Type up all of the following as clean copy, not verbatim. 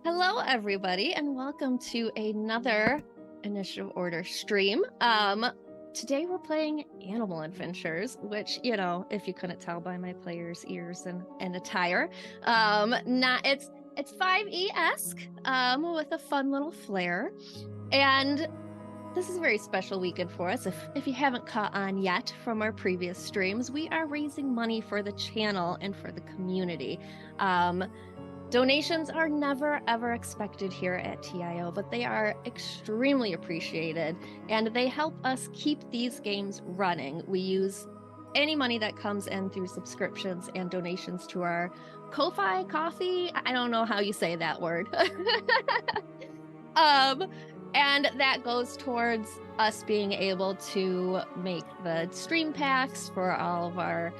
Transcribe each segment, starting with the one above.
Hello, everybody, and welcome to another Initiative Order stream. Today we're playing Animal Adventures, which, if you couldn't tell by my player's ears and attire, it's 5e-esque, with a fun little flair. And this is a very special weekend for us. If you haven't caught on yet from our previous streams, we are raising money for the channel and for the community. Donations are never, ever expected here at TIO, but they are extremely appreciated, and they help us keep these games running. We use any money that comes in through subscriptions and donations to our Ko-Fi coffee. I don't know how you say that word. And that goes towards us being able to make the stream packs for all of our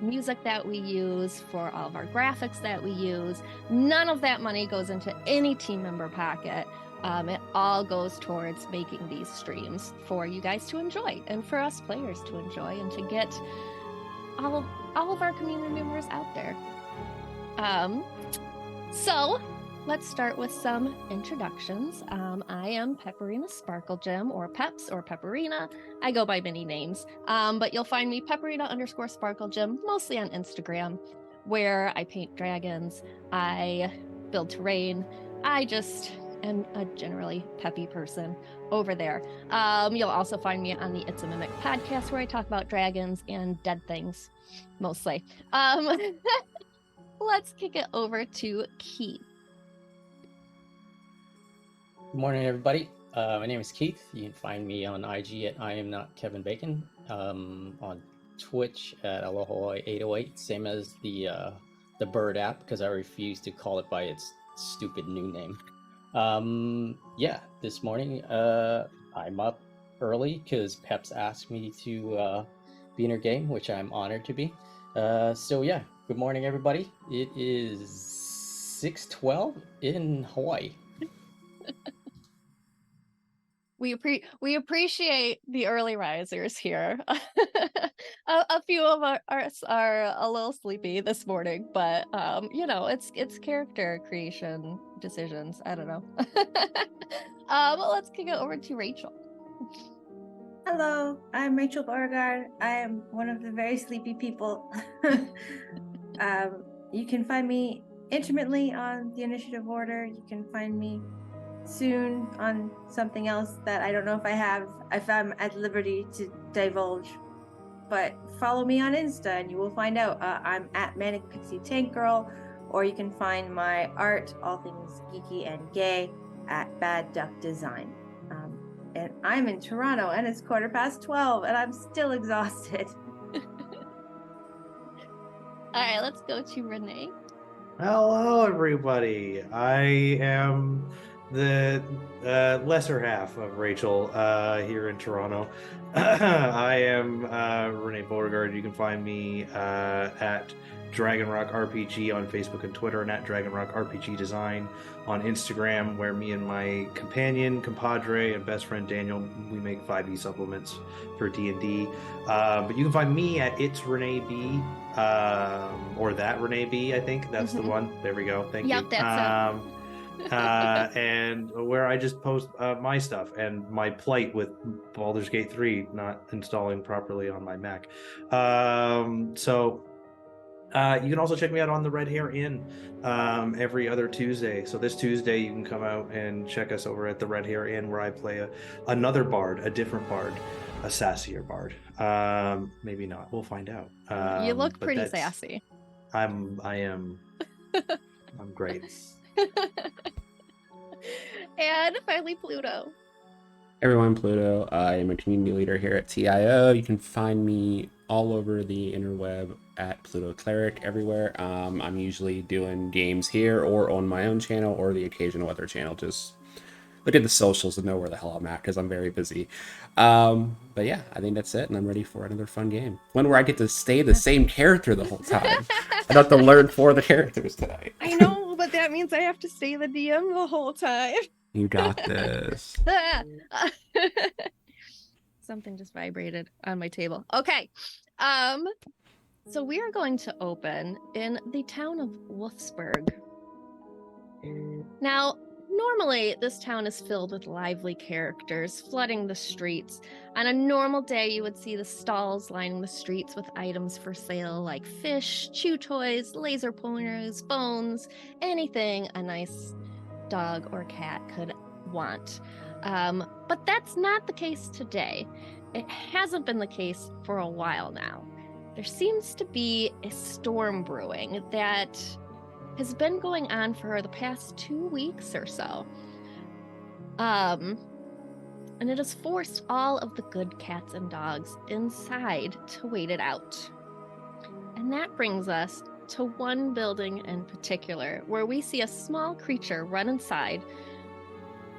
music that we use, for all of our graphics that we use. None of that money goes into any team member pocket. It all goes towards making these streams for you guys to enjoy and for us players to enjoy and to get all of our community members out there. So let's start with some introductions. I am Pepperina Sparkle Gem, or Peps, or Pepperina. I go by many names, but you'll find me Pepperina_Sparkle Gem, mostly on Instagram, where I paint dragons, I build terrain. I just am a generally peppy person over there. You'll also find me on the It's a Mimic podcast, where I talk about dragons and dead things, mostly. Let's kick it over to Keith. Good morning, everybody. My name is Keith. You can find me on IG at I am not Kevin Bacon, on Twitch at Aloha808, same as the Bird app, because I refuse to call it by its stupid new name. This morning I'm up early because Peps asked me to be in her game, which I'm honored to be. Good morning, everybody. It is 6:12 in Hawaii. We appreciate the early risers here. A few of us are a little sleepy this morning, but it's character creation decisions. I don't know. Let's kick it over to Rachel. Hello, I'm Rachel Beauregard. I am one of the very sleepy people. You can find me intermittently on the Initiative Order. You can find me soon on something else that I don't know if I'm at liberty to divulge. But follow me on Insta and you will find out. I'm at Manic Pixie Tank Girl, or you can find my art, all things geeky and gay, at Bad Duck Design. And I'm in Toronto, and it's 12:15, and I'm still exhausted. All right, let's go to Renee. Hello, everybody. I am the lesser half of Rachel here in Toronto. I am Renee Beauregard. You can find me at Dragon Rock RPG on Facebook and Twitter, and at Dragon Rock RPG Design on Instagram, where me and my companion, compadre, and best friend Daniel, we make 5e supplements for D&D. But you can find me at It's Renee B, or That Renee B, I think. That's the one. There we go. Thank you. Yep, that's and where I just post my stuff and my plight with Baldur's Gate 3 not installing properly on my Mac. You can also check me out on the Red Hair Inn every other Tuesday. So this Tuesday you can come out and check us over at the Red Hair Inn, where I play another bard, a different bard, a sassier bard. Maybe not. We'll find out. You look pretty sassy. I am. I'm great. And finally, Pluto. Everyone, Pluto. I am a community leader here at TIO. You can find me all over the interweb at Pluto Cleric everywhere. I'm usually doing games here or on my own channel or the occasional other channel. Just look at the socials and know where the hell I'm at, because I'm very busy. But yeah, I think that's it, and I'm ready for another fun game. One where I get to stay the same character the whole time. I don't have to learn 4 of the characters tonight. I know, but that means I have to stay the DM the whole time. You got this. Something just vibrated on my table. Okay. So we are going to open in the town of Wolfsburg. Now, normally this town is filled with lively characters flooding the streets. On a normal day, you would see the stalls lining the streets with items for sale like fish, chew toys, laser pointers, phones, anything a nice dog or cat could want. But that's not the case today. It hasn't been the case for a while now. There seems to be a storm brewing that has been going on for the past 2 weeks or so. And it has forced all of the good cats and dogs inside to wait it out. And that brings us to one building in particular, where we see a small creature run inside,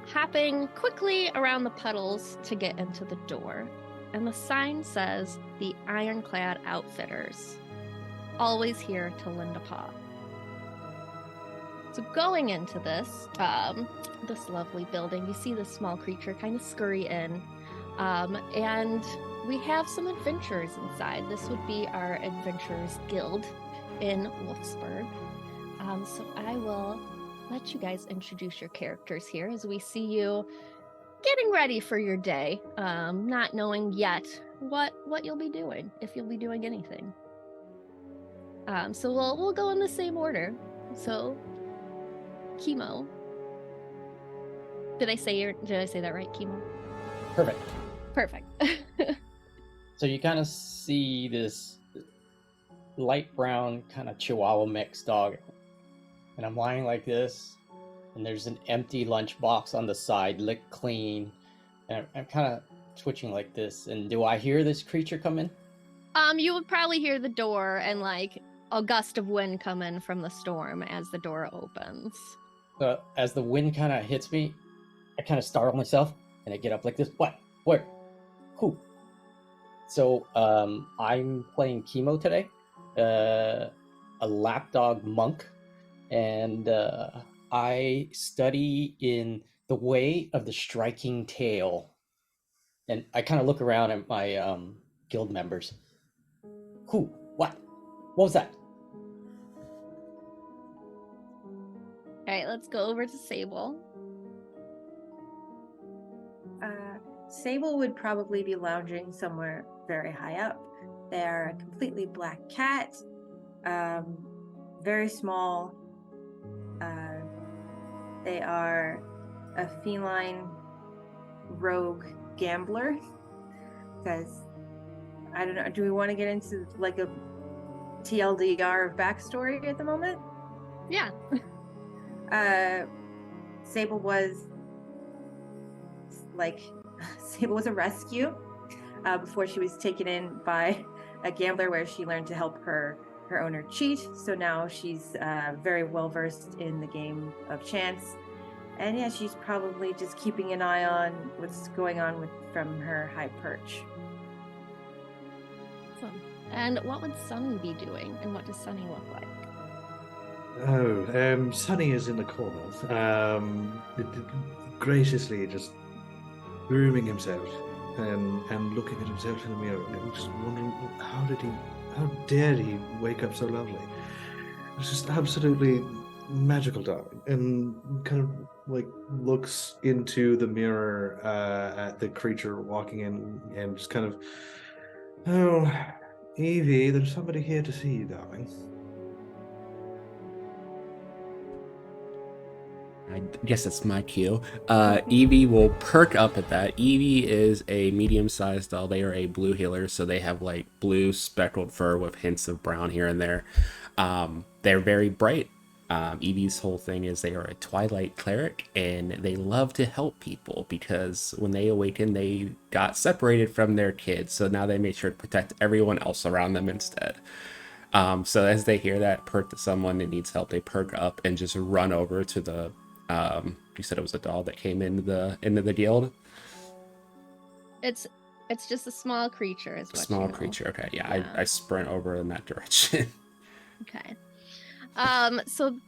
hopping quickly around the puddles to get into the door. And the sign says, "The Ironclad Outfitters, always here to lend a paw." So going into this lovely building, you see this small creature kind of scurry in, and we have some adventurers inside. This would be our Adventurers Guild in Wolfsburg. So I will let you guys introduce your characters here as we see you getting ready for your day, not knowing yet what you'll be doing, if you'll be doing anything. So we'll go in the same order. So, Chemo. Did I say that right, Chemo? Perfect. Perfect. So you kind of see this light brown kind of Chihuahua mix dog, and I'm lying like this, and there's an empty lunchbox on the side, licked clean, and I'm kind of twitching like this. And do I hear this creature come in? You would probably hear the door and like a gust of wind come in from the storm as the door opens. As the wind kind of hits me, I kind of startle myself, and I get up like this. What? Where? Who? So I'm playing Chemo today, a lapdog monk, and I study in the way of the striking tail. And I kind of look around at my guild members. Who? What? What was that? All right, let's go over to Sable. Sable would probably be lounging somewhere very high up. They're a completely black cat, very small. They are a feline rogue gambler. Because, I don't know, do we want to get into like a TLDR of backstory at the moment? Yeah. Sable was a rescue before she was taken in by a gambler, where she learned to help her owner cheat. So now she's very well versed in the game of chance, and yeah, she's probably just keeping an eye on what's going on from her high perch. Awesome. And what would Sunny be doing, and what does Sunny look like? Oh, Sonny is in the corner, graciously just grooming himself and looking at himself in the mirror and just wondering how dared he wake up so lovely. It's just absolutely magical, darling. And kind of like looks into the mirror at the creature walking in and just kind of, "Oh, Evie, there's somebody here to see you, darling." I guess it's my cue. Evie will perk up at that. Evie is a medium-sized doll. They are a blue healer, so they have like blue speckled fur with hints of brown here and there. They're very bright. Evie's whole thing is they are a twilight cleric, and they love to help people because when they awaken, they got separated from their kids, so now they make sure to protect everyone else around them instead. So as they hear that perk to someone that needs help, they perk up and just run over to the you said it was a doll that came into the guild? It's just a small creature, is what Small you know. creature, okay. Yeah, Yeah. I sprint over in that direction. Okay. So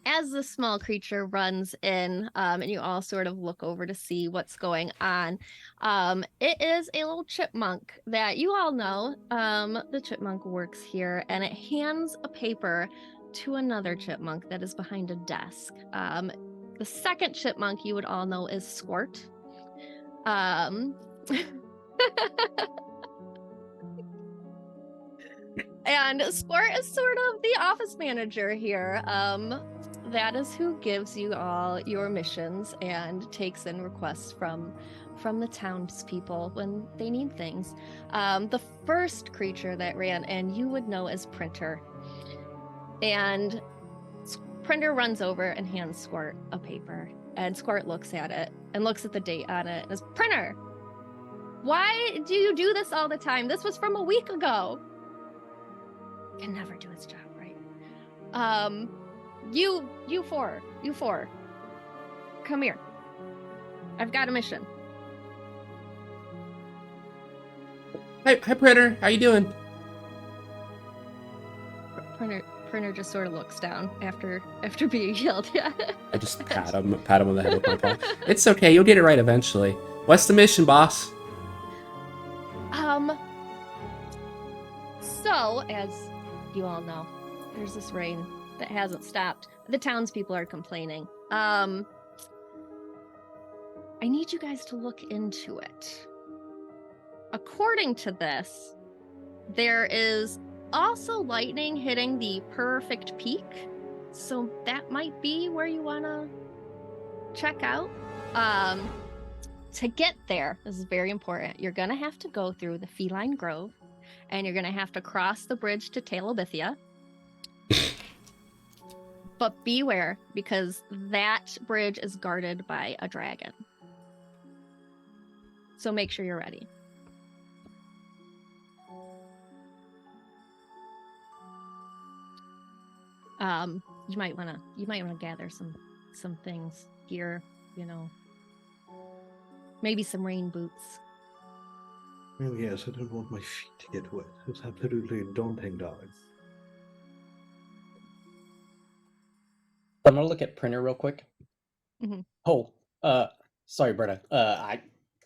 as the small creature runs in, and you all sort of look over to see what's going on, it is a little chipmunk that you all know. The chipmunk works here, and it hands a paper to another chipmunk that is behind a desk. The second chipmunk you would all know is Squirt. And Squirt is sort of the office manager here. That is who gives you all your missions and takes in requests from the townspeople when they need things. The first creature that ran in you would know as Printer. And Printer runs over and hands Squirt a paper. And Squirt looks at it and looks at the date on it and says, Printer, why do you do this all the time? This was from a week ago. Can never do his job right. You four. Come here. I've got a mission. Hi, Printer. How you doing? Printer just sort of looks down after being yelled at. I just pat him on the head with my paw. It's okay. You'll get it right eventually. What's the mission, boss? So, as you all know, there's this rain that hasn't stopped. The townspeople are complaining. I need you guys to look into it. According to this, there is also lightning hitting the perfect peak, so that might be where you want to check out. To get there, this is very important, you're going to have to go through the Feline Grove, and you're going to have to cross the bridge to Talobithia. But beware, because that bridge is guarded by a dragon. So make sure you're ready. You might wanna gather some things here, maybe some rain boots. Oh yes, I don't want my feet to get wet. It's absolutely daunting, darling. I'm gonna look at Printer real quick. Mm-hmm. Oh, sorry, Britta. I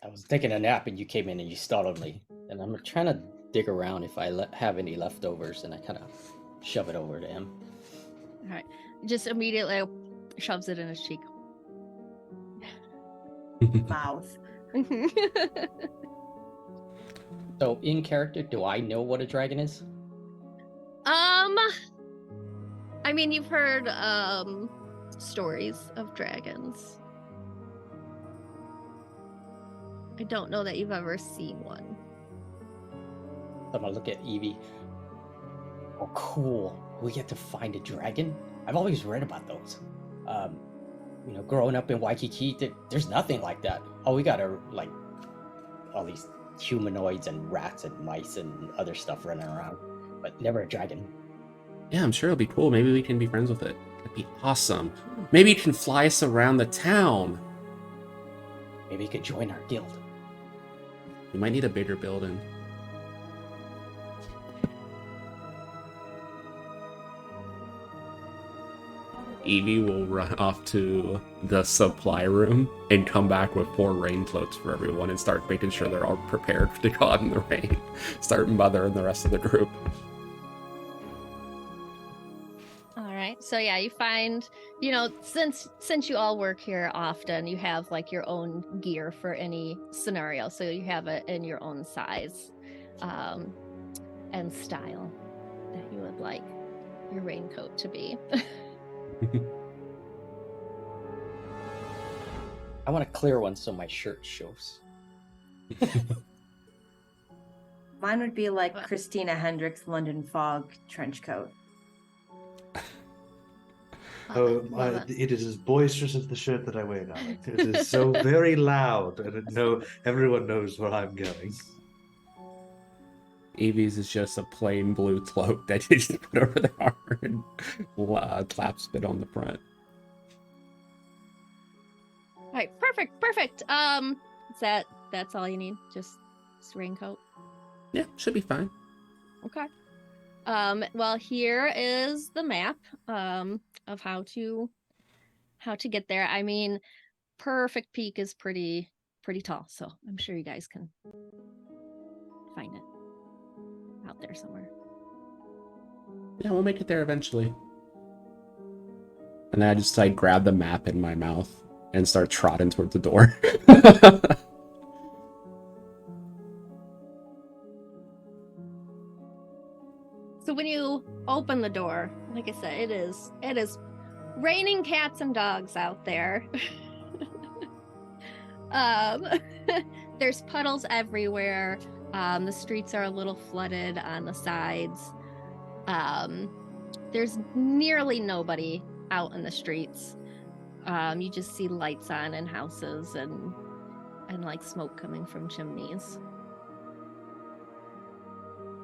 was taking a nap and you came in and you startled me. And I'm trying to dig around if I have any leftovers, and I kind of shove it over to him. All right, just immediately shoves it in his cheek. Mouth. So, in character, do I know what a dragon is? I mean, you've heard stories of dragons. I don't know that you've ever seen one. I'm gonna look at Evie. Oh, cool. We get to find a dragon? I've always read about those. Growing up in Waikiki, there's nothing like that. Oh, we got all these humanoids and rats and mice and other stuff running around, but never a dragon. Yeah, I'm sure it'll be cool. Maybe we can be friends with it. That'd be awesome. Maybe you can fly us around the town. Maybe you could join our guild. We might need a bigger building. Evie will run off to the supply room and come back with 4 rain cloaks for everyone and start making sure they're all prepared to go out in the rain. Start mothering the rest of the group. All right. So yeah, you find, since you all work here often, you have like your own gear for any scenario. So you have it in your own size and style that you would like your raincoat to be. I want a clear one so my shirt shows. Mine would be like Christina Hendricks' London Fog trench coat. It is as boisterous as the shirt that I wear, darling. It is so very loud, and everyone knows where I'm going. Evie's is just a plain blue cloak that you just put over the armor and claps it on the front. All right, perfect. That's all you need? Just raincoat? Yeah, should be fine. Okay. Well, here is the map of how to get there. I mean, Perfect Peak is pretty tall, so I'm sure you guys can find it out there somewhere. Yeah, we'll make it there eventually. And then I just like grab the map in my mouth and start trotting towards the door. So when you open the door, like I said, it is raining cats and dogs out there. um, there's puddles everywhere. The streets are a little flooded on the sides. There's nearly nobody out in the streets. You just see lights on in houses and like smoke coming from chimneys.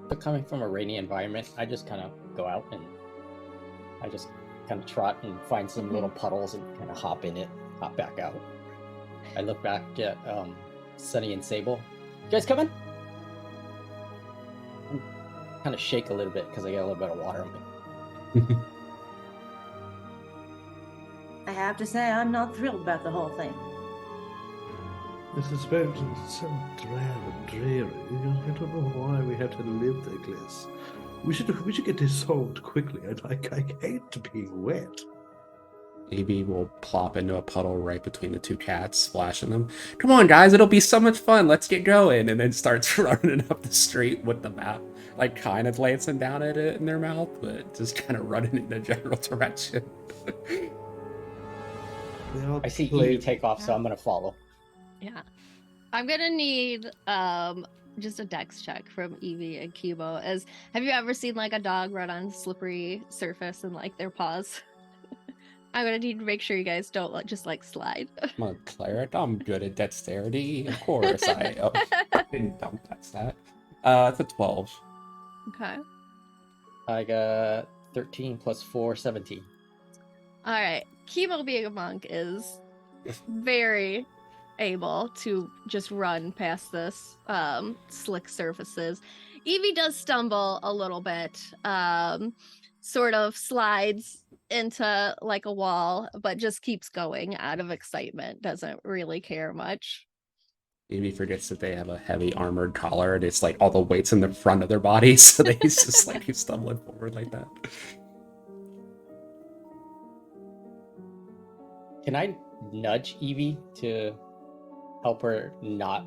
But coming from a rainy environment, I just kind of go out and I just kind of trot and find some little puddles and kind of hop in it, hop back out. I look back at Sunny and Sable. You guys coming? I kind of shake a little bit because I get a little bit of water on me. I have to say, I'm not thrilled about the whole thing. This is so drab and dreary. I don't know why we have to live like this. We should get this solved quickly. I hate being wet. Evie will plop into a puddle right between the two cats, splashing them. Come on, guys, it'll be so much fun. Let's get going. And then starts running up the street with the map, like kind of glancing down at it in their mouth, but just kind of running in the general direction. I see Evie take off, so I'm gonna follow. Yeah. I'm gonna need just a dex check from Evie and Kibo. Have you ever seen like a dog run on slippery surface and like their paws? I'm gonna need to make sure you guys don't just like slide. I'm a cleric. I'm good at dexterity. Of course I don't touch that. It's a 12. Okay. I got 13 plus 4, 17. All right. Kibo being a monk is very able to just run past this slick surfaces. Evie does stumble a little bit, sort of slides into like a wall, but just keeps going out of excitement, doesn't really care much. Evie forgets that they have a heavy armored collar and it's like all the weight's in the front of their body, so they just like keep stumbling forward like that. Can I nudge Evie to help her not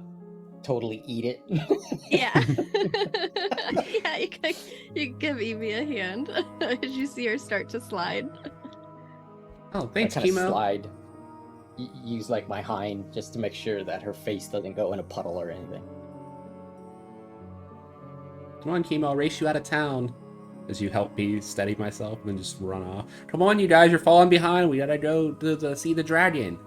totally eat it? Yeah. Yeah, you can give Evie a hand as you see her start to slide. Oh, thanks, I kinda Chemo. slide, use like my hind just to make sure that her face doesn't go in a puddle or anything. Come on, Chemo, I'll race you out of town. As you help me steady myself and then just run off. Come on, you guys, you're falling behind. We gotta go to see the dragon.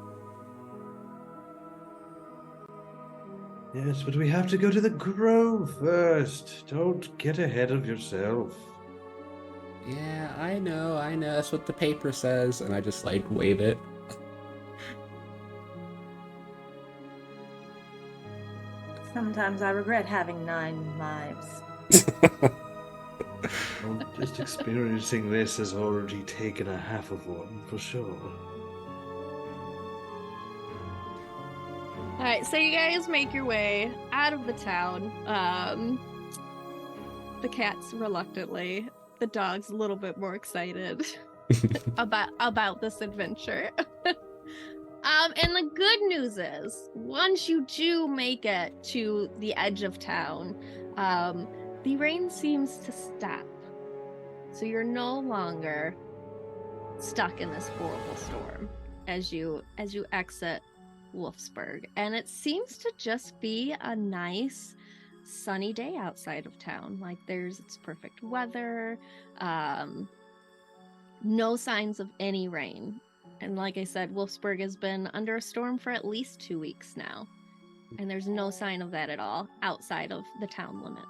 Yes, but we have to go to the grove first. Don't get ahead of yourself. Yeah, I know. That's what the paper says. And I just like wave it. Sometimes I regret having 9 lives. Well, just experiencing this has already taken a half of one, for sure. All right, so you guys make your way out of the town. The cats reluctantly, the dog's a little bit more excited about this adventure. And the good news is, once you do make it to the edge of town, the rain seems to stop. So you're no longer stuck in this horrible storm as you exit Wolfsburg, and it seems to just be a nice sunny day outside of town. Like it's perfect weather, no signs of any rain. And like I said, Wolfsburg has been under a storm for at least 2 weeks now, and there's no sign of that at all outside of the town limits.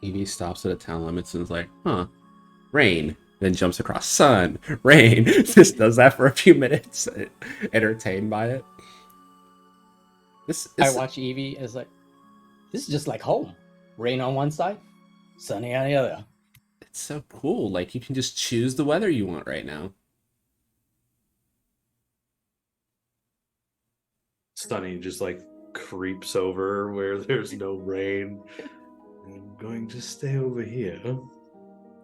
Evie stops at the town limits and is like, rain. Then jumps across sun, rain. Just does that for a few minutes, entertained by it. I watch Evie as like, this is just like home. Rain on one side, sunny on the other. It's so cool. Like you can just choose the weather you want right now. Sunny just like creeps over where there's no rain. I'm going to stay over here,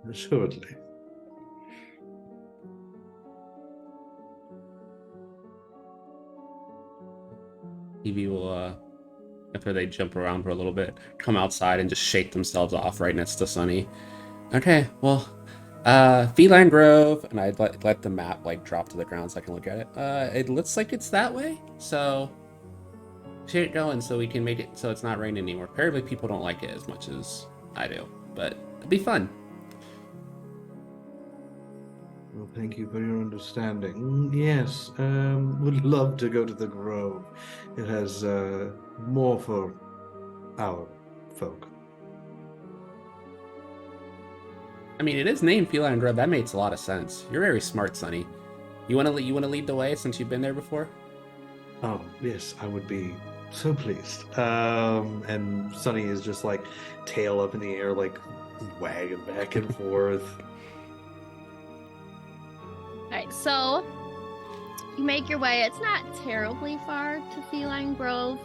assuredly. Evie will, after they jump around for a little bit, come outside and just shake themselves off right next to Sunny. Okay, well, Feline Grove, and I'd let the map like drop to the ground so I can look at it. It looks like it's that way, so get it going so we can make it so it's not raining anymore. Apparently people don't like it as much as I do, but it'll be fun. Well, thank you for your understanding. Yes, would love to go to the Grove. It has more for our folk. I mean, it is named Feline Grove. That makes a lot of sense. You're very smart, Sonny. You want to lead the way since you've been there before? Oh, yes, I would be so pleased. And Sunny is just like tail up in the air, like wagging back and forth. Alright, so you make your way. It's not terribly far to Feline Grove.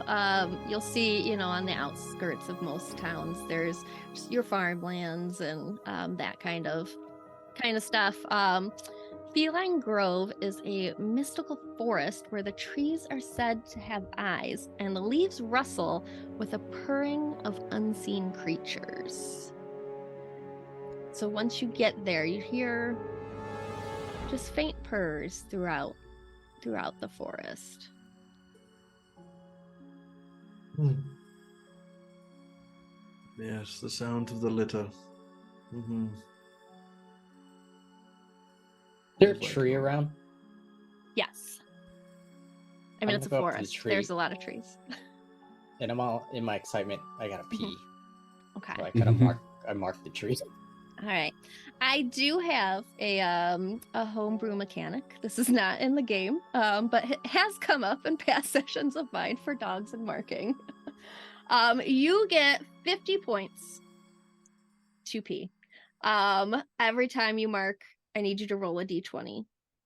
You'll see, on the outskirts of most towns, there's just your farmlands and that kind of stuff. Feline Grove is a mystical forest where the trees are said to have eyes, and the leaves rustle with a purring of unseen creatures. So once you get there, you hear just faint purrs throughout the forest. Yes, the sound of the litter. Mm-hmm. Is there a tree around? Yes. I mean, I'm it's a gonna go up to the forest. tree. There's a lot of trees. And I'm all in my excitement. I gotta pee. Okay. So I kind of mark the tree. All right. I do have a homebrew mechanic. This is not in the game, but it has come up in past sessions of mine for dogs and marking. You get 50 points to pee. Every time you mark, I need you to roll a d20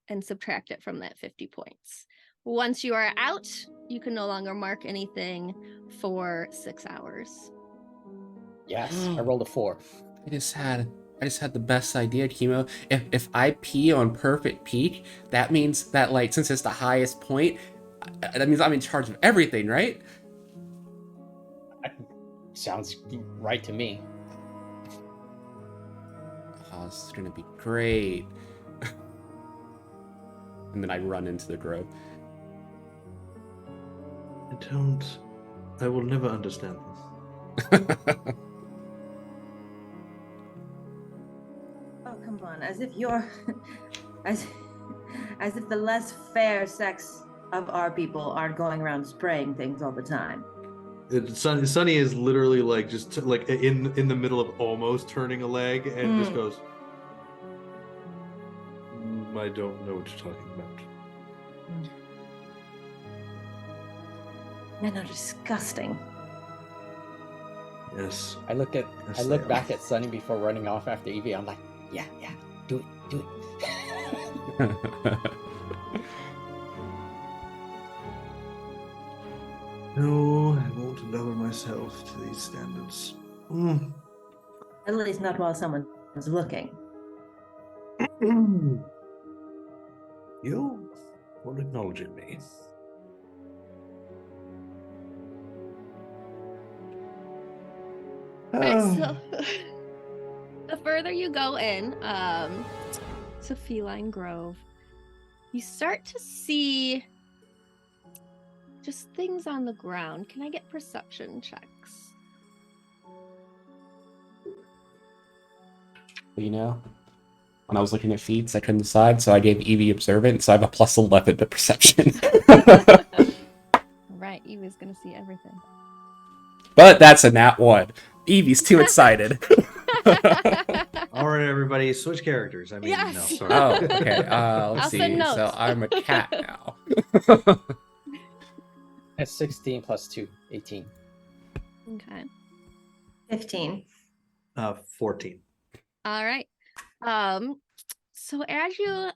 and subtract it from that 50 points. Once you are out, you can no longer mark anything for 6 hours. Yes, I rolled a 4. I just had the best idea, Chemo. If I pee on perfect peak, that means that, like, since it's the highest point, that means I'm in charge of everything, right? Sounds right to me. Oh, this is gonna be great. And then I run into the grove. I will never understand this. Oh, come on. As if you're as if the less fair sex of our people aren't going around spraying things all the time. Sunny is literally like just like in the middle of almost turning a leg and just goes, I don't know what you're talking about. Men are disgusting. Yes. I look Yes, back at Sunny before running off after Evie. I'm like, yeah, do it. No, I won't lower myself to these standards. At least not while someone's looking. You won't acknowledge me. Right, so the further you go in to Feline Grove, you start to see just things on the ground. Can I get perception checks? When I was looking at feats, I couldn't decide, so I gave Evie Observant, so I have a plus 11 to perception. Right, Evie's gonna see everything. But that's a nat 1. Evie's too excited. All right, everybody, switch characters. I mean, Yes. no, sorry. Oh, okay. Let's I'll see. send notes. So I'm a cat now. That's 16 plus 2, 18. Okay. 15. 14. All right. So as you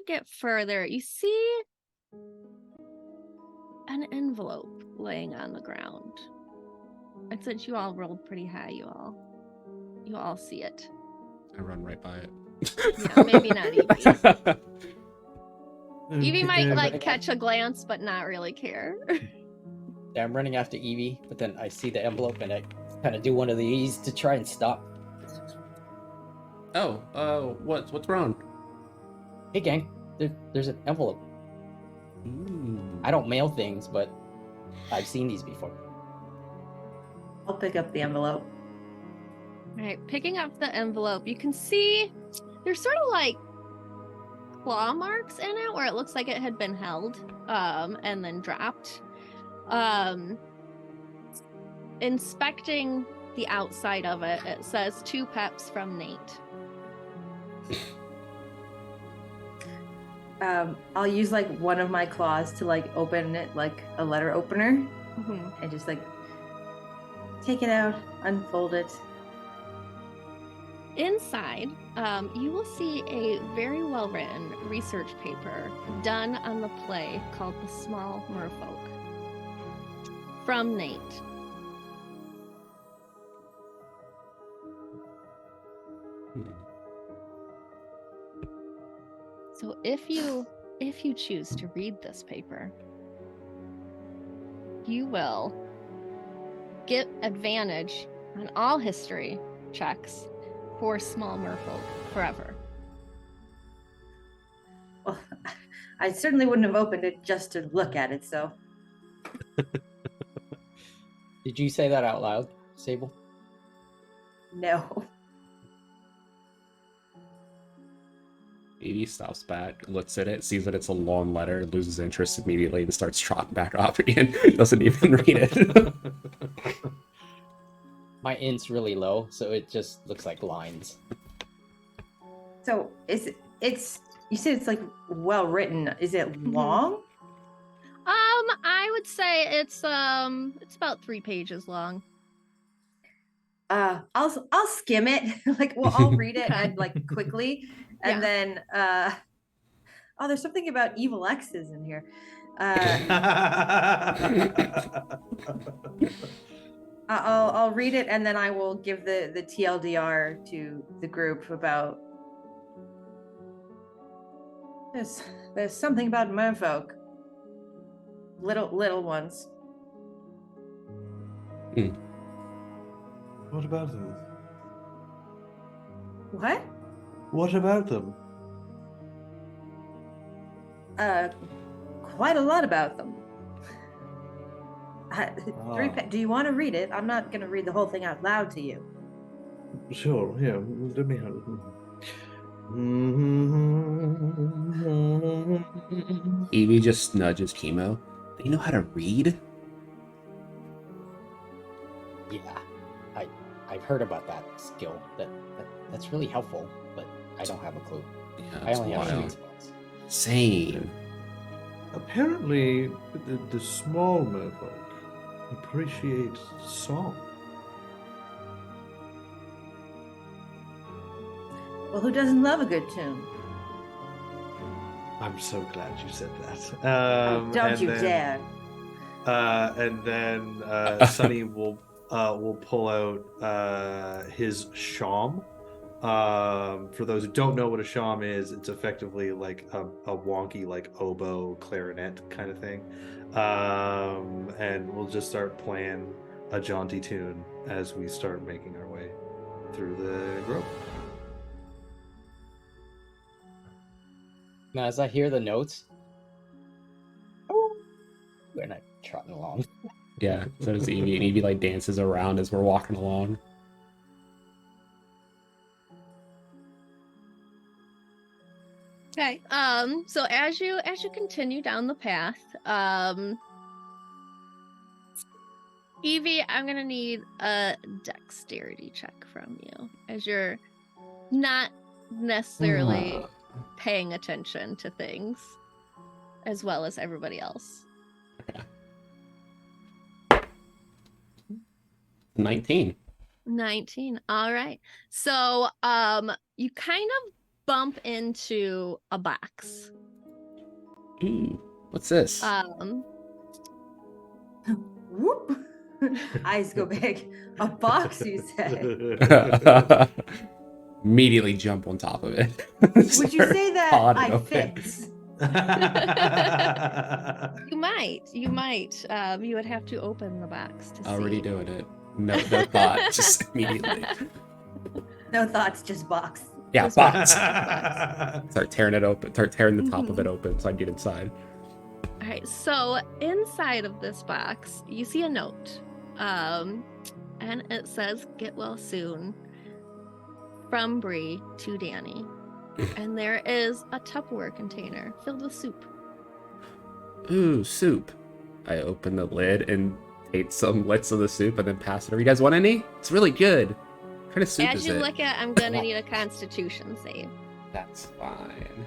get further, you see an envelope laying on the ground. And since you all rolled pretty high, you all see it. I run right by it. Yeah, maybe not Evie. Evie might like catch a glance, but not really care. I'm running after Evie, but then I see the envelope and I kind of do one of these to try and stop. What's wrong? Hey, gang, there's an envelope. I don't mail things, but I've seen these before. I'll pick up the envelope. All right, picking up the envelope, you can see there's sort of like claw marks in it where it looks like it had been held and then dropped. Inspecting the outside of it, it says 2 peps from Nate. I'll use like one of my claws to like open it like a letter opener Mm-hmm. and just like take it out, unfold it. Inside, you will see a very well-written research paper done on the play called The Small Merfolk from Nate. So if you choose to read this paper, you will get advantage on all history checks for small merfolk forever. Well, I certainly wouldn't have opened it just to look at it, so. Did you say that out loud, Sable? No. Evie stops back, looks at it, sees that it's a long letter, loses interest immediately, and starts trotting back off again. Doesn't even read it. My int's really low, so it just looks like lines. So it's you said it's like well written. Is it long? I would say it's about 3 pages long. I'll skim it. I'll read it Okay. and like quickly, and then oh, there's something about evil X's in here. I'll read it and then I will give the TLDR to the group about there's something about merfolk, little ones. What about them? What? What about them? Quite a lot about them. Do you want to read it? I'm not going to read the whole thing out loud to you. Sure, yeah. Let me have it. Evie just nudges Chemo. They know how to read? Yeah, I've heard about that skill. That's really helpful, but I don't have a clue. Yeah, I that's only have wild. 3 spots. Same. Apparently, the small merfolk appreciate song. Well, who doesn't love a good tune? I'm so glad you said that. Don't you dare. And then Sunny will pull out his shawm. For those who don't know what a shawm is, it's effectively like a wonky like oboe clarinet kind of thing. And we'll just start playing a jaunty tune as we start making our way through the grove. Now, as I hear the notes, we're not trotting along. Yeah, so does Evie. And Evie like dances around as we're walking along. Okay. So as you continue down the path, Evie, I'm gonna need a dexterity check from you, as you're not necessarily paying attention to things as well as everybody else. Okay. 19. 19. All right. So you kind of bump into a box. Ooh, what's this? Whoop. Eyes go big. A box, you said. Immediately jump on top of it. Would you say that I fit? You might. You would have to open the box to Already see. doing it. No thought, just immediately. No thoughts, just box. Yeah, Just box. Start tearing it open. Start tearing the top of it open so I can get inside. All right, so inside of this box, you see a note, and it says "Get well soon" from Bree to Danny, and there is a Tupperware container filled with soup. Ooh, soup. I open the lid and take some licks of the soup and then pass it over. You guys want any? It's really good. What kind of soup As is you it? look at, I'm gonna need a Constitution save. That's fine.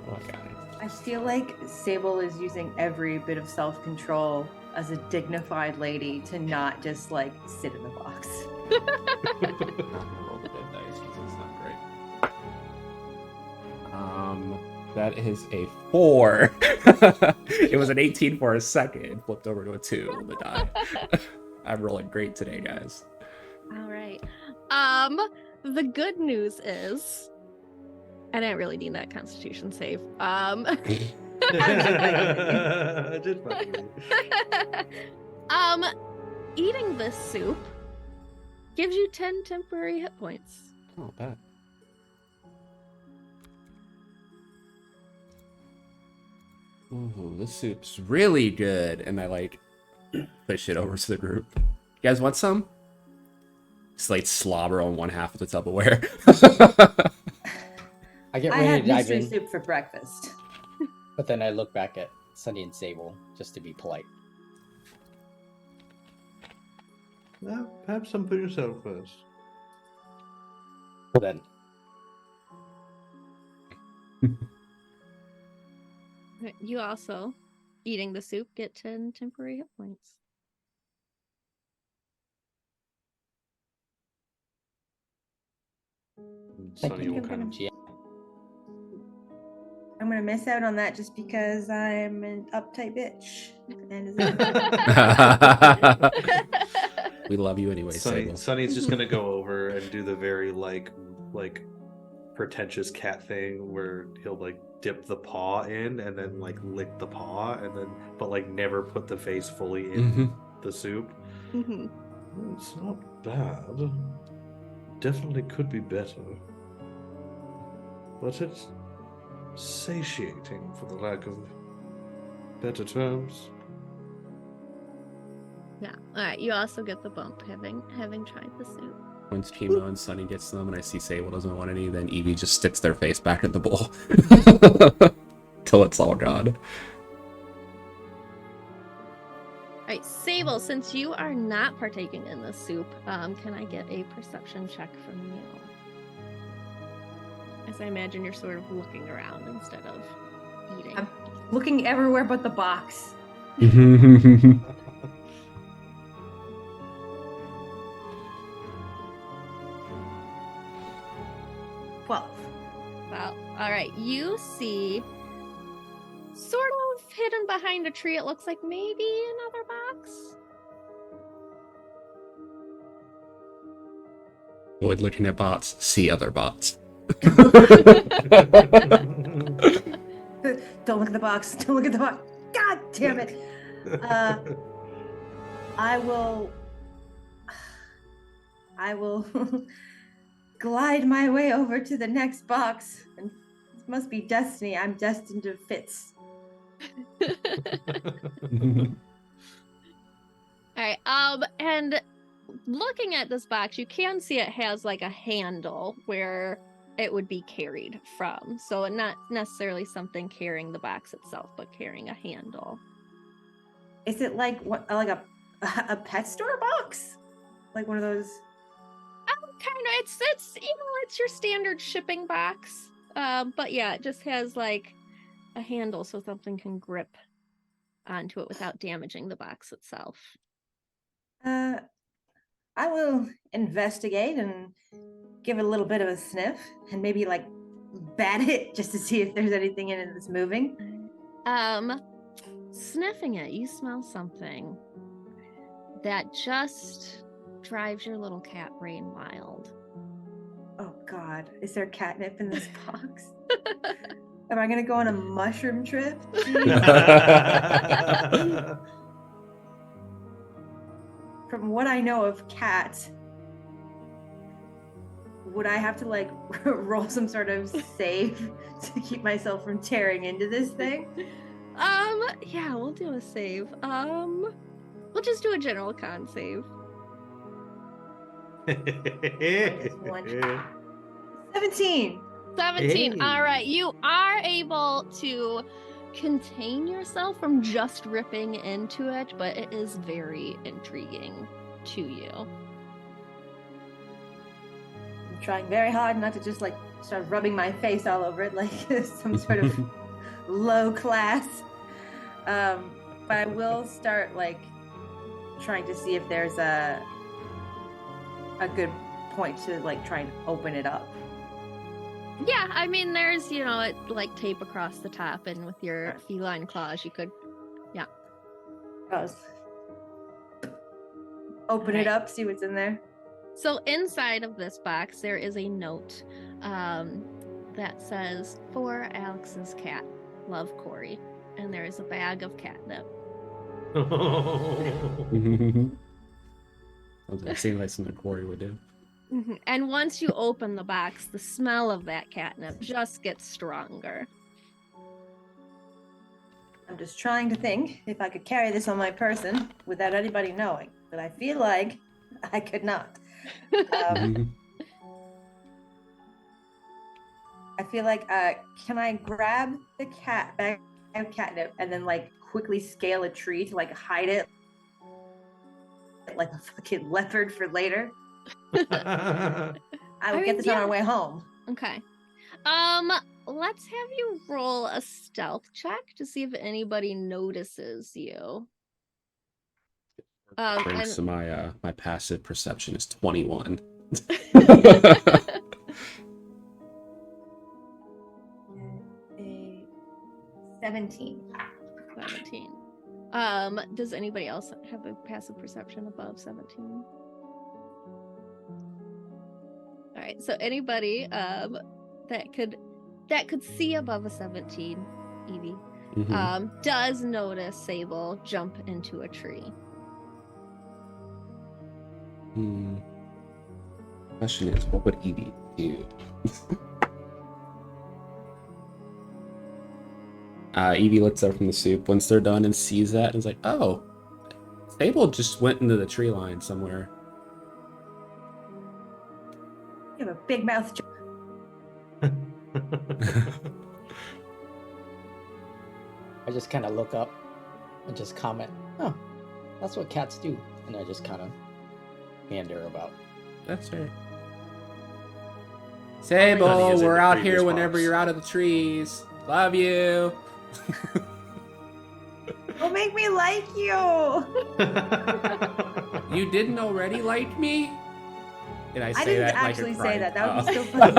Oh, God. I feel like Sable is using every bit of self-control as a dignified lady to not just like sit in the box. I'm gonna roll the dead dice because it's not great. That is a 4. It was an 18 for a second. Flipped over to a 2 on the die. I'm rolling great today, guys. All right. The good news is, I didn't really need that Constitution save. Just fucking. Eating this soup gives you 10 temporary hit points. Oh, bad. Ooh, this soup's really good. And I like push it over to the group. You guys want some? Just like slobber on one half of the Tupperware. I get I ready had to dive mystery in, soup for breakfast. but then I look back at Sunny and Sable just to be polite. Have some for yourself first. Then You also, eating the soup, get 10 temporary hit points. Sunny will you. kind of GM. I'm gonna miss out on that just because I'm an uptight bitch. And We love you anyway, Sable. Sunny's just gonna go over and do the very like pretentious cat thing where he'll like dip the paw in and then like lick the paw and then but like never put the face fully in the soup. Mhm. It's not bad. Definitely could be better. But it's satiating for the lack of better terms. Yeah. All right. You also get the bump having tried the soup. Once Chemo and Sunny gets them and I see Sable doesn't want any, then Evie just sticks their face back in the bowl. Till it's all gone. All right, Sable, since you are not partaking in this soup, can I get a perception check from you? As I imagine you're sort of looking around instead of eating. I'm looking everywhere but the box. 12. Well, all right, you see sort of hidden behind a tree, it looks like maybe another box. Avoid looking at bots, see other bots. Don't look at the box. Don't look at the box. God damn it. I will glide my way over to the next box. And it must be destiny. I'm destined to Fitz. All right, and looking at this box, you can see it has like a handle where it would be carried from. So not necessarily something carrying the box itself, but carrying a handle. Is it like what, like a pet store box? Like one of those? Kind of. It's it's your standard shipping box. But yeah, it just has like a handle so something can grip onto it without damaging the box itself. I will investigate and give it a little bit of a sniff and maybe like bat it just to see if there's anything in it that's moving. Sniffing it, you smell something that just drives your little cat brain wild. Oh God, is there catnip in this box? Am I gonna go on a mushroom trip? Jeez. From what I know of cats, would I have to like roll some sort of save to keep myself from tearing into this thing? Yeah, we'll do a save. We'll just do a general con save. 17. 17. Hey. All right, you are able to contain yourself from just ripping into it, but it is very intriguing to you. I'm trying very hard not to just like start rubbing my face all over it like some sort of low class. But I will start like trying to see if there's a good point to like try and open it up. Yeah, I mean, there's, like tape across the top, and with your Right. feline claws, you could, Goes. Open it Right. up, see what's in there. So inside of this box, there is a note that says, "For Alex's cat, love Corey," and there is a bag of catnip. That seems like something Corey would do. And once you open the box, the smell of that catnip just gets stronger. I'm just trying to think if I could carry this on my person without anybody knowing, but I feel like I could not. I feel like, can I grab the bag of catnip and then like quickly scale a tree to like hide it like a fucking leopard for later? I will get this on our way home. Okay. Let's have you roll a stealth check to see if anybody notices you. So my passive perception is 21. A 17. 17. Does anybody else have a passive perception above 17? All right, so anybody that could see above a 17, Evie, does notice Sable jump into a tree. Question is, what would Evie do? Evie looks up from the soup once they're done and sees that and is like, "Oh, Sable just went into the tree line somewhere." You have a big mouth. I just kind of look up and just comment, "Oh, that's what cats do," and I just kind of meander about. That's right. Sable, Honey is in we're the out previous here whenever box. you're out of the trees. Love you. Don't make me like you. You didn't already like me? Did I say I didn't that actually like a say crime? that. That would be so funny.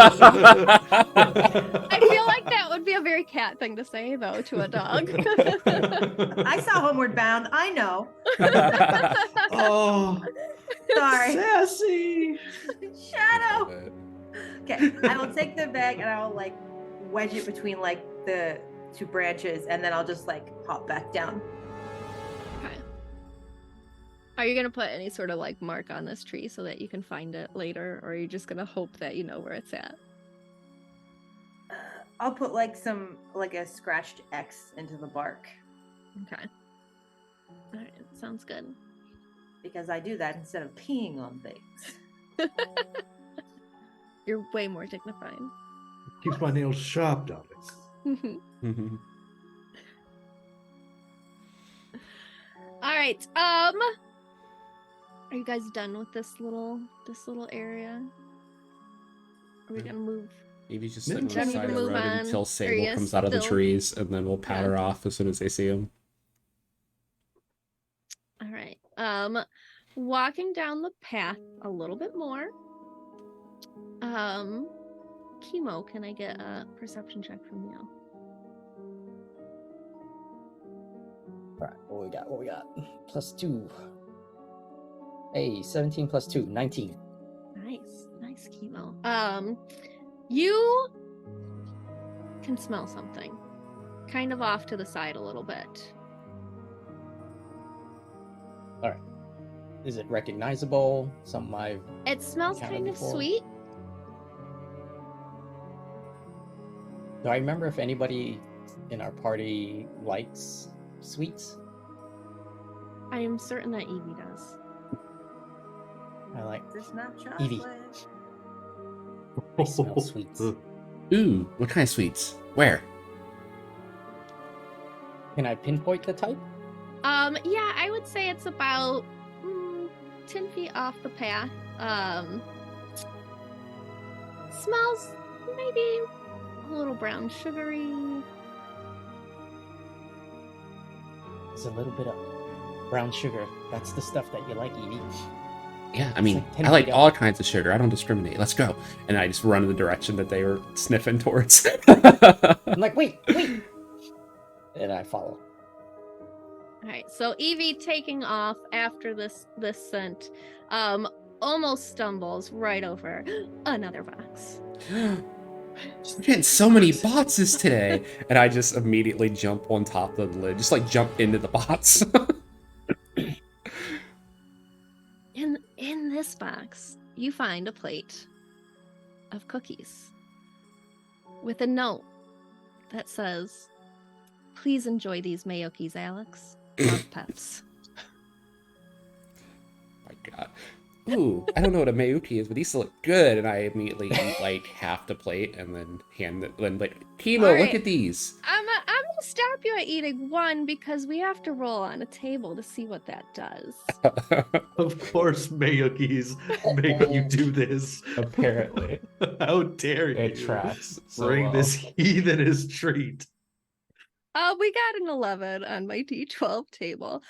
I feel like that would be a very cat thing to say, though, to a dog. I saw Homeward Bound. I know. Oh, Sorry. sassy. Shadow. Okay, I will take the bag and I will like wedge it between like the two branches, and then I'll just like hop back down. Okay. Are you gonna put any sort of like mark on this tree so that you can find it later, or are you just gonna hope that you know where it's at? I'll put like a scratched X into the bark Okay. All right, sounds good. because I do that instead of peeing on things. You're way more dignified. Keeps my nails sharp, darling. All right. Are you guys done with this little area? Are we gonna move? Evie's just Yeah. sitting on the Ready side to of the move road on? until Or Sable you comes out of the still- trees, and then we'll pat Yeah. her off as soon as they see him. All right. Walking down the path a little bit more. Chemo, can I get a perception check from you? All right, what we got? +2. Hey, 17 + 2, 19. Nice. nice chemo. You can smell something, kind of off to the side a little bit. All right. Is it recognizable? Something I've It smells encountered kind of before? sweet. Do I remember if anybody in our party likes sweets? I am certain that Evie does. I like. It's not chocolate. Evie. I smell sweets. Ooh, what kind of sweets? Where? Can I pinpoint the type? Yeah, I would say it's about 10 feet off the path. Smells maybe a little brown sugary. There's a little bit of brown sugar. That's the stuff that you like, Evie. Yeah, I mean, like 10 I like feet all up. kinds of sugar. I don't discriminate. Let's go. And I just run in the direction that they were sniffing towards. I'm like, wait. And I follow. All right, so Evie taking off after this scent, almost stumbles right over another box. We're getting so many boxes today. And I just immediately jump on top of the lid. Just like jump into the box. In this box, you find a plate of cookies with a note that says, "Please enjoy these Mayokis, Alex. Love, Peps." My God. Ooh, I don't know what a Mayuki is, but these look good. And I immediately eat like half the plate and then hand it. Then like, Kimo, All look right. at these. I'm gonna stop you at eating one because we have to roll on a table to see what that does. Of course, Mayukis make you do this. Apparently, How dare you? it tracks. So Bring well. this heathen his treat. We got an 11 on my D12 table.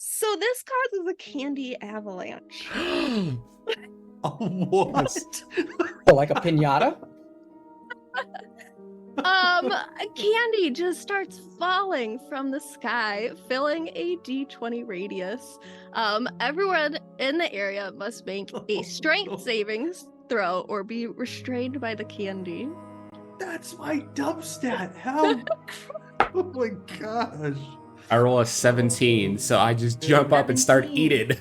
So this causes a candy avalanche. What? Like a pinata? Candy just starts falling from the sky, filling a D20 radius. Everyone in the area must make a strength savings throw or be restrained by the candy. That's my dump stat. How? Oh my gosh. I roll a 17, so I just jump up and start 17. eating.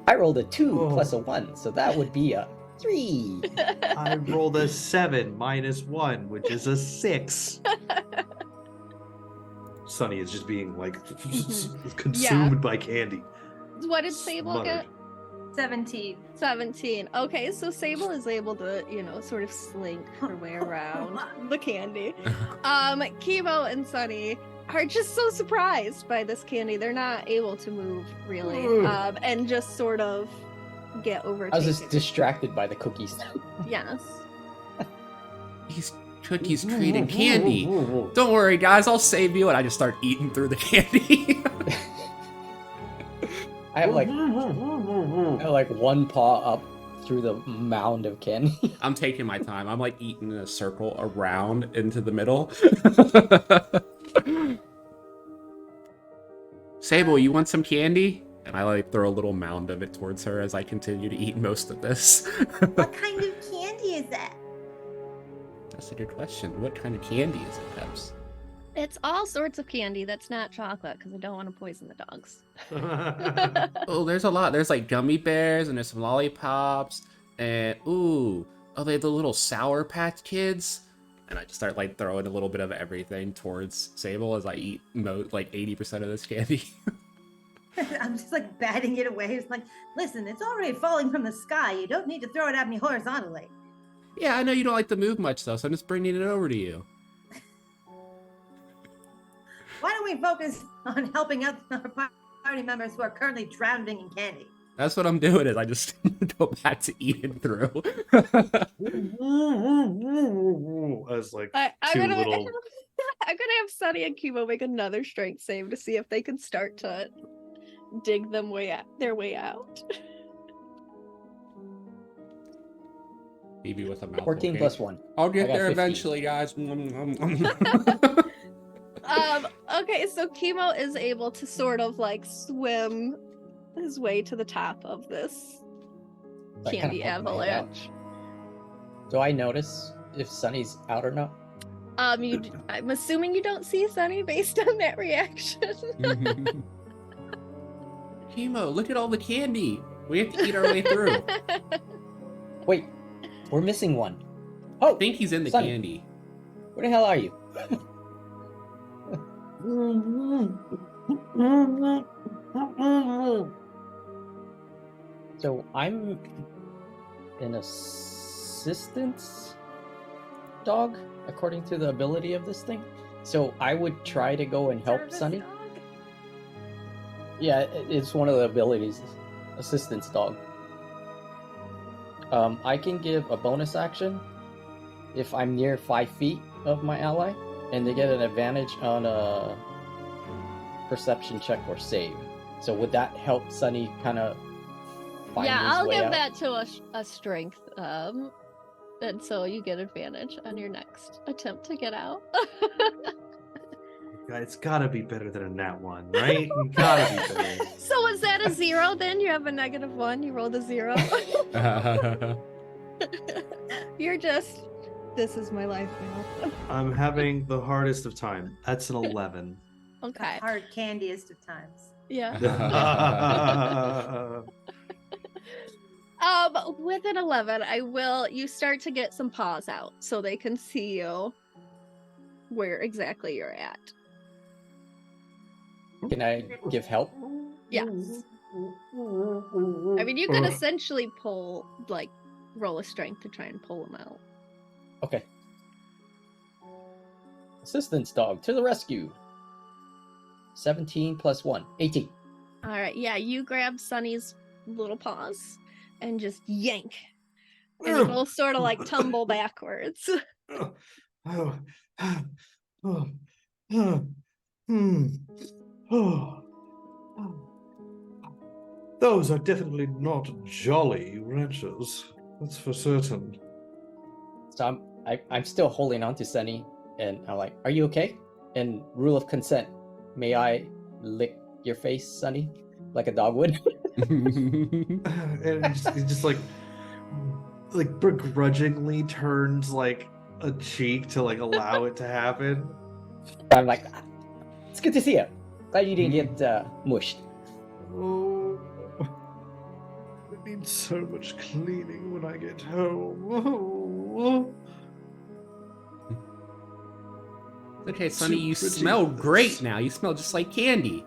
I rolled a 2 Oh. plus a 1, so that would be a 3. I rolled a 7 minus 1, which is a 6. Sunny is just being like consumed by candy. What did Sable get? 17. 17. Okay, so Sable is able to, sort of slink her way around the candy. Kimo and Sunny are just so surprised by this candy. They're not able to move really, and just sort of get overtaken. I was just distracted by the cookies. Yes. These cookies creating candy. Don't worry, guys, I'll save you. And I just start eating through the candy. I have like one paw up through the mound of candy. I'm taking my time. I'm like eating in a circle around into the middle. Sable, you want some candy? And I like throw a little mound of it towards her as I continue to eat most of this. What kind of candy is that? That's a good question. What kind of candy is it, Peps? It's all sorts of candy that's not chocolate because I don't want to poison the dogs. Oh, there's a lot. There's like gummy bears and there's some lollipops and they have the little Sour Patch Kids. And I just start like throwing a little bit of everything towards Sable as I eat like 80% of this candy. I'm just like batting it away. It's like, listen, it's already falling from the sky. You don't need to throw it at me horizontally. Yeah, I know you don't like to move much though, so I'm just bringing it over to you. Why don't we focus on helping out our party members who are currently drowning in candy? That's what I'm doing is I just go back to eating through. As like I'm two gonna little. I'm gonna have Sunny and Kimo make another strength save to see if they can start to dig their way out. Maybe with a mouthful. 14 plus 1. I'll get I got there 15. eventually, guys. Okay, so Kimo is able to sort of like swim his way to the top of this I kinda candy poke my head out. avalanche. Do I notice if Sunny's out or not? I'm assuming you don't see Sunny based on that reaction. Chemo, look at all the candy. We have to eat our way through. Wait, we're missing one. I Oh, think he's in the Sunny. candy. Where the hell are you? So I'm an assistance dog, according to the ability of this thing. So I would try to go and help Service Sunny. dog? Yeah, it's one of the abilities, assistance dog. I can give a bonus action if I'm near 5 feet of my ally, and they get an advantage on a perception check or save. So would that help Sunny kind of find Yeah, his I'll way give out? that to a strength. And so you get advantage on your next attempt to get out. It's gotta be better than a nat one, right? It gotta be better. So is that a 0 then? You have a -1, you rolled a 0. You're just, this is my life now. I'm having the hardest of time. That's an 11. Okay. Hard candiest of times. Yeah. Oh, With an 11, you start to get some paws out so they can see you where exactly you're at. Can I give help? Yes. I mean, you could essentially roll a strength to try and pull them out. Okay. Assistance dog to the rescue. 17 plus 1, 18. All right, yeah, you grab Sunny's little paws and just yank. And it'll sort of like tumble backwards. Those are definitely not jolly wrenches. That's for certain. So I'm still holding on to Sunny, and I'm like, "Are you okay?" And rule of consent, may I lick your face, Sunny, like a dog would? And he just like begrudgingly turns like a cheek to like allow it to happen. I'm like, "It's good to see you. Glad you didn't get mushed." Oh, it needs so much cleaning when I get home. Oh. Okay, Sunny, Too you pretty smell for this. great now. You smell just like candy.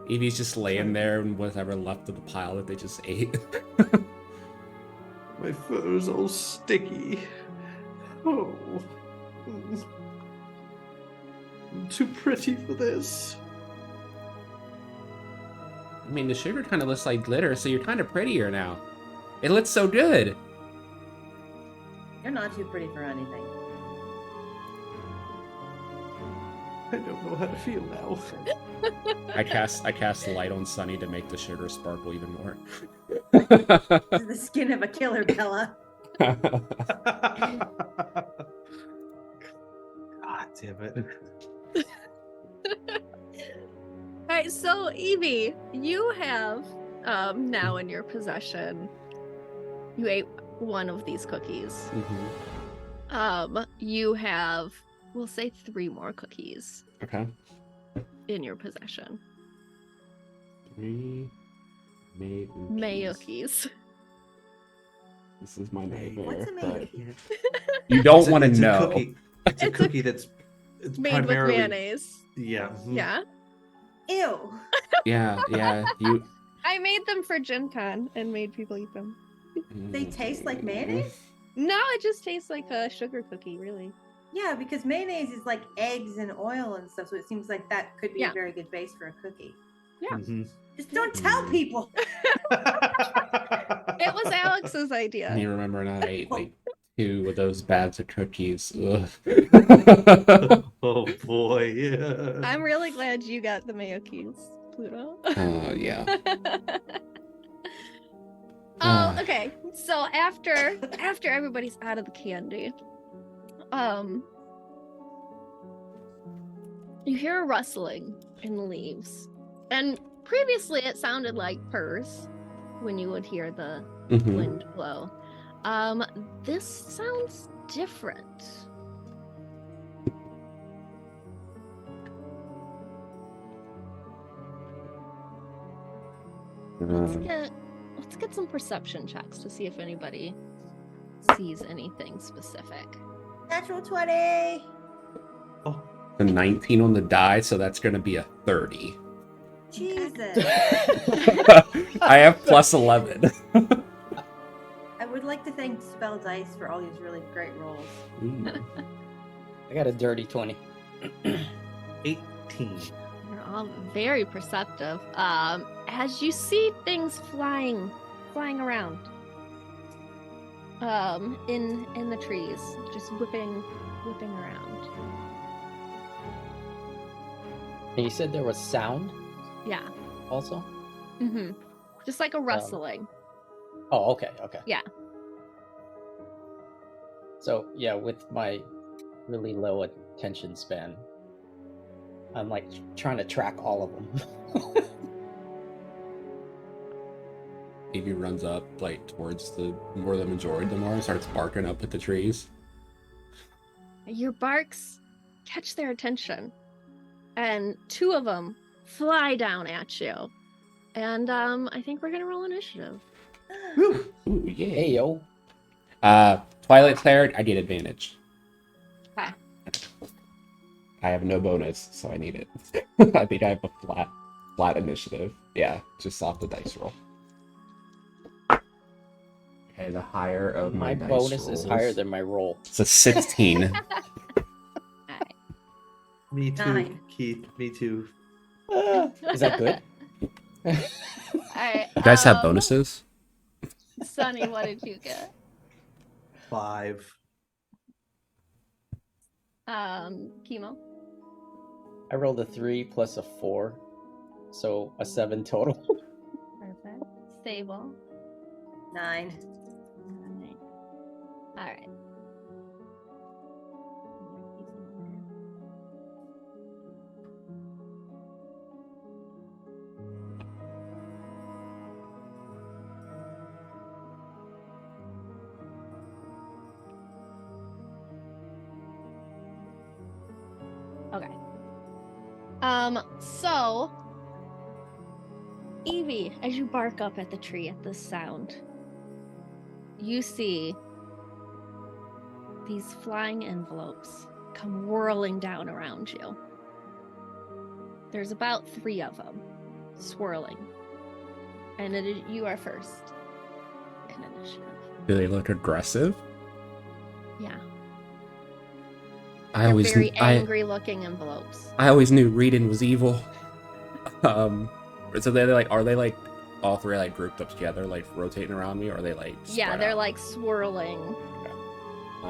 Evie's just laying there and whatever left of the pile that they just ate. My fur's all sticky. Oh. I'm too pretty for this. I mean, the sugar kind of looks like glitter, so you're kind of prettier now. It looks so good. You're not too pretty for anything. I don't know how to feel now. I cast light on Sunny to make the sugar sparkle even more. This is the skin of a killer, Bella. God damn it. All right, so Evie, you have now in your possession, you ate one of these cookies. You have, we'll say 3 more cookies Okay. in your possession. 3 Mayookies. This is my nightmare. What's a but Mayookie? you don't want to It's a know. cookie. It's a It's a- cookie that's it's Made with primarily mayonnaise. Yeah. mhm. Yeah. Ew. Yeah. You. I made them for Gen Con and made people eat them. They taste like mayonnaise? No, it just tastes like a sugar cookie, really. Yeah, because mayonnaise is like eggs and oil and stuff, so it seems like that could be Yeah. a very good base for a cookie. Yeah. Mhm. Just don't tell people. It was Alex's idea. You remember, and I ate like 2 of those bags of cookies. Ugh. Oh boy. Yeah. I'm really glad you got the Mayookies, Pluto. Yeah. Okay. So after everybody's out of the candy, you hear a rustling in the leaves, and previously it sounded like purrs when you would hear the Mhm. wind blow. This sounds different. Let's get some perception checks to see if anybody sees anything specific. Natural 20. Oh, A 19 on the die, so that's going to be a 30. Jesus. I have plus 11. I would like to thank Spell Dice for all these really great rolls. Ooh. I got a dirty 20. 18. You're all very perceptive. As you see things flying around, in the trees, just whipping around. And you said there was sound Yeah. also? Mm-hmm. Just like a rustling. Oh, okay. Yeah. So, yeah, with my really low attention span, I'm like trying to track all of them. Evie runs up like towards where the majority of them are and starts barking up at the trees. Your barks catch their attention, and 2 of them fly down at you. And I think we're gonna roll initiative. Ooh, yeah. Hey, yo. Twilight Cleric, I get advantage. Okay. I have no bonus, so I need it. I think I have a flat initiative. Yeah, just off the dice roll. Okay, the higher of My dice bonus is rolls. higher than my roll. It's a 16. Me too, 9. Keith. Me too. Is that good? All right. You guys have bonuses? Sunny, what did you get? 5. Chemo. I rolled a 3 plus a 4, so a 7 total. Perfect. Stable. 9. All right. Okay. So Evie, as you bark up at the tree at this sound, you see these flying envelopes come whirling down around you. There's about 3 of them swirling. And you are first in initiative. Do they look aggressive? Yeah. I always Very angry looking envelopes. I always knew reading was evil. So are they like all 3 like grouped up together, like rotating around me, or are they like Yeah, spread they're out? like swirling. If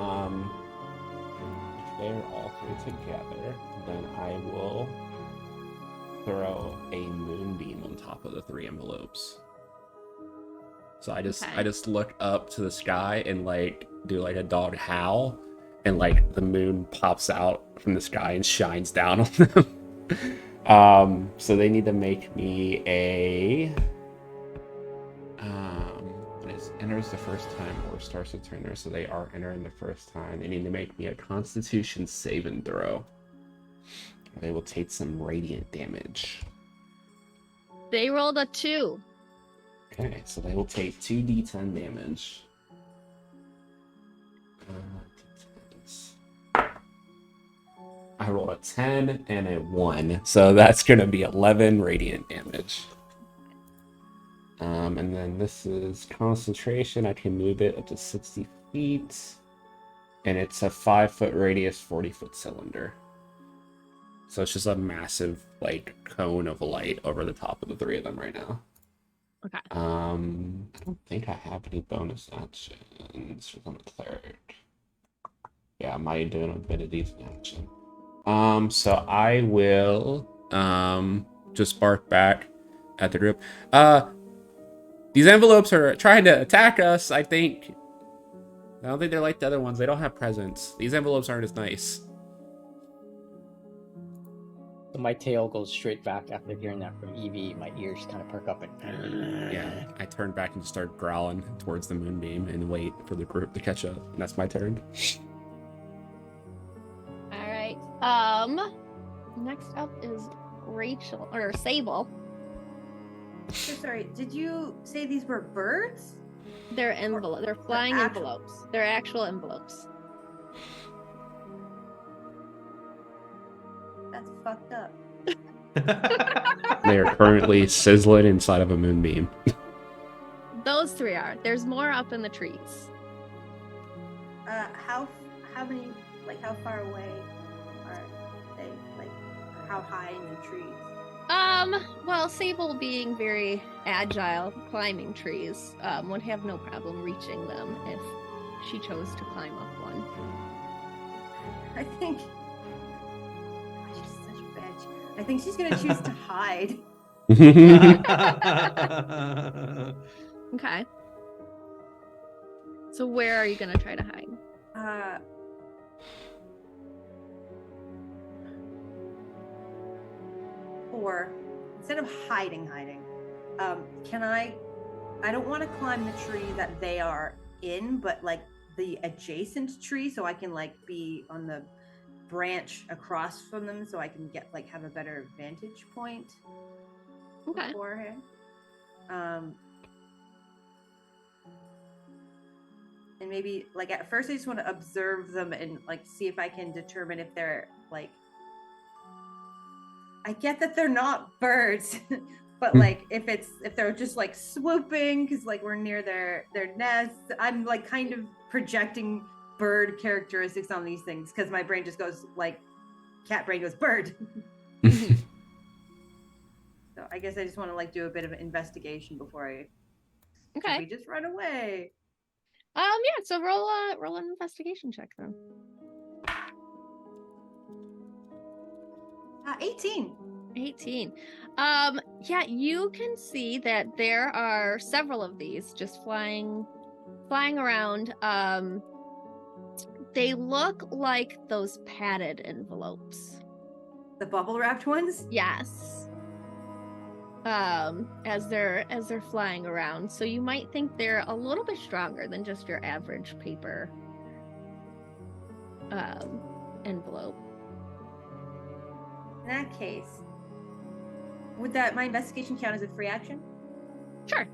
they're all 3 together, then I will throw a moonbeam on top of the 3 envelopes. So I just look up to the sky and like do like a dog howl, and like the moon pops out from the sky and shines down on them. So they need to make me a enters the first time or starts a turner, so they are entering the first time. They need to make me a Constitution saving throw. They will take some radiant damage. They rolled a 2. Okay, so they will take 2d10 damage. I rolled a 10 and a 1, so that's going to be 11 radiant damage. And then this is concentration. I can move it up to 60 feet. And it's a 5-foot radius, 40-foot cylinder. So it's just a massive, like, cone of light over the top of the 3 of them right now. Okay. I don't think I have any bonus actions from the cleric. Yeah, I might do an abilities action. So I will just bark back at the group. These envelopes are trying to attack us, I think. I don't think they're like the other ones. They don't have presents. These envelopes aren't as nice. So my tail goes straight back after hearing that from Evie. My ears kind of perk up and Yeah, I turned back and just started growling towards the moonbeam and wait for the group to catch up. And that's my turn. All right. Next up is Rachel or Sable. So sorry, did you say these were birds? They're envelope. They're flying actual- envelopes. They're actual envelopes. That's fucked up. They are currently sizzling inside of a moonbeam. Those three are. There's more up in the trees. How many, like, how far away are they? Like, how high in the trees? Well, Sable being very agile, climbing trees, would have no problem reaching them if she chose to climb up one. I think she's such a bitch. I think she's gonna choose to hide. Okay. So where are you gonna try to hide? Or instead of hiding, can I don't want to climb the tree that they are in, but like the adjacent tree, so I can like be on the branch across from them, so I can get like have a better vantage point Okay. beforehand. And maybe like at first I just want to observe them and like see if I can determine if they're like, I get that they're not birds, but like if they're just like swooping because like we're near their nest, I'm like kind of projecting bird characteristics on these things because my brain just goes like, cat brain goes bird. So I guess I just want to like do a bit of an investigation before I Okay. we just run away. Yeah, so roll an investigation check then. 18. 18. Yeah, you can see that there are several of these just flying around. They look like those padded envelopes. The bubble wrapped ones? Yes. As they're flying around. So you might think they're a little bit stronger than just your average paper envelope. In that case, would my investigation count as a free action? Sure.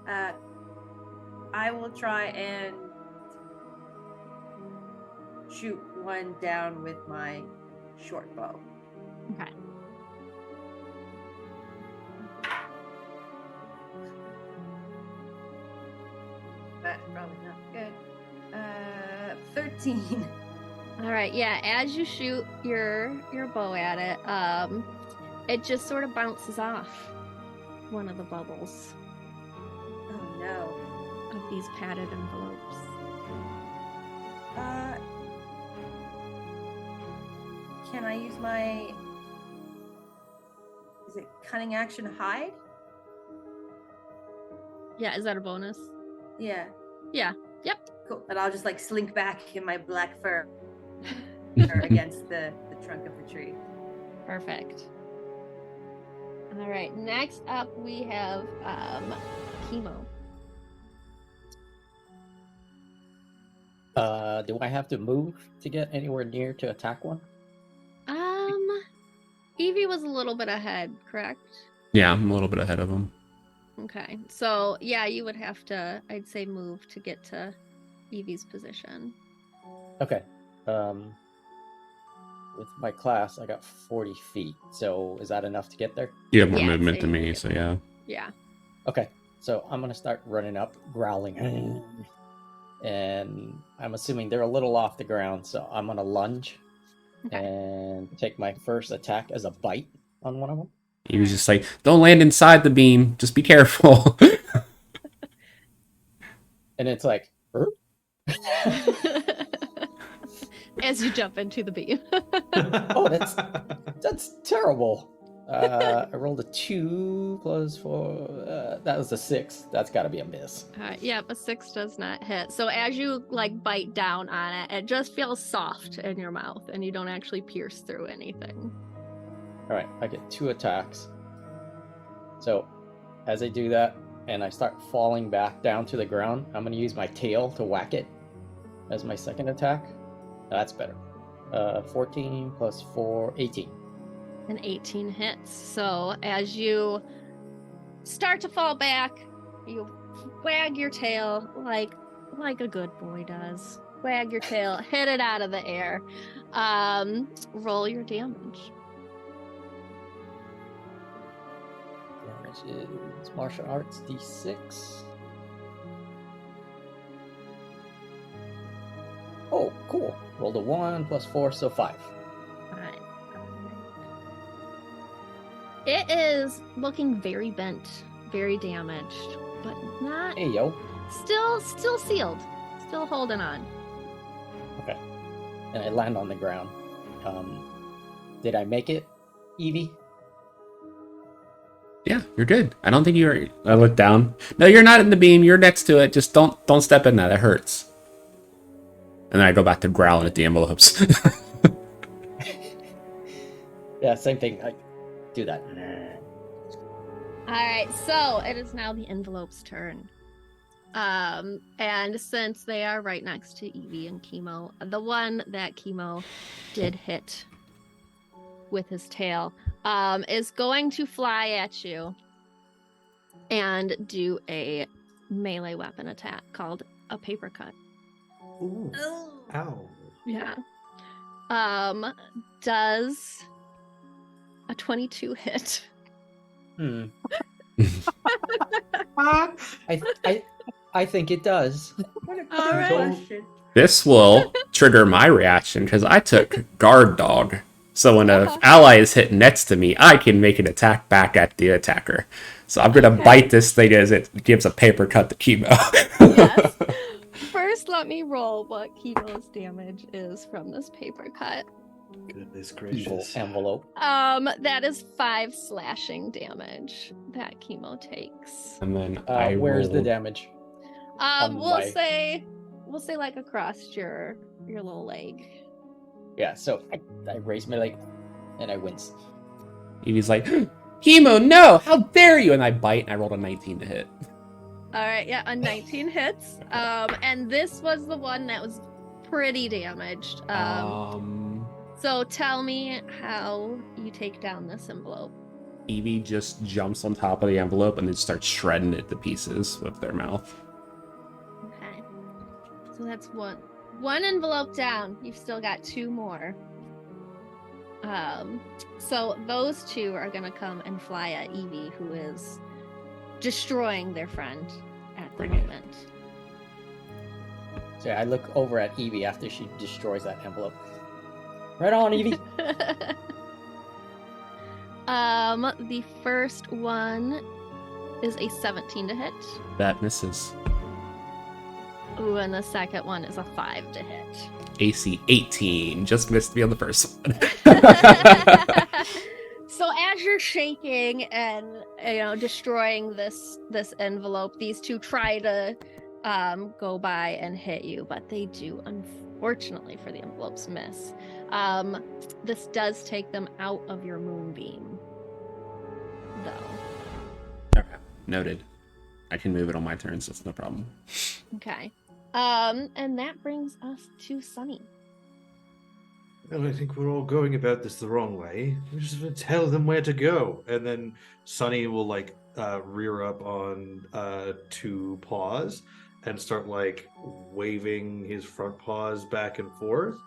I will try and shoot one down with my short bow. Okay. That's probably not good. 13. All right, yeah, as you shoot your bow at it, it just sort of bounces off one of the bubbles Oh no. of these padded envelopes. Can I use my... Is it cunning action hide? Yeah, is that a bonus? Yeah. Yeah. Yep. Cool. And I'll just like slink back in my black fur against the trunk of the tree. Perfect. All right, next up we have Chemo. Do I have to move to get anywhere near to attack one? Evie was a little bit ahead, correct? Yeah, I'm a little bit ahead of them. Okay, so yeah, you would have to, I'd say, move to get to Evie's position. Okay. With my class, I got 40 feet. So is that enough to get there? You have more Yeah, movement so than you me, get so there. yeah. Yeah. Okay. So I'm gonna start running up, growling, and I'm assuming they're a little off the ground. So I'm gonna lunge Okay. and take my first attack as a bite on one of them. He was just like, don't land inside the beam. Just be careful. And it's like, As you jump into the beam. oh, that's terrible. I rolled a 2 plus 4. That was a 6. That's got to be a miss. Yeah, a 6 does not hit. So as you like bite down on it, it just feels soft in your mouth, and you don't actually pierce through anything. All right, I get 2 attacks. So as I do that and I start falling back down to the ground, I'm going to use my tail to whack it as my second attack. That's better. 14 plus 4, 18. And 18 hits. So as you start to fall back, you wag your tail like a good boy does. Wag your tail, hit it out of the air. Roll your damage. Damage is martial arts d6. Oh, cool. Rolled a 1 plus 4, so 5. Alright. It is looking very bent, very damaged, but not Hey, yo. still sealed. Still holding on. Okay. And I land on the ground. Did I make it, Evie? Yeah, you're good. I don't think you're. I look down. No, you're not in the beam. You're next to it. Just don't step in that. It hurts. And then I go back to growling at the envelopes. Yeah, same thing. I do that. Alright, so it is now the envelope's turn. And since they are right next to Evie and Chemo, the one that Chemo did hit with his tail, is going to fly at you and do a melee weapon attack called a paper cut. Ooh. Ow. Yeah. Does a 22 hit? I think it does. What a All right. question. This will trigger my reaction because I took guard dog. So when an ally is hit next to me, I can make an attack back at the attacker. So I'm gonna bite this thing as it gives a paper cut to Chemo. Yes. First, let me roll what Chemo's damage is from this paper cut. Goodness Evil gracious. envelope. That is 5 slashing damage that Chemo takes. And then Where's the rolled- damage? We'll say like across your little leg. Yeah, so I raise my leg and I wince. Evie's like, Chemo, no! How dare you! And I bite and I rolled a 19 to hit. All right, yeah, a 19 hits. And this was the one that was pretty damaged. So tell me how you take down this envelope. Evie just jumps on top of the envelope and then starts shredding it to pieces with their mouth. Okay. So that's one envelope down. You've still got 2 more. So those 2 are gonna come and fly at Evie, who is destroying their friend at the Bring it. moment. So I look over at Evie after she destroys that envelope. Right on, Evie. The first one is a 17 to hit. That misses. Ooh, and the second one is a 5 to hit. AC 18. Just missed me on the first one. So as you're shaking and destroying this envelope, these 2 try to go by and hit you, but they do, unfortunately for the envelopes, miss. This does take them out of your moonbeam, though. Okay. Noted. I can move it on my turn, so it's no problem. Okay. And that brings us to Sunny. Well, I think we're all going about this the wrong way. We're just gonna tell them where to go, and then Sonny will rear up on 2 paws and start waving his front paws back and forth,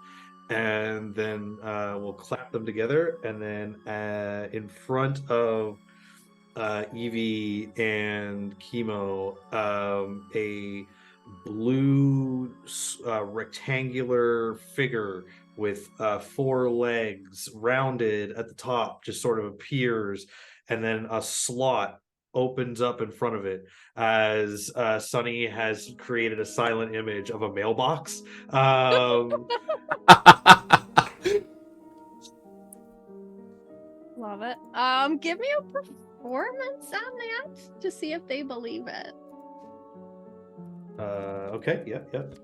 and then we'll clap them together, and then in front of Evie and Chemo, a blue rectangular figure with 4 legs, rounded at the top, just sort of appears, and then a slot opens up in front of it as Sunny has created a silent image of a mailbox. Love it. Give me a performance on that to see if they believe it. Okay, yep.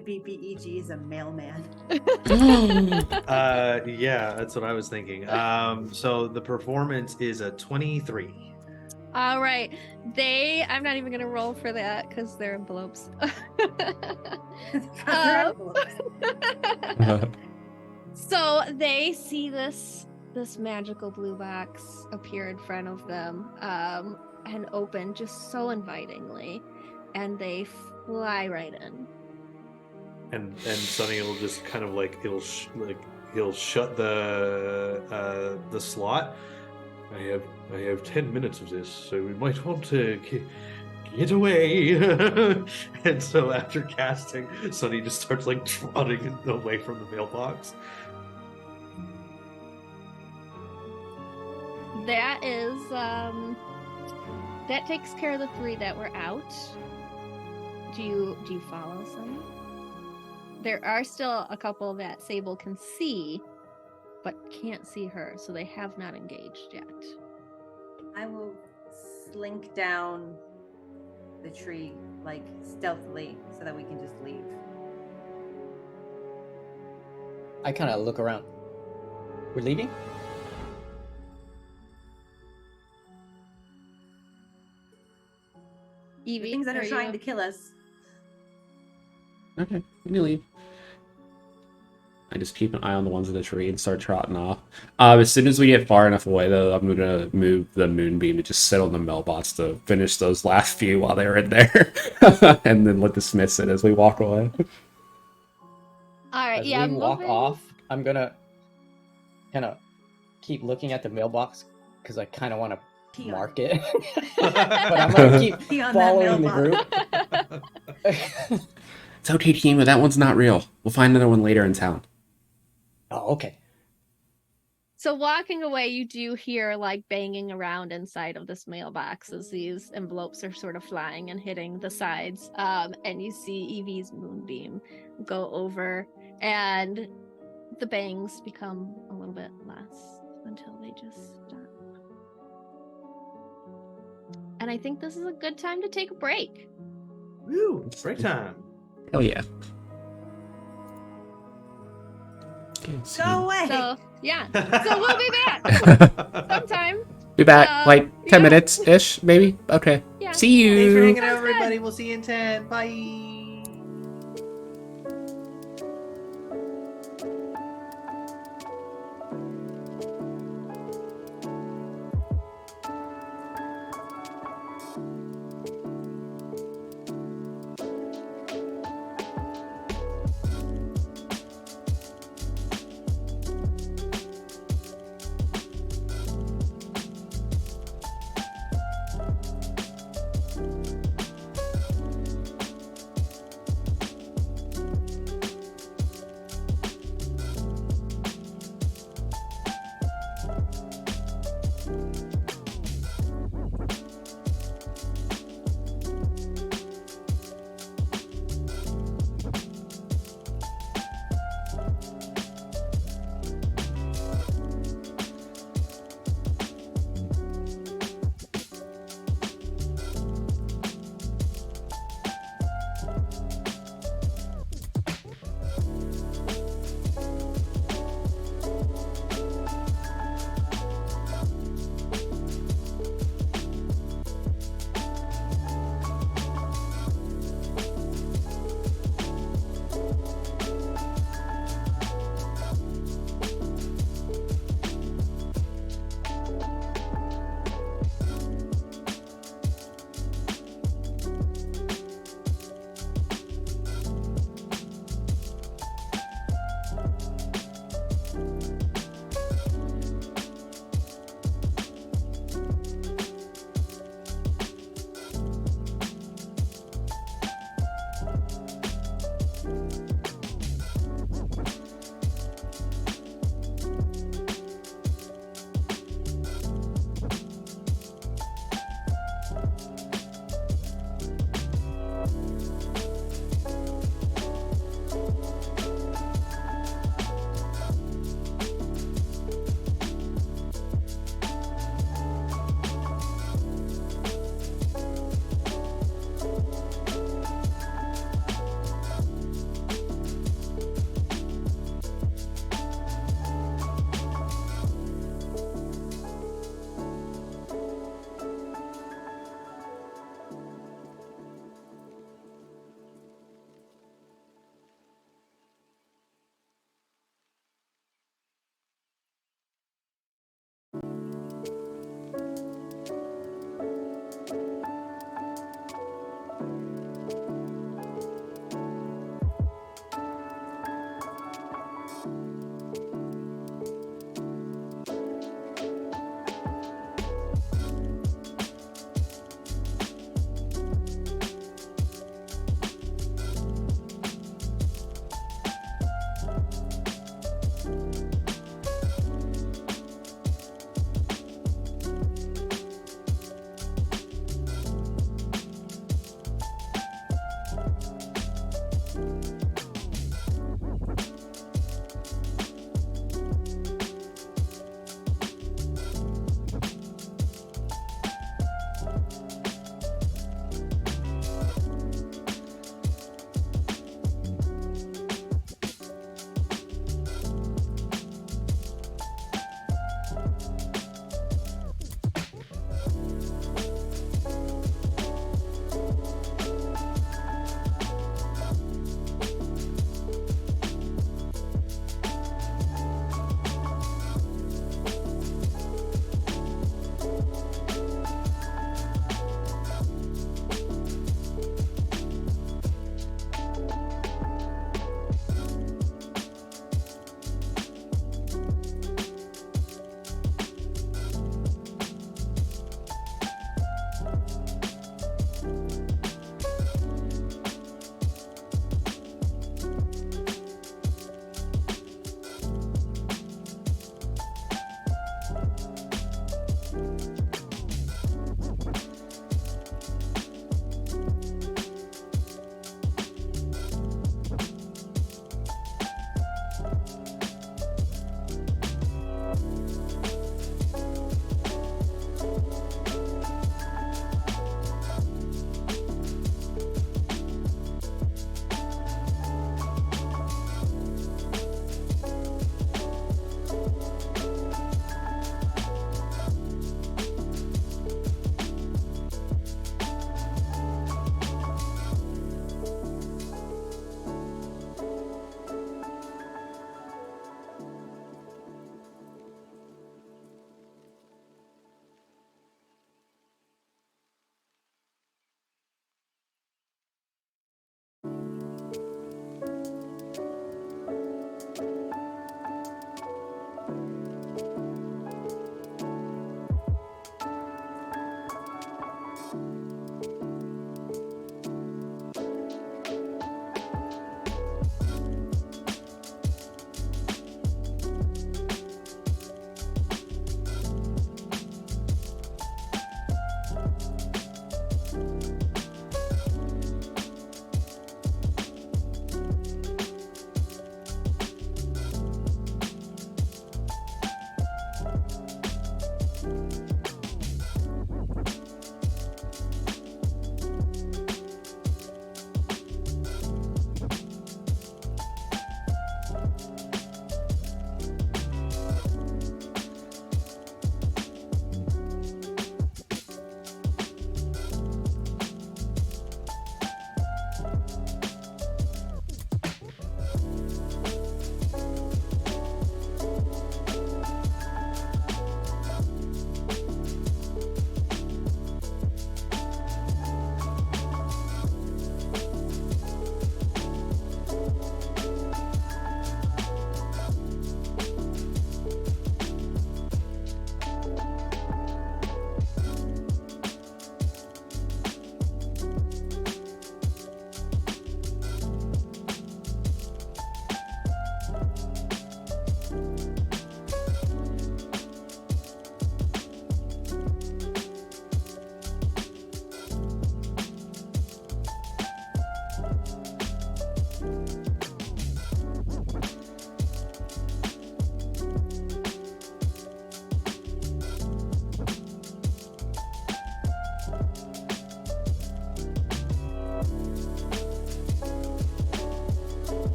BBEG is a mailman. Yeah, that's what I was thinking. So the performance is a 23. All right. I'm not even going to roll for that because they're envelopes. So they see this magical blue box appear in front of them and open just so invitingly, and they fly right in. And Sonny will just kind of like he'll shut the slot. I have 10 minutes of this, so we might want to get away. And so after casting, Sonny just starts like trotting away from the mailbox. That is that takes care of the 3 that were out. Do you follow Sonny? There are still a couple that Sable can see, but can't see her, so they have not engaged yet. I will slink down the tree, like stealthily, so that we can just leave. I kind of look around. We're leaving? Evie, The things that are trying you... to kill us. Okay, we can leave. I just keep an eye on the ones in the tree and start trotting off. As soon as we get far enough away, though, I'm gonna move the moonbeam to just sit on the mailbox to finish those last few while they're in there, and then dismiss it as we walk away. All right, As yeah. we walk off, I'm gonna kind of keep looking at the mailbox because I kind of want to mark it, but I'm gonna keep following the group. It's okay, team, but that one's not real. We'll find another one later in town. Oh, okay. So walking away, you do hear like banging around inside of this mailbox as these envelopes are sort of flying and hitting the sides. And you see Evie's moonbeam go over, and the bangs become a little bit less until they just stop. And I think this is a good time to take a break. Woo! Break time. Hell yeah. Go away! So, yeah. So we'll be back sometime. Be back, 10 minutes-ish, maybe? Okay. Yeah. See you! Thanks for hanging out, Sounds good. everybody. We'll see you in 10. Bye!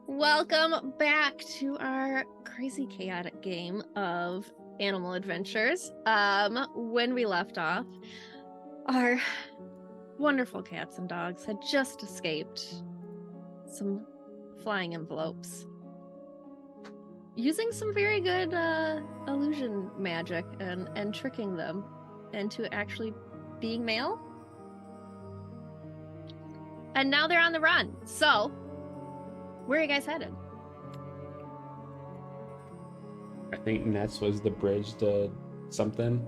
Welcome back to our crazy chaotic game of Animal Adventures. When we left off, our wonderful cats and dogs had just escaped some flying envelopes using some very good illusion magic and tricking them into actually being male. And now they're on the run. So, where are you guys headed? I think Ness was the bridge to something,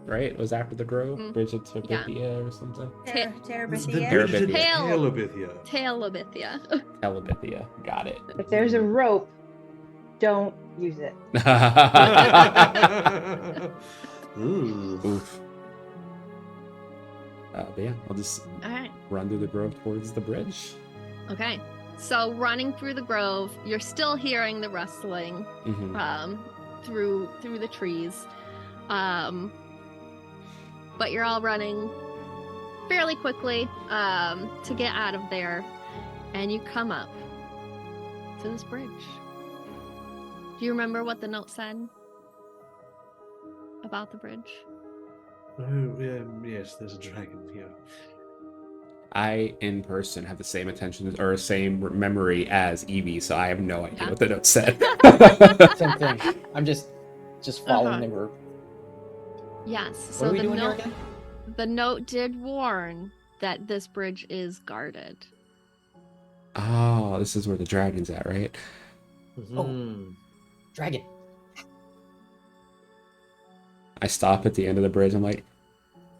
right? It was after the Grove? Mm. Bridge to Terabithia or something? Ta- The Terabithia. bridge to Tail. Tailobithia. Tailobithia. Telebithia. Got it. If there's a rope, don't use it. Ooh. Oof. But yeah, I'll just All right. run through the grove towards the bridge. Okay. So running through the grove, you're still hearing the rustling Mm-hmm. through the trees. But you're all running fairly quickly to get out of there, and you come up to this bridge. Do you remember what the note said about the bridge? Oh, yes, there's a dragon here. I, in person, have the same attention or same memory as Evie, so I have no idea Yeah. what the note said. Same thing. I'm just following the group. Yes. What So are we the doing here note again? the note did warn that this bridge is guarded. Oh, this is where the dragon's at, right? Hmm. Dragon. I stop at the end of the bridge. I'm like,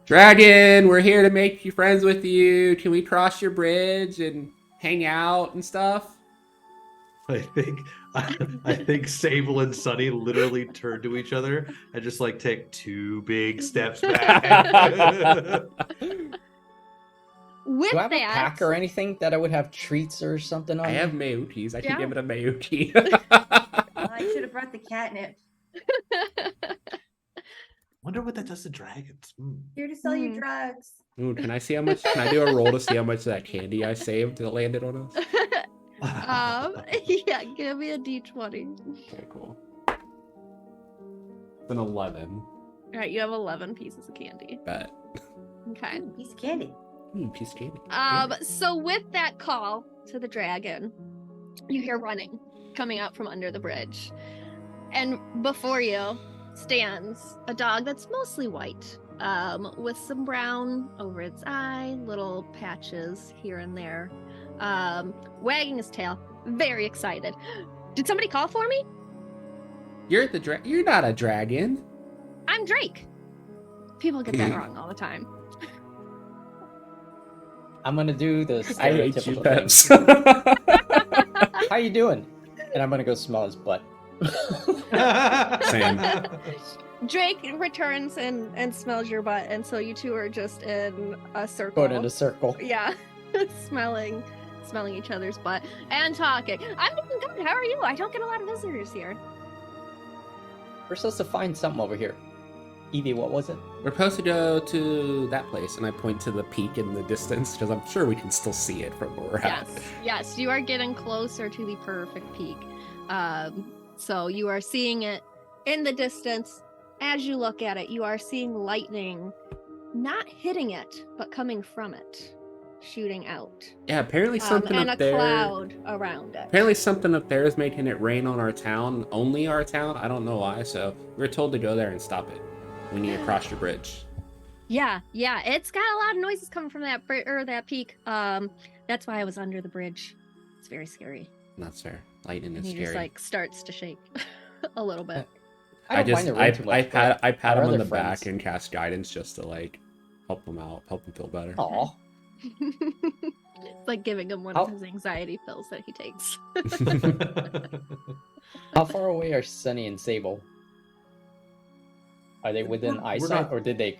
Dragon, we're here to make you friends with you. Can we cross your bridge and hang out and stuff? I think Sable and Sunny literally turn to each other and just like take 2 big steps back. With Do I have that, a pack or anything that I would have treats or something on? I me? have Mayutis. I can Yeah. give it a Mayuti. Oh, I should have brought the catnip. Wonder what that does to dragons. Here to sell you Hmm. drugs. Ooh, can I see how much? Can I do a roll to see how much of that candy I saved that landed on us? yeah, give me a d20. Okay, cool. It's an 11. All right, you have 11 pieces of candy. Bet. Okay. Ooh, piece of candy. Piece of candy. So with that call to the dragon, you hear running coming out from under the bridge. And before you stands a dog that's mostly white, with some brown over its eye, little patches here and there, wagging his tail, very excited. Did somebody call for me? You're not a dragon. I'm Drake. People get that wrong all the time. I'm gonna do the I hate you, stereotypical Peps. thing. How you doing? And I'm gonna go smell his butt. Same. Drake returns and smells your butt, and so you two are just in a circle. Going in a circle. Yeah, smelling each other's butt and talking. I'm doing good. How are you? I don't get a lot of visitors here. We're supposed to find something over here. Evie, what was it? We're supposed to go to that place, and I point to the peak in the distance because I'm sure we can still see it from where we're at. Yes, you are getting closer to the perfect peak. So you are seeing it in the distance. As you look at it, you are seeing lightning not hitting it, but coming from it, shooting out. Yeah, apparently something and up a there. cloud around it. Apparently something up there is making it rain on our town, only our town. I don't know why. So we were told to go there and stop it. We need to cross your bridge. Yeah, it's got a lot of noises coming from that that peak. That's why I was under the bridge. It's very scary. That's fair. Lightning And is he scary. just like starts to shake a little bit. I don't mind the rain too much. I pat him on the friends. back and cast guidance just to like help him out, help him feel better. Aw. It's like giving him one How- of his anxiety pills that he takes. How far away are Sunny and Sable? Are they within We're eyesight, not- or did they?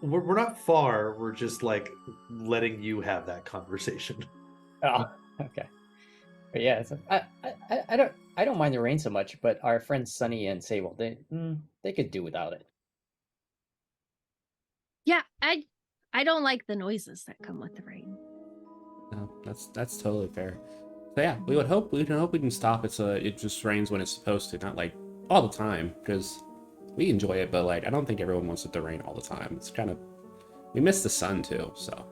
We're not far. We're just like letting you have that conversation. Oh, okay. But yeah, I don't mind the rain so much, but our friends Sunny and Sable, they could do without it. Yeah, I don't like the noises that come with the rain. No, that's totally fair. So yeah, we hope we can stop it so it just rains when it's supposed to, not like all the time, because we enjoy it, but like I don't think everyone wants it to rain all the time. It's kind of, we miss the sun too, so.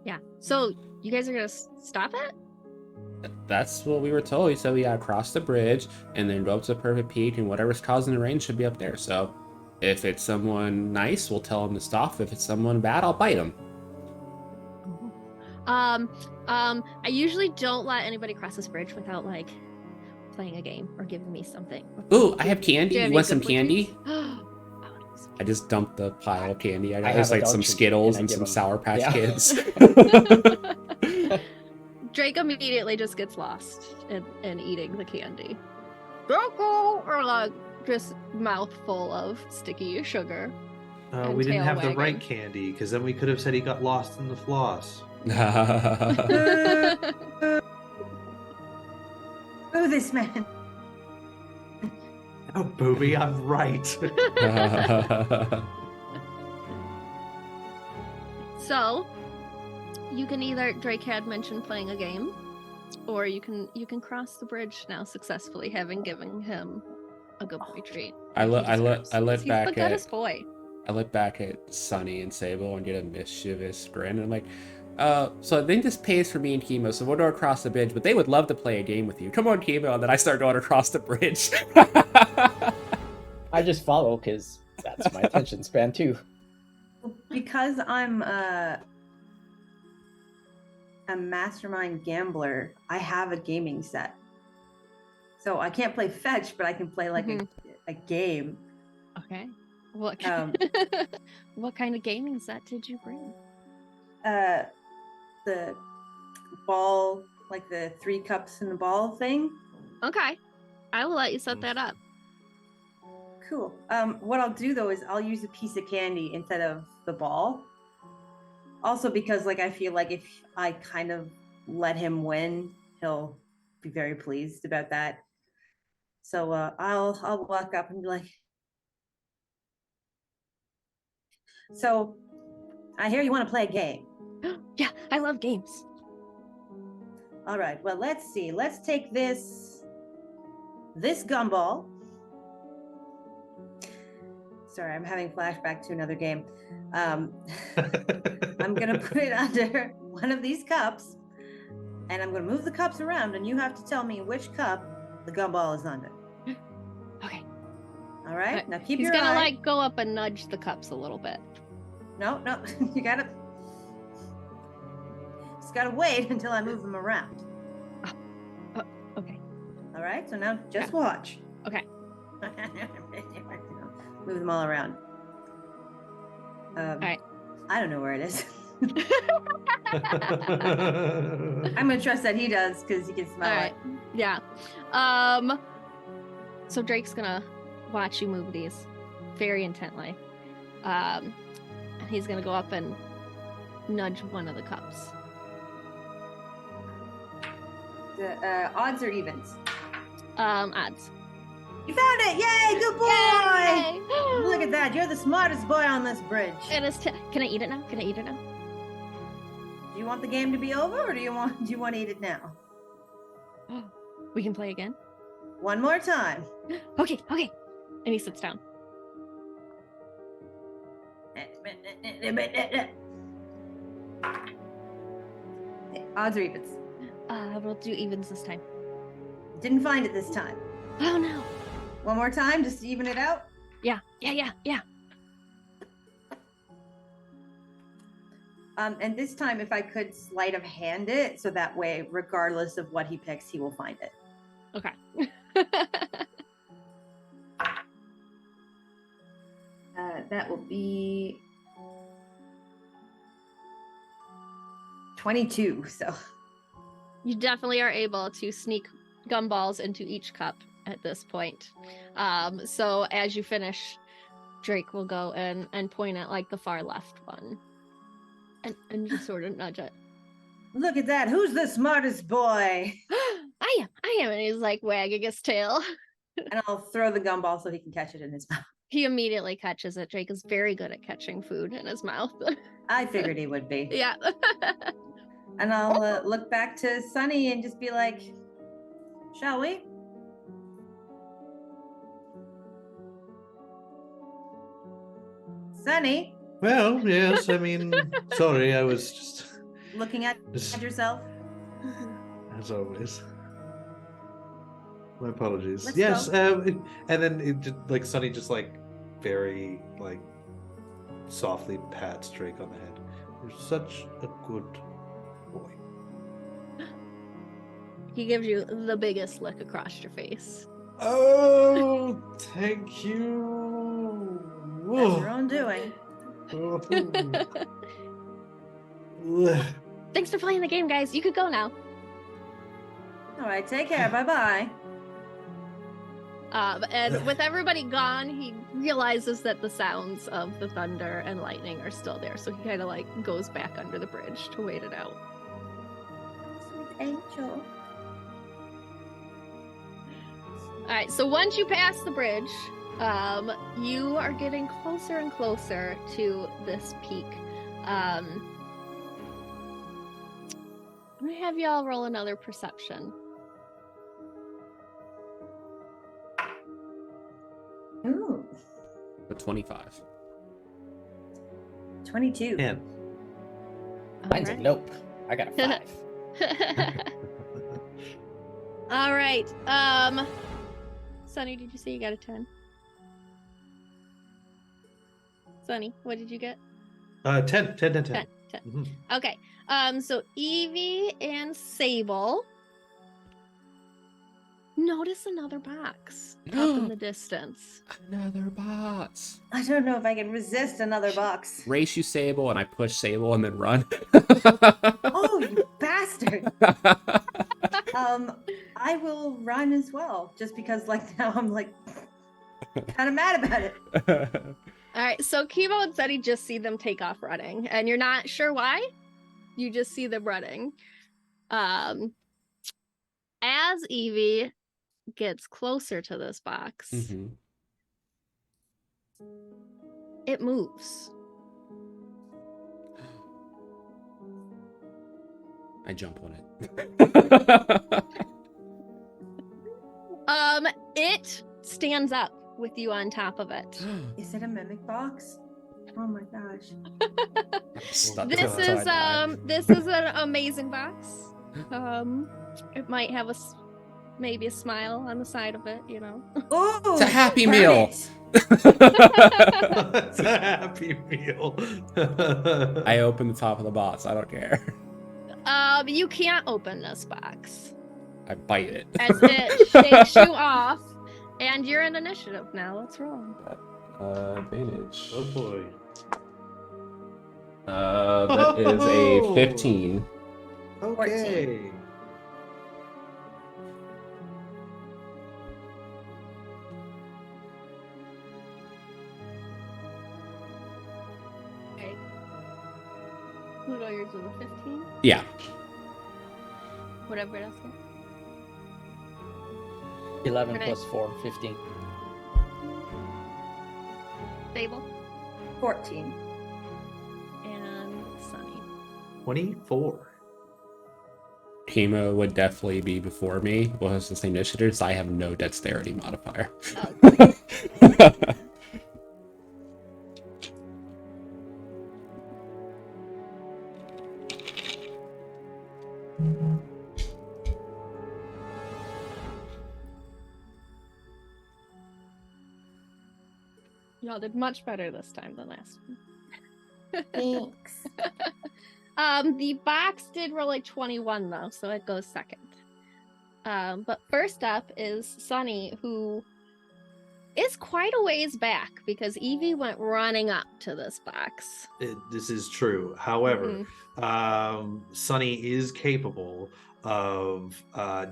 Yeah. So you guys are gonna stop it? That's what we were told. He said we gotta cross the bridge and then go up to Perfect Peak, and whatever's causing the rain should be up there. So if it's someone nice, we'll tell him to stop. If it's someone bad, I'll bite him. I usually don't let anybody cross this bridge without like playing a game or giving me something. Ooh, I have candy. Do you have You any want some good boy candy? treats? I just dumped the pile of candy. I got have there's a like dog some treat, Skittles and I and give some him- Sour Patch Yeah. Kids. Drake immediately just gets lost in eating the candy. Draco! Or like just mouth full of sticky sugar. And We didn't tail have the right wagging. candy, because then we could have said he got lost in the floss. Oh, this man. Oh, booby, I'm right. So, you can either, Drake had mentioned playing a game, or you can cross the bridge now successfully, having given him a good boy treat. I look He deserves. back He's the goodest at boy. I look back at Sunny and Sable and get a mischievous grin, and I'm like, so I think this pays for me and Chemo, so we'll go across the bridge, but they would love to play a game with you. Come on, Chemo, and then I start going across the bridge. I just follow because that's my attention span too. Because I'm a mastermind gambler, I have a gaming set. So I can't play fetch, but I can play like a game. Okay. What Um, what kind of gaming set did you bring? The ball, like the 3 cups in the ball thing. Okay. I will let you set that up. Cool. What I'll do though is I'll use a piece of candy instead of the ball. Also because like I feel like if I kind of let him win, he'll be very pleased about that. So I'll walk up and be like, so I hear you want to play a game. Yeah, I love games. All right, well, let's see. Let's take this gumball. Sorry, I'm having flashback to another game. I'm gonna put it under one of these cups, and I'm gonna move the cups around, and you have to tell me which cup the gumball is under. Okay. All right, now keep He's your gonna eye. like go up and nudge the cups a little bit. No, you gotta. Just gotta wait until I move them around. Okay. All right, so now just watch. Okay. Move them all around. All right. I don't know where it is. I'm gonna trust that he does because he can smell All right. it. Yeah. So Drake's gonna watch you move these very intently. And he's gonna go up and nudge one of the cups. The odds or evens? Odds. You found it! Yay! Good boy! Yay! Look at that! You're the smartest boy on this bridge. And it's can I eat it now? Can I eat it now? Do you want the game to be over, or do you want to eat it now? We can play again. One more time. Okay. And he sits down. Odds or evens? We'll do evens this time. Didn't find it this time. Oh no. One more time, just to even it out. Yeah. And this time, if I could sleight of hand it, so that way, regardless of what he picks, he will find it. Okay. That will be 22. So You definitely are able to sneak gumballs into each cup at this point. So as you finish, Drake will go and point at like the far left one. And just sort of nudge it. look at that. Who's the smartest boy? I am. And he's like wagging his tail. And I'll throw the gumball so he can catch it in his mouth. He immediately catches it. Drake is very good at catching food in his mouth. I figured he would be. Yeah. And I'll look back to Sunny and just be like, shall we? Sunny, Well, yes, I mean, sorry, I was just looking at yourself. as always. My apologies. Let's yes, go. and then it just, like Sunny just like very like softly pats Drake on the head. You're such a good boy. He gives you the biggest lick across your face. Oh, thank you. That's your own doing. Thanks for playing the game, guys. You could go now. All right, take care. Bye-bye. And with everybody gone, he realizes that the sounds of the thunder and lightning are still there. So he kind of like goes back under the bridge to wait it out. Sweet angel. All right. So once you pass the bridge, you are getting closer and closer to this peak. I'm gonna have y'all roll another perception. Ooh, But 25. 22. Man, Mine's a Alright. nope. I got a 5. All right. Sunny, did you say you got a 10? Sunny, what did you get? 10. 10. Mhm. Okay. So Evie and Sable notice another box up in the distance. Another box. I don't know if I can resist another box. Race you Sable, and I push Sable and then run. Oh, you bastard! I will run as well, just because like now I'm like kind of mad about it. All right. So Kivo and Sunny just see them take off running, and you're not sure why. You just see them running. As Evie gets closer to this box, Mhm. it moves. I jump on it. It stands up with you on top of it. Is it a mimic box? Oh my gosh. Stuck This until is I die. this is an amazing box. It might have maybe a smile on the side of it, you know. Oh, It's a Happy burn Meal. it. It's a Happy Meal. I open the top of the box. I don't care. You can't open this box I bite it. as it shakes you off, and you're in initiative now. Let's roll. Advantage. Oh boy. That is a 15. Okay. Okay. Pluto, yours was a 15. Yeah. Whatever else. 11 Right. plus 4, 15. Sable 14. and Sunny. 24. Chemo would definitely be before me. Well, it's the same initiative, so I have no dexterity modifier. Oh, y'all did much better this time than last one. Thanks. The box did roll a 21 though, so it goes second. But first up is Sunny, who is quite a ways back because Evie went running up to this box. This is true. However, Sunny is capable of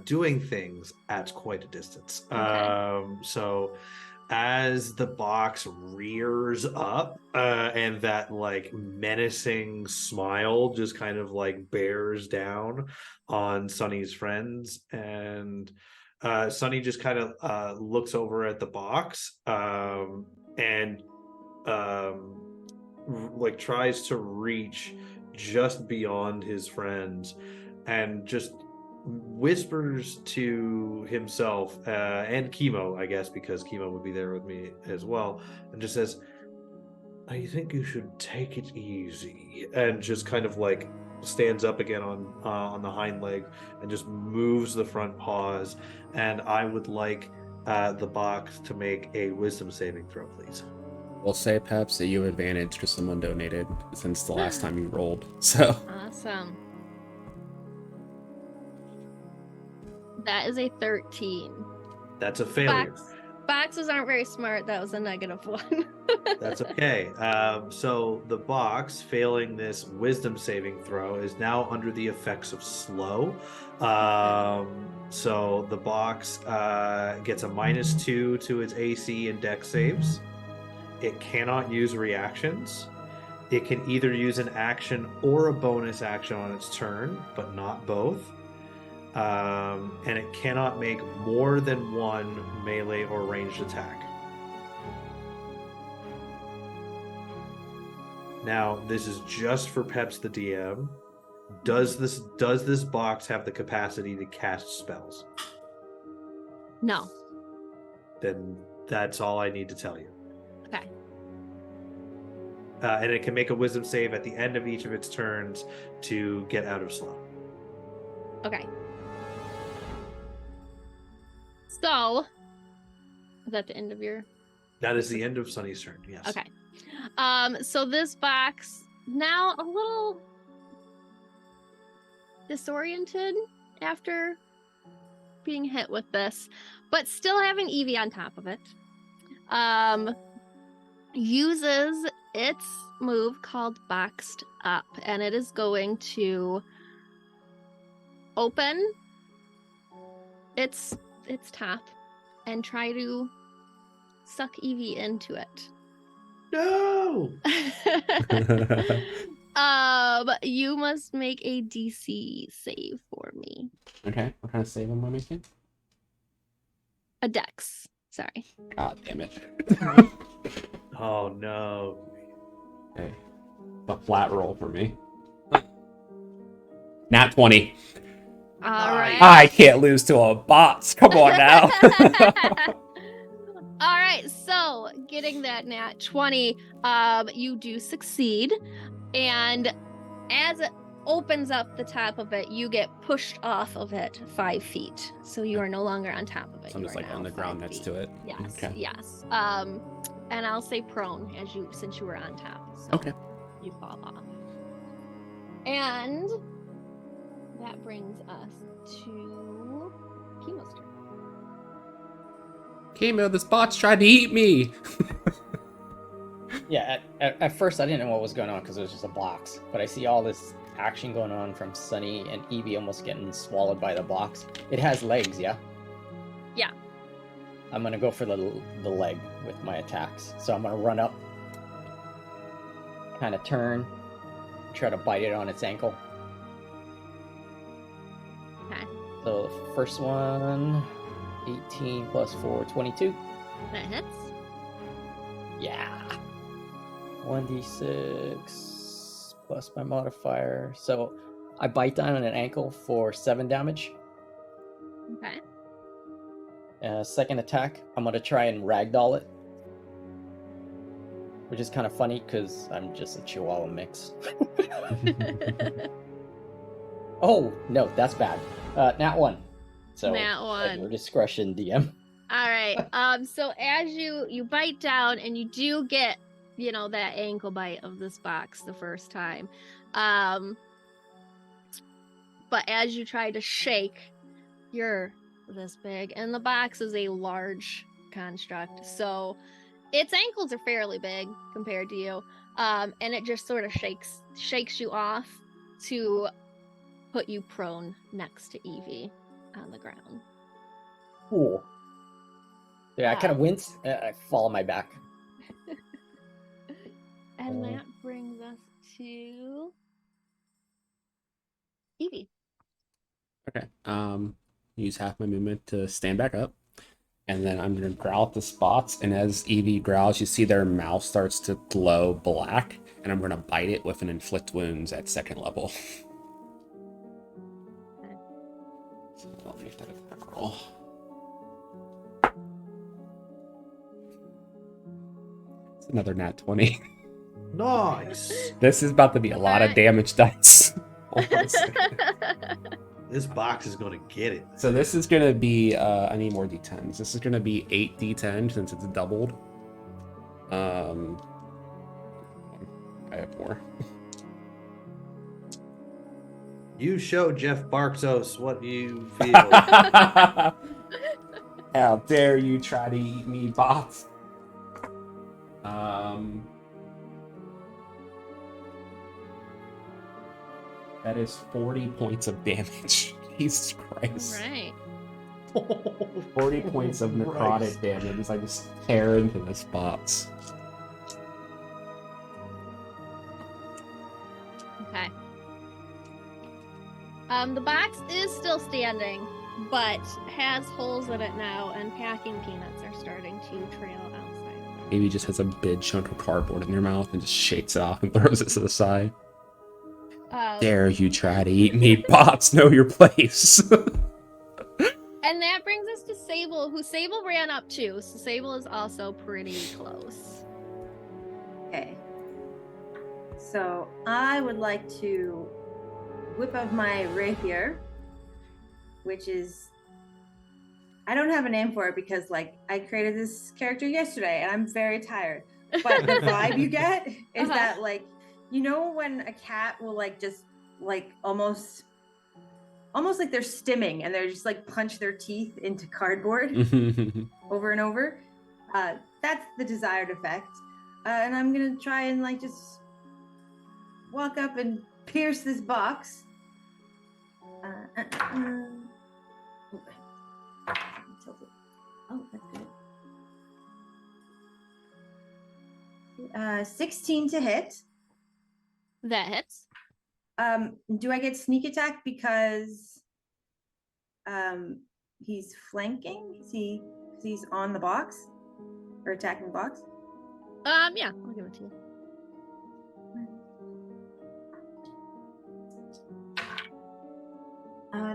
doing things at quite a distance. Okay. So as the box rears up and that like menacing smile just kind of like bears down on Sunny's friends, and Sunny just kind of looks over at the box and like tries to reach just beyond his friends and just whispers to himself and Chemo, I guess, because Chemo would be there with me as well, and just says, I think you should take it easy, and just kind of like stands up again on the hind leg and just moves the front paws. And I would like the box to make a wisdom saving throw, please. We'll say, Peps, that you have advantage because someone donated since the last time you rolled. So Awesome. That is a 13. That's a failure. Boxes aren't very smart. That was a -1. That's okay. So the box, failing this wisdom saving throw, is now under the effects of slow. So the box gets a -2 to its AC and Dex saves. It cannot use reactions. It can either use an action or a bonus action on its turn, but not both. And it cannot make more than one melee or ranged attack. Now, this is just for Peps the DM. Does this box have the capacity to cast spells? No. Then that's all I need to tell you. Okay. And it can make a wisdom save at the end of each of its turns to get out of slow. Okay. So, is that the end of your... That is the end of Sunny's turn, yes. Okay. So this box, now a little disoriented after being hit with this, but still having Evie on top of it, uses its move called Boxed Up, and it is going to open its top and try to suck Evie into it. No! You must make a DC save for me. okay, what kind of save am I making? A Dex. Sorry. God damn it. Oh no. Okay. A flat roll for me. Nat 20. All right. I can't lose to a bots. Come on now. All right. So, getting that nat 20, you do succeed, and as it opens up the top of it, you get pushed off of it 5 feet. So you are no longer on top of it. So I'm just like on the ground next to it. Yes. Okay. Yes. And I'll say prone since you were on top. So Okay. you fall off. And that brings us to Chemo's turn. Chemo, this bot's tried to eat me. Yeah, at first I didn't know what was going on because it was just a box. But I see all this action going on from Sunny and Evie almost getting swallowed by the box. It has legs, yeah? Yeah. I'm going to go for the leg with my attacks. So I'm going to run up, kind of turn, try to bite it on its ankle. Okay. So the first one, 18 plus 4, 22. That hits. Yeah. 1d6 plus my modifier. So I bite down on an ankle for 7 damage. Okay. Second attack, I'm going to try and ragdoll it. Which is kind of funny because I'm just a Chihuahua mix. Oh, no, that's bad. Nat 1. So Nat 1. at your discretion, DM. All right. So as you bite down and you do get, that ankle bite of this box the first time. But as you try to shake, you're this big, and the box is a large construct. So its ankles are fairly big compared to you. And it just sort of shakes you off to put you prone next to Evie on the ground. Cool. Yeah, I kind of wince. I fall on my back. And that brings us to Evie. Okay. Use half my movement to stand back up. and then I'm gonna growl at the spots, and as Evie growls, you see their mouth starts to glow black, and I'm gonna bite it with an inflict wounds at 2nd level. So I'll make that attack roll. It's another nat 20. Nice. This is about to be a lot of Alright. damage dice. Hold on a second. This box is gonna get it. So this is gonna be I need more d10s. This is gonna be 8 d10 since it's doubled. I have more. You show Jeff Barkos what you feel. How dare you try to eat me, bots? That is 40 points of damage. Jesus Christ. Right. 40 points of necrotic damage as I just tear into the spots. Okay. The box is still standing, but has holes in it now, and packing peanuts are starting to trail outside of it. Maybe just has a big chunk of cardboard in their mouth and just shakes it off and throws it to the side. Dare you try to eat me, bots? Know your place. And that brings us to Sable, who Sable ran up to, so Sable is also pretty close. Okay. So I would like to whip out my rapier, which is, I don't have a name for it because like I created this character yesterday and I'm very tired. But the vibe you get is that like, you know when a cat will like just like almost like they're stimming and they're just like punch their teeth into cardboard over and over. That's the desired effect. And I'm gonna try and like just walk up and pierce this box. Oh, that's good. 16 to hit. That hits. Do I get sneak attack because he's flanking? He's on the box or attacking the box? Yeah, I'll give it to you.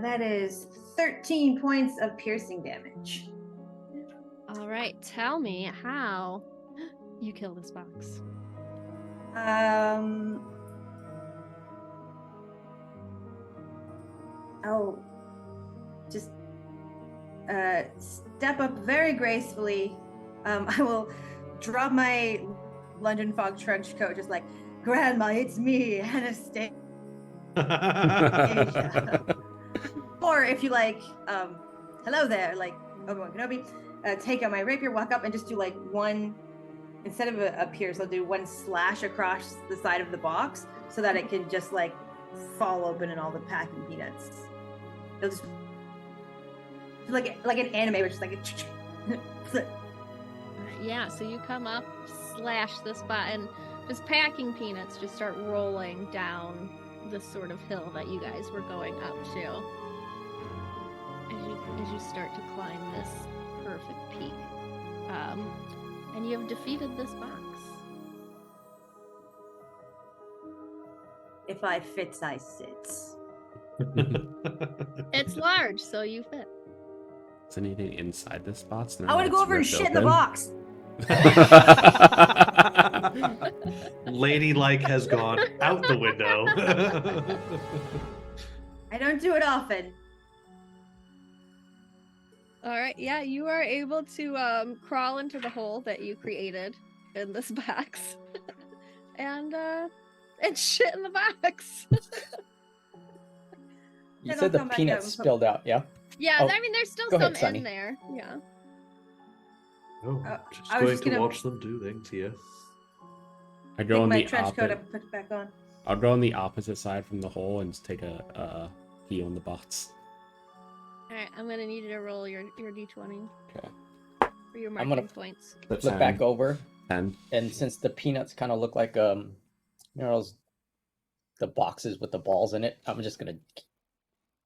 That is 13 points of piercing damage. All right, tell me how you kill this box. I'll just step up very gracefully. I will drop my London Fog trench coat, just like, Grandma, it's me, Anastasia. Or if you like, hello there, like Obi-Wan Kenobi, take out my rapier, walk up, and just do like one, instead of a pierce, I'll do one slash across the side of the box so that it can just like fall open in all the packing peanuts. It'll just like an anime, which is like a Yeah, so you come up, slash the spot, and just packing peanuts just start rolling down this sort of hill that you guys were going up to. As you start to climb this perfect peak. And you have defeated this box. if I fits, I sits. It's large, so you fit. Is anything inside the spots? I want to go over and shit in the box. Ladylike has gone out the window. I don't do it often. All right, yeah, you are able to crawl into the hole that you created in this box, and shit in the box. You Then said I'll the come back peanuts out. spilled out, yeah? Yeah, Oh, I mean, there's still go some ahead, Sunny. in there. Yeah. Oh, just I was going just to gonna- watch them do things, yeah. I go Take on my the trench coat opposite. up and put it back on. I'll go on the opposite side from the hole and just take a pee on the bots. All right, I'm gonna need you to roll your d20 Okay. for your I'm marking gonna- points. That's Flip back over, 10. and since the peanuts kind of look like you know those, the boxes with the balls in it, I'm just gonna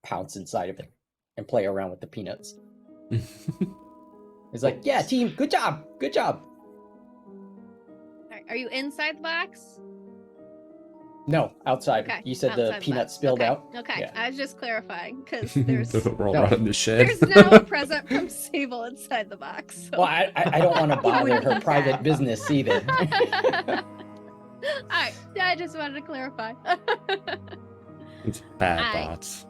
pounce inside of it and play around with the peanuts. He's like, yeah, team, good job, good job. Are you inside the box? No, outside. Okay. You said outside the peanut box. spilled Okay. out. Okay. Yeah. I was just clarifying because there's Roll No. around in the shed. there's now a present from Sable inside the box. So. Well, I don't want to bother wouldn't her eat private that. business either. Alright, I just wanted to clarify. It's bad Alright. bots.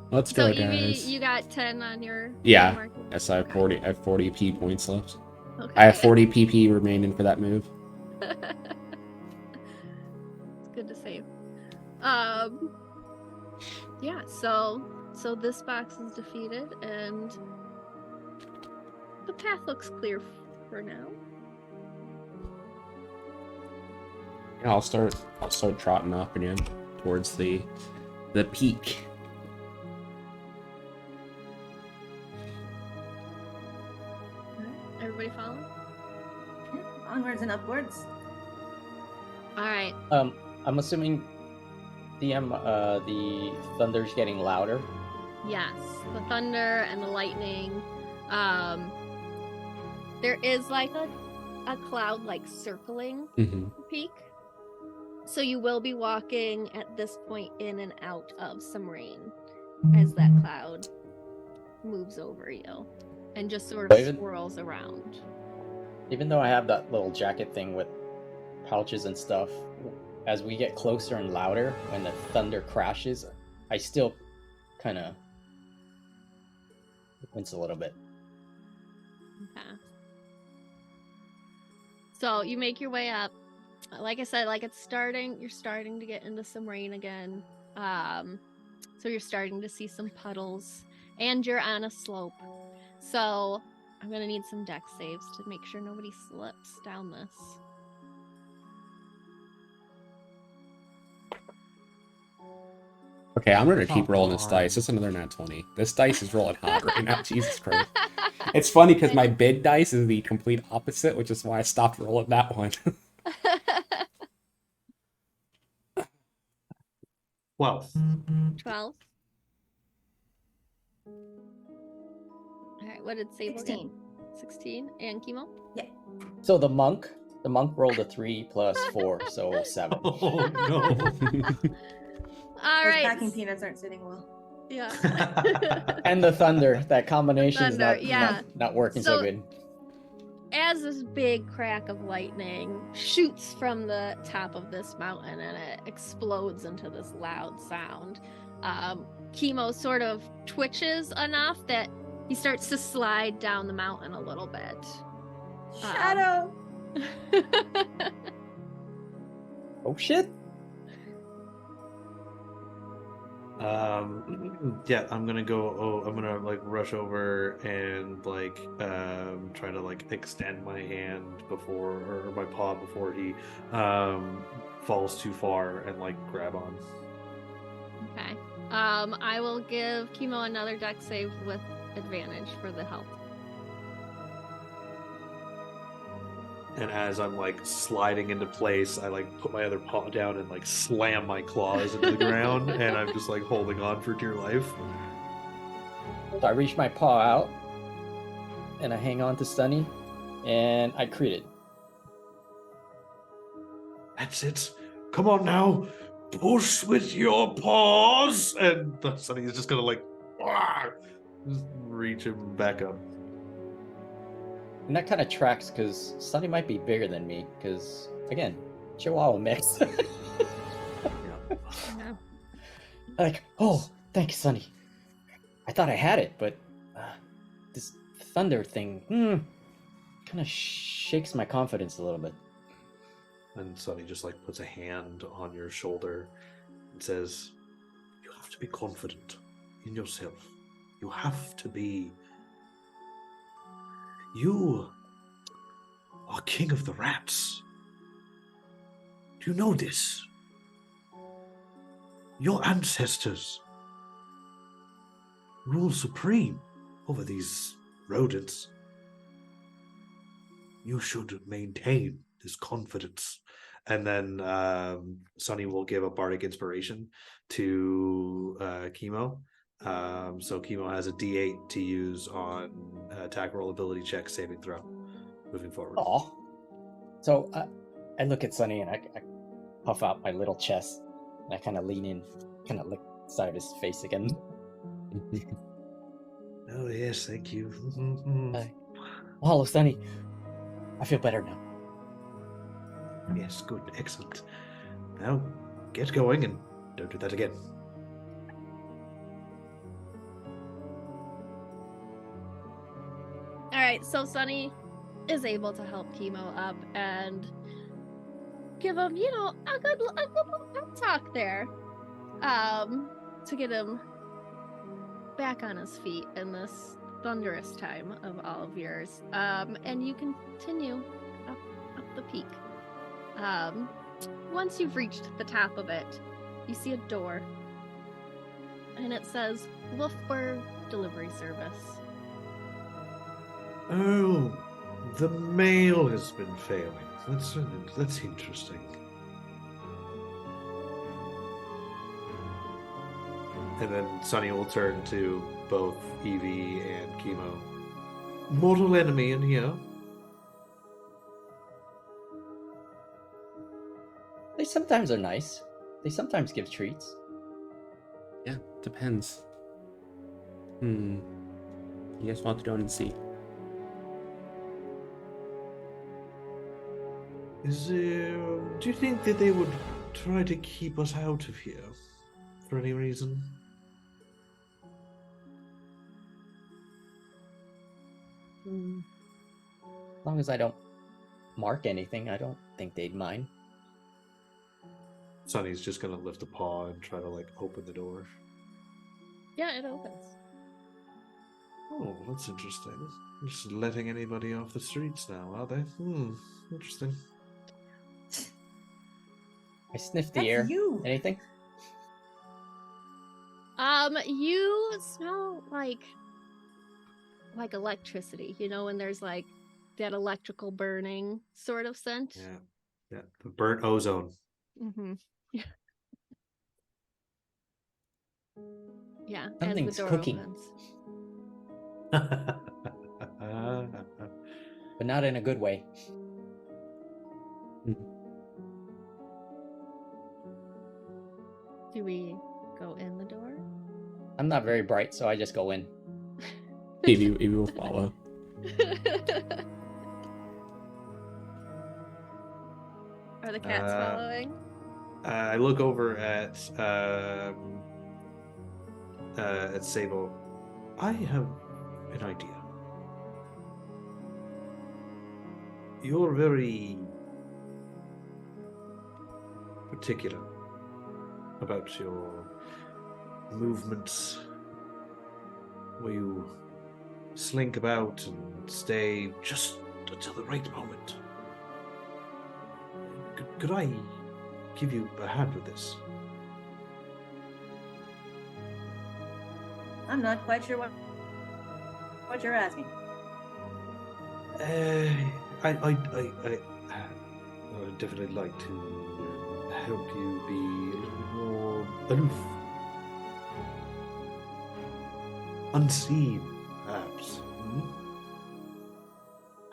Let's So go, Evie, guys. you got 10 on your Yeah. marker? Yes, I have 40. I have 40 P points left. Okay. I have 40 PP remaining for that move. It's good to save. Yeah, so this box is defeated and the path looks clear for now. Yeah, I'll start trotting up again towards the peak. Everybody follow? Onwards and upwards. Alright. I'm assuming DM, the thunder's getting louder. Yes. The thunder and the lightning. There is like a cloud like circling Mm-hmm. the peak. So you will be walking at this point in and out of some rain as that cloud moves over you and just sort of David? swirls around. Even though I have that little jacket thing with pouches and stuff, as we get closer and louder, when the thunder crashes, I still kind of wince a little bit. Okay. So you make your way up. Like I said, like you're starting to get into some rain again. So you're starting to see some puddles and you're on a slope. So I'm gonna need some dex saves to make sure nobody slips down this. Okay, I'm gonna keep Come rolling this on. dice. It's another nat 20. This dice is rolling hot right now. Jesus Christ. It's funny because my big dice is the complete opposite, which is why I stopped rolling that one. 12. 12. Alright, what did Sable get? 16. 16. And Chemo? So the monk rolled a 3 plus 4, so 7. Oh no. Those Alright. packing peanuts aren't sitting well. Yeah. And the thunder, that combination's Thunder, yeah. not working so So- good. As this big crack of lightning shoots from the top of this mountain and it explodes into this loud sound, Chemo sort of twitches enough that he starts to slide down the mountain a little bit. Shadow! Oh shit! Yeah, I'm gonna like rush over and like try to like extend my hand or my paw before he falls too far and like grab on. Okay. I will give Chemo another dex save with advantage for the help. And as I'm like sliding into place, I like put my other paw down and like slam my claws into the ground, and I'm just like holding on for dear life. So I reach my paw out, and I hang on to Sunny, and I crit it. That's it. Come on now, push with your paws. And Sunny is just gonna like just reach him back up. And that kind of tracks because Sunny might be bigger than me. Because again, Chihuahua mix. Yeah. Like, oh, thanks, Sunny. I thought I had it, but this thunder thing, kind of shakes my confidence a little bit. And Sunny just like puts a hand on your shoulder and says, "You have to be confident in yourself. You have to be. You are king of the rats. Do you know this? Your ancestors rule supreme over these rodents. You should maintain this confidence." And then Sunny will give a bardic inspiration to Chemo. So Chemo has a D8 to use on attack roll ability check saving throw moving forward. Aw. So I look at Sunny and I puff out my little chest and I kind of lean in, kind of lick the side of his face again. Oh, yes, thank you. Oh, hello, Sunny. I feel better now. Yes, good, excellent. Now, get going and don't do that again. All right, so Sunny is able to help Chemo up and give him, a good little pep talk there, to get him back on his feet in this thunderous time of all of yours. And you continue up the peak. Once you've reached the top of it, you see a door, and it says Wolfburg Delivery Service. Oh, the mail has been failing. That's interesting. And then Sunny will turn to both Evie and Chemo. Mortal enemy in here. They sometimes are nice. They sometimes give treats. Yeah, depends. You guys want to go and see? Do you think that they would try to keep us out of here for any reason? As long as I don't mark anything, I don't think they'd mind. Sunny's just gonna lift a paw and try to open the door. Yeah, it opens. Oh, that's interesting. Just letting anybody off the streets now, are they? Interesting. I sniff the That's air. you. Anything? You smell like electricity, when there's that electrical burning sort of scent. Yeah. The burnt ozone. Mm-hmm. Yeah, Something's as the door cooking. opens. But not in a good way. Do we go in the door? I'm not very bright, so I just go in. Evie will follow. Are the cats following? I look over at Sable. I have an idea. You're very particular about your movements, where you slink about and stay just until the right moment. Could I give you a hand with this? I'm not quite sure what you're asking. I would definitely like to help you be a little more aloof. Unseen, perhaps.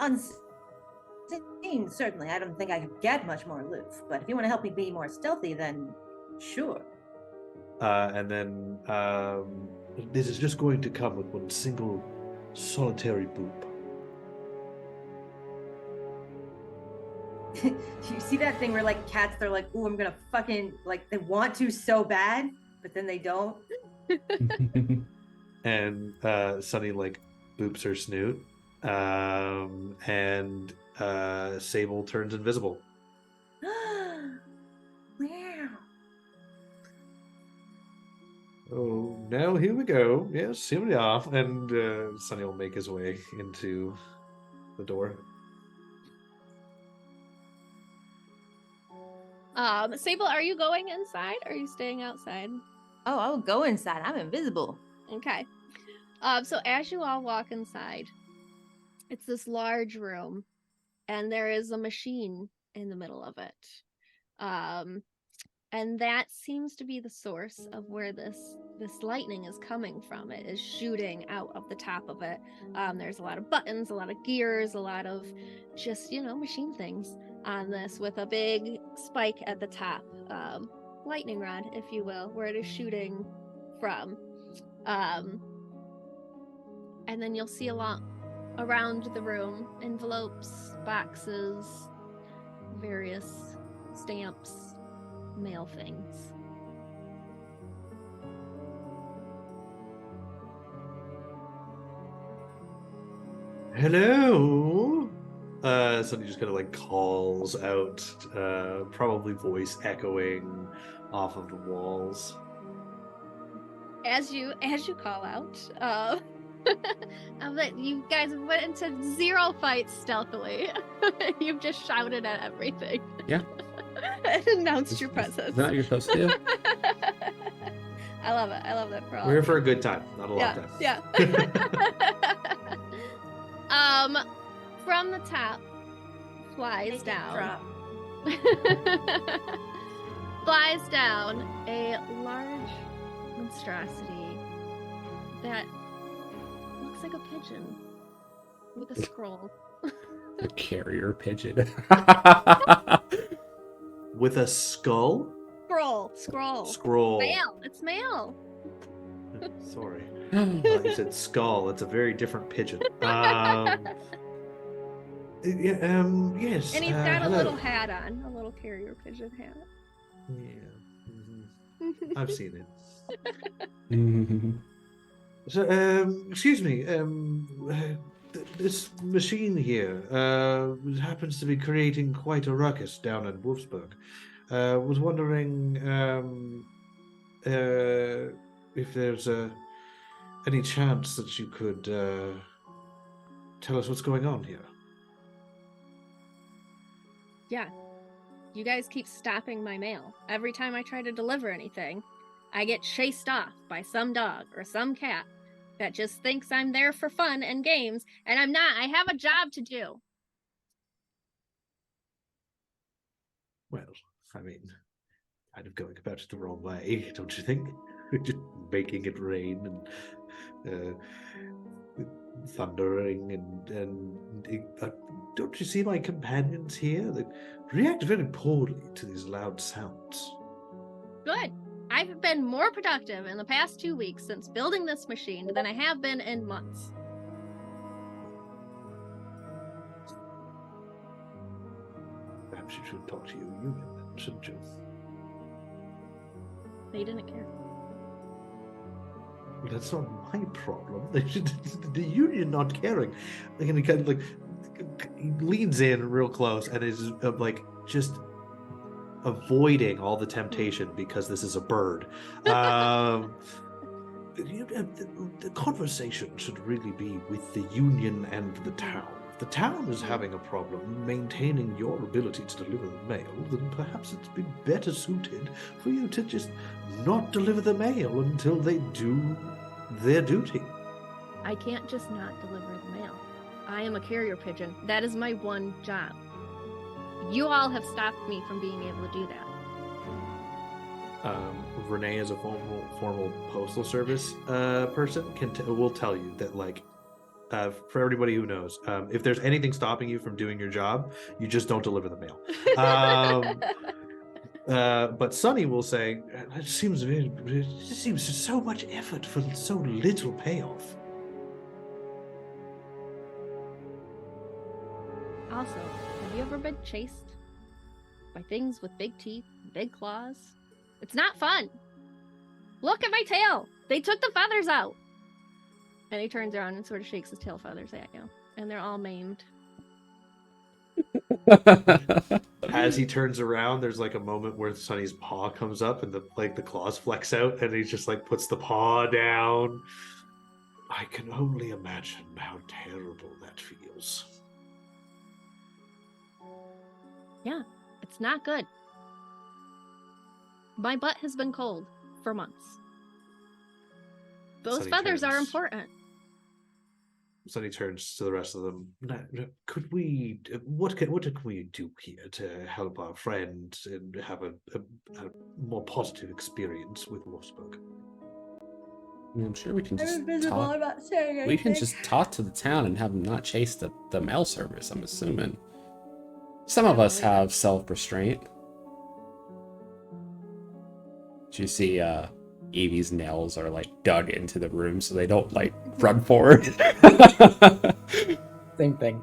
Unseen, certainly. I don't think I could get much more aloof, but if you want to help me be more stealthy, then sure. And then this is just going to come with one single solitary boop. You see that thing where cats, they're like, ooh, I'm gonna fucking, they want to so bad, but then they don't. And Sunny boops her snoot, and Sable turns invisible. Wow. Oh, now here we go. Yes, here we are. And Sunny will make his way into the door. Sable, are you going inside or are you staying outside? Oh, I will go inside. I'm invisible. Okay. So as you all walk inside, it's this large room, and there is a machine in the middle of it. And that seems to be the source of where this lightning is coming from. It is shooting out of the top of it. There's a lot of buttons, a lot of gears, a lot of just, machine things on this with a big spike at the top. Lightning rod, if you will, where it is shooting from. And then you'll see around the room envelopes, boxes, various stamps, mail things. Hello. Somebody just kind of like calls out, probably voice echoing off of the walls. As you call out, that you guys went into 0 fights stealthily. You've just shouted at everything. Yeah. And announced your presence. Is that what you're supposed to do? I love it. I love that for all. We're here for a good time, not a long time. Yeah. From the top flies Make it down. drop. Flies down a large monstrosity that looks like a pigeon with a scroll. A carrier pigeon. With a skull? Scroll. Scroll. Mail. It's mail. Sorry. You said skull. It's a very different pigeon. Yes. And he's got a hello. little hat on, a little carrier pigeon hat. Yeah. I've seen it. So, excuse me. This machine here happens to be creating quite a ruckus down in Wolfsburg. Was wondering if there's any chance that you could tell us what's going on here. Yeah. You guys keep stopping my mail. Every time I try to deliver anything, I get chased off by some dog or some cat that just thinks I'm there for fun and games, and I'm not. I have a job to do. Well, I mean, kind of going about it the wrong way, don't you think? Just making it rain and thundering and don't you see my companions here? They react very poorly to these loud sounds. Good. I've been more productive in the past 2 weeks since building this machine than I have been in months. Perhaps you should talk to your union then, shouldn't you? They didn't care. Well, that's not my problem. The union not caring. Like, and he kind of like he leans in real close and is like just avoiding all the temptation because this is a bird. The conversation should really be with the union and the town. If the town is having a problem maintaining your ability to deliver the mail, then perhaps it's been better suited for you to just not deliver the mail until they do their duty. I can't just not deliver the mail. I am a carrier pigeon. That is my one job. You all have stopped me from being able to do that. Renee, as a formal postal service person, will tell you that, like, for everybody who knows, if there's anything stopping you from doing your job, you just don't deliver the mail. But Sunny will say, it just seems so much effort for so little payoff. Also, have you ever been chased by things with big teeth, big claws? It's not fun. Look at my tail. They took the feathers out. And he turns around and sort of shakes his tail feathers at you. And they're all maimed. As he turns around, there's like a moment where Sunny's paw comes up and the claws flex out, and he just like puts the paw down. I can only imagine how terrible that feels. Yeah, it's not good. My butt has been cold for months. Those Sunny feathers are turns. important. Sonny turns to the rest of them. Could we? What can we do here to help our friend and have a more positive experience with Wolfsburg? I mean, I'm sure we can I'm just invisible. talk. I'm not saying anything. We can just talk to the town and have them not chase the mail service, I'm assuming. Some of us have self-restraint. Do you see Evie's nails are like dug into the room so they don't like run forward? Same thing.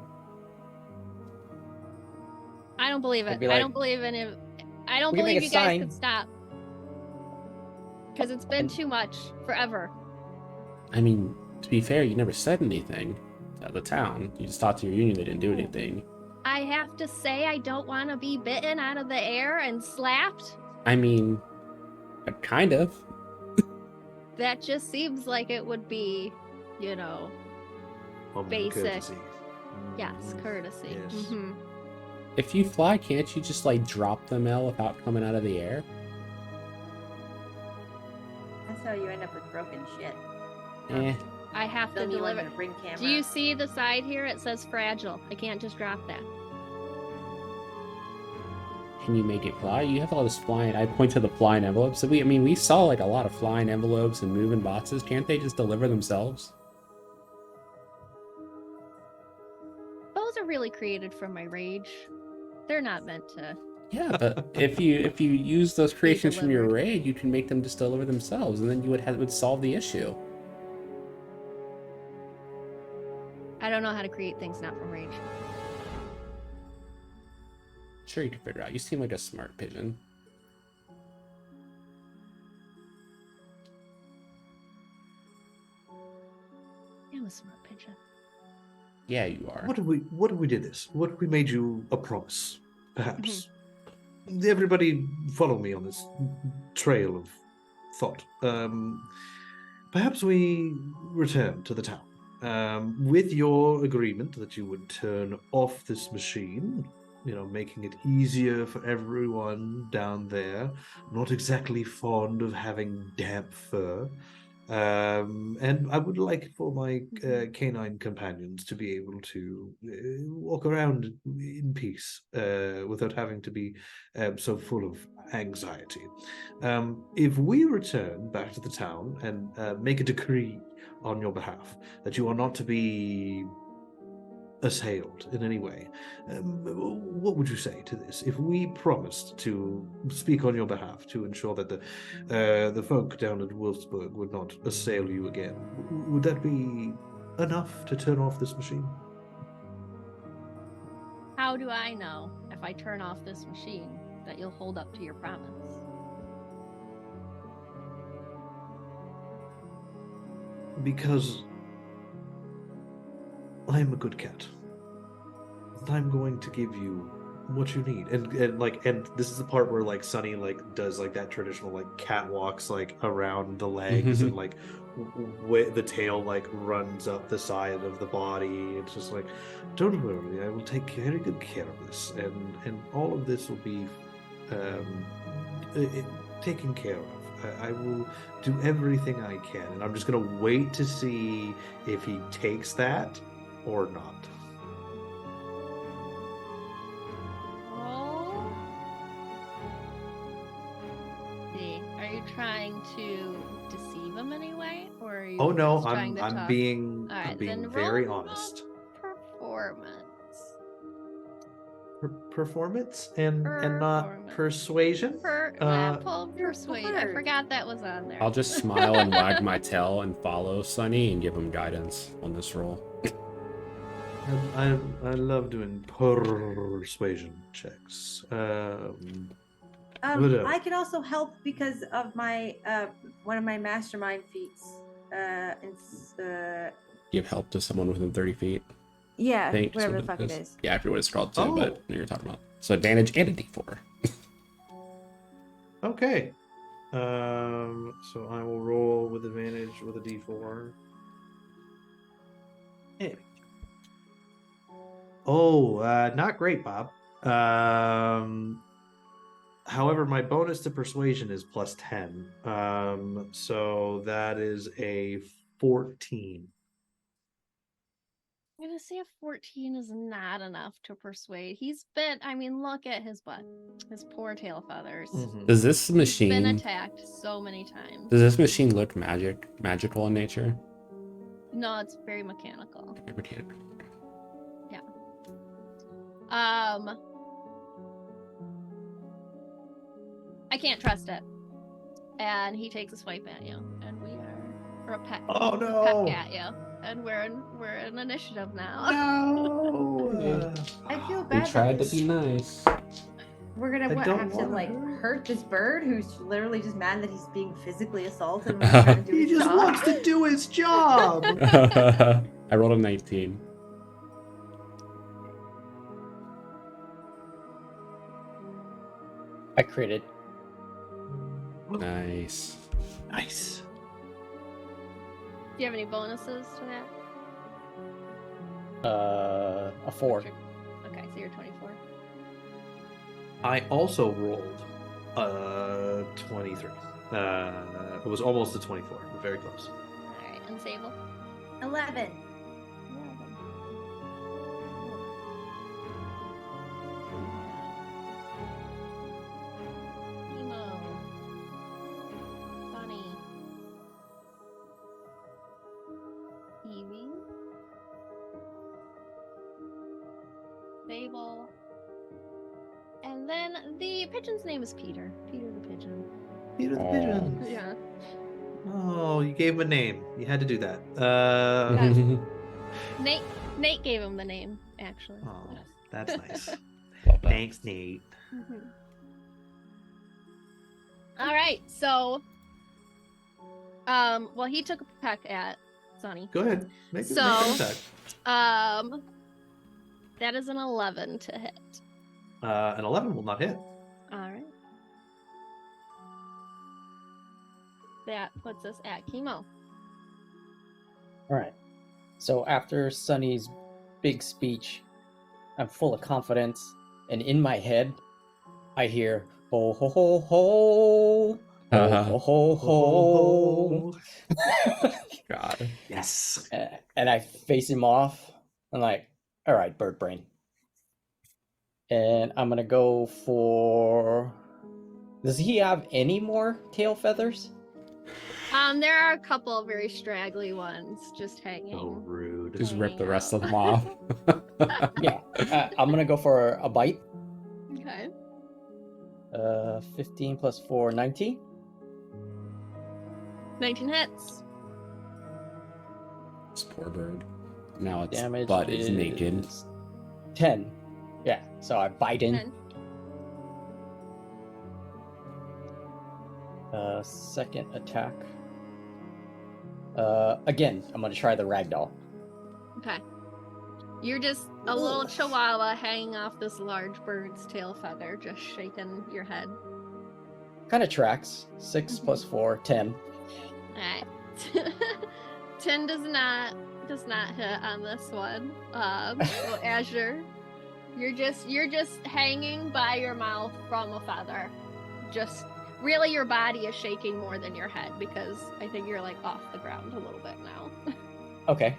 I don't believe I'd it. be I like, don't believe in it. I don't we can make believe a you guys sign. could stop. Because it's been And- too much forever. I mean, to be fair, you never said anything to the town. You just talked to your union, they didn't do anything. I have to say I don't want to be bitten out of the air and slapped. I mean, kind of. That just seems like it would be, you know, basic. Courtesy. Yes, courtesy. Yes. Mm-hmm. If you fly, can't you just like drop the mail without coming out of the air? That's how you end up with broken shit. Eh. I have to Still need one deliver. to bring camera. Do you see the side here? It says fragile. I can't just drop that. Can you make it fly? You have all this flying. I point to the flying envelopes. So we saw like a lot of flying envelopes and moving boxes. Can't they just deliver themselves? Those are really created from my rage. They're not meant to. Yeah, but if you use those creations from your delivered. raid, you can make them just deliver themselves, and then you would solve the issue. I don't know how to create things not from rage. Sure, you can figure it out. You seem like a smart pigeon. I'm a smart pigeon. Yeah, you are. What if we did this? What if we made you a promise? Perhaps. Everybody follow me on this trail of thought. Perhaps we return to the town with your agreement that you would turn off this machine, making it easier for everyone down there. Not exactly fond of having damp fur. And I would like for my canine companions to be able to walk around in peace without having to be so full of anxiety. If we return back to the town and make a decree on your behalf that you are not to be assailed in any way, what would you say to this? If we promised to speak on your behalf to ensure that the folk down at Wolfsburg would not assail you again, would that be enough to turn off this machine? How do I know if I turn off this machine that you'll hold up to your promise? Because I'm a good cat. I'm going to give you what you need, and this is the part where like Sunny does that traditional cat walks around the legs and the tail runs up the side of the body. It's just don't worry, I will take very good care of this, and all of this will be taken care of. I will do everything I can, and I'm just gonna wait to see if he takes that or not. Are you trying to deceive him anyway, or are you? Oh no, just trying to I'm talk? being All right, I'm being then very roll honest. Performance. Performance and not persuasion. Pull persuade. I forgot that was on there. I'll just smile and wag my tail and follow Sunny and give him guidance on this roll. I love doing persuasion checks. I can also help because of my one of my mastermind feats. Give help to someone within 30 feet. Yeah, Thanks, whatever what the fuck it is. Yeah, I forget what it's called too, Oh. but you're talking about. So advantage and a D4. Okay. So I will roll with advantage with a D4. Hey. Oh, not great, Bob. However, my bonus to persuasion is plus 10. So that is a 14. I'm gonna say a 14 is not enough to persuade. He's been, I mean, look at his butt. His poor tail feathers. Mhm. Does this He's been machine attacked so many times. does this machine look magical in nature? No, it's very mechanical. Mechanical. I can't trust it. And he takes a swipe at you, and we are, or a peck. Oh, a no. peck at you, and we're in initiative now. No. I feel We bad. tried that to be nice. We're gonna I don't have to wanna like hurt. hurt this bird who's literally just mad that he's being physically assaulted when he's trying to do He his just job. wants to do his job. I rolled a 19. I critted. Nice. Nice. Do you have any bonuses to that? A 4. Okay, so you're 24. I also rolled 23. It was almost a 24. Very close. All right, and Sable. 11. 11. Emo. Bunny. Evie. Sable. And then the pigeon's name is Peter. Peter the pigeon. Peter the Aw. pigeon. Yeah. Oh, you gave him a name. You had to do that. Nate gave him the name, actually. Oh, that's nice. Love that. Thanks, Nate. Mhm. All right, so, well, he took a peck at Sonny. Go ahead. Make So- an attack. That is an 11 to hit. An 11 will not hit. All right. That puts us at chemo. All right. So after Sonny's big speech, I'm full of confidence, and in my head, I hear ho ho ho ho, ho ho ho ho. God. Yes. And I face him off. I'm like, all right, bird brain. And I'm gonna go for. Does he have any more tail feathers? There are a couple of very straggly ones just hanging. So rude. Just rip the rest of them out. off. Yeah. I'm gonna go for a bite. Okay. 15 plus 4, 19. 19 hits. This poor bird. Now its Damage butt is naked. 10. Yeah, so I bite in. 10. Second attack. Again, I'm gonna try the ragdoll. Okay. You're just a little chihuahua hanging off this large bird's tail feather, just shaking your head. Kind of tracks. 6 plus 4, 10. Alright. 10 does not hit on this one. So Azure, you're just hanging by your mouth from a feather. Just really your body is shaking more than your head because I think you're like off the ground a little bit now. Okay.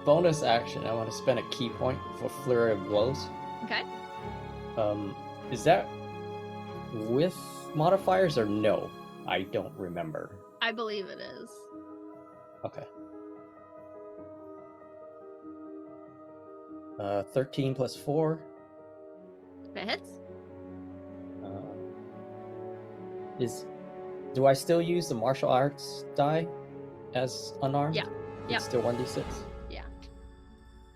Bonus action. I want to spend a key point for flurry of blows. Okay. Is that with modifiers or no? I don't remember. I believe it is. Okay. 13 plus 4. That hits. Do I still use the martial arts die as unarmed? Yeah. Yep. It's still 1d6? Yeah.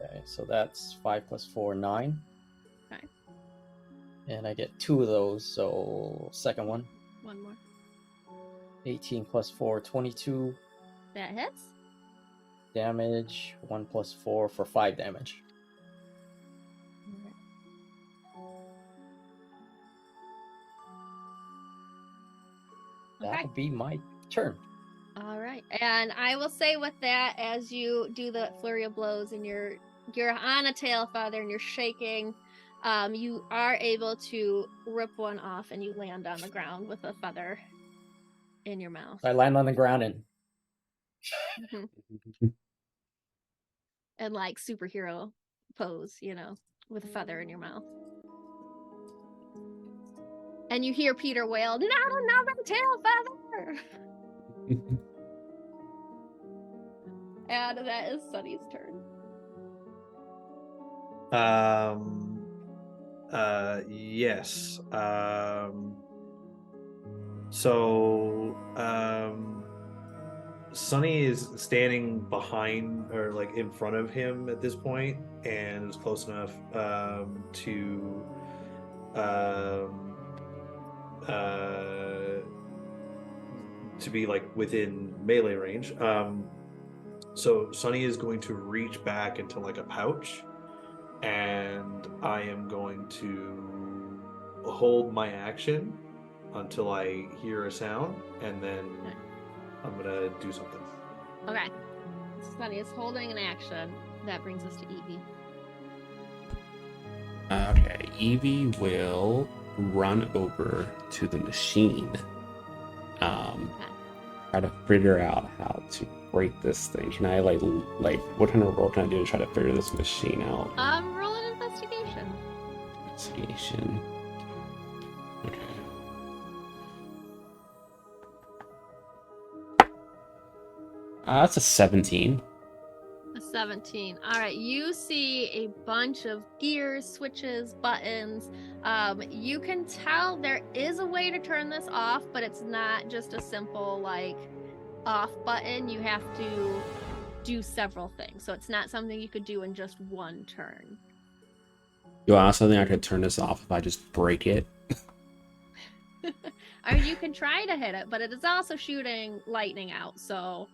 Okay, so that's 5 plus 4, 9. Okay. And I get 2 of those, so second one. One more. 18 plus 4, 22 That hits. damage. 1 plus 4 for 5 damage. Okay. That'll be my turn. All right, and I will say with that, as you do the flurry of blows, and you're on a tail feather and you're shaking, you are able to rip one off, and you land on the ground with a feather in your mouth. I land on the ground and Mhm. and like superhero pose, you know, with a feather in your mouth. And you hear Peter wail, "Not another tail feather!" And that is Sunny's turn. Yes. So Sunny is standing behind or like in front of him at this point, and is close enough to be like within melee range. So Sunny is going to reach back into like a pouch, and I am going to hold my action until I hear a sound, and then I'm gonna do something. Okay. Sunny is holding an action. That brings us to Evie. Okay, Evie will run over to the machine. Try to figure out how to break this thing. Can I like what kind of roll can I do to try to figure this machine out? Roll an investigation. Investigation. Okay. That's a 17. A 17. All right, you see a bunch of gears, switches, buttons. You can tell there is a way to turn this off, but it's not just a simple like off button. You have to do several things, so it's not something you could do in just one turn. Do I also think I could turn this off if I just break it? Or you can try to hit it, but it is also shooting lightning out, so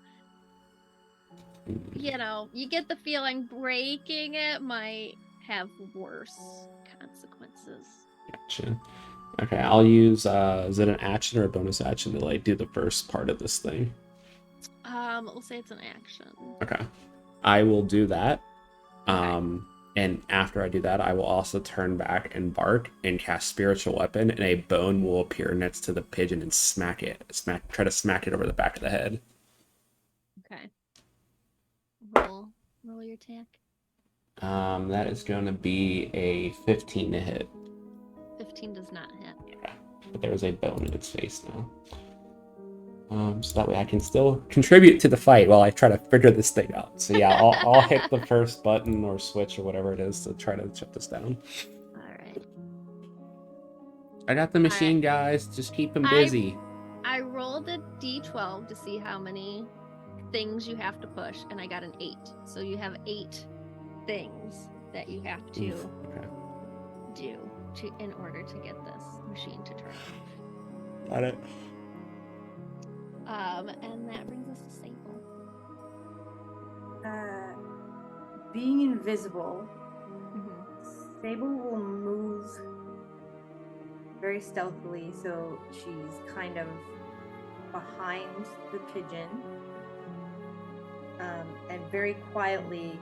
you know, you get the feeling breaking it might have worse consequences. Gotcha. Okay, I'll use is it an action or a bonus action to like do the first part of this thing? We'll say it's an action. Okay. I will do that. Okay. And after I do that, I will also turn back and bark and cast Spiritual Weapon, and a bone will appear next to the pigeon and try to smack it over the back of the head. Okay. Roll your attack. That is going to be a 15 to hit. 15 does not hit. Yeah, but there's a bone in its face now. So that way I can still contribute to the fight while I try to figure this thing out. So yeah, I'll hit the first button or switch or whatever it is to try to shut this down. All right. I got the machine, guys. Just keep him busy. I rolled a d12 to see how many things you have to push, and I got an 8. So you have 8 things that you have to do in order to get this machine to turn off. Got it. And that brings us to Sable. Being invisible, Sable will move very stealthily, so she's kind of behind the pigeon, and very quietly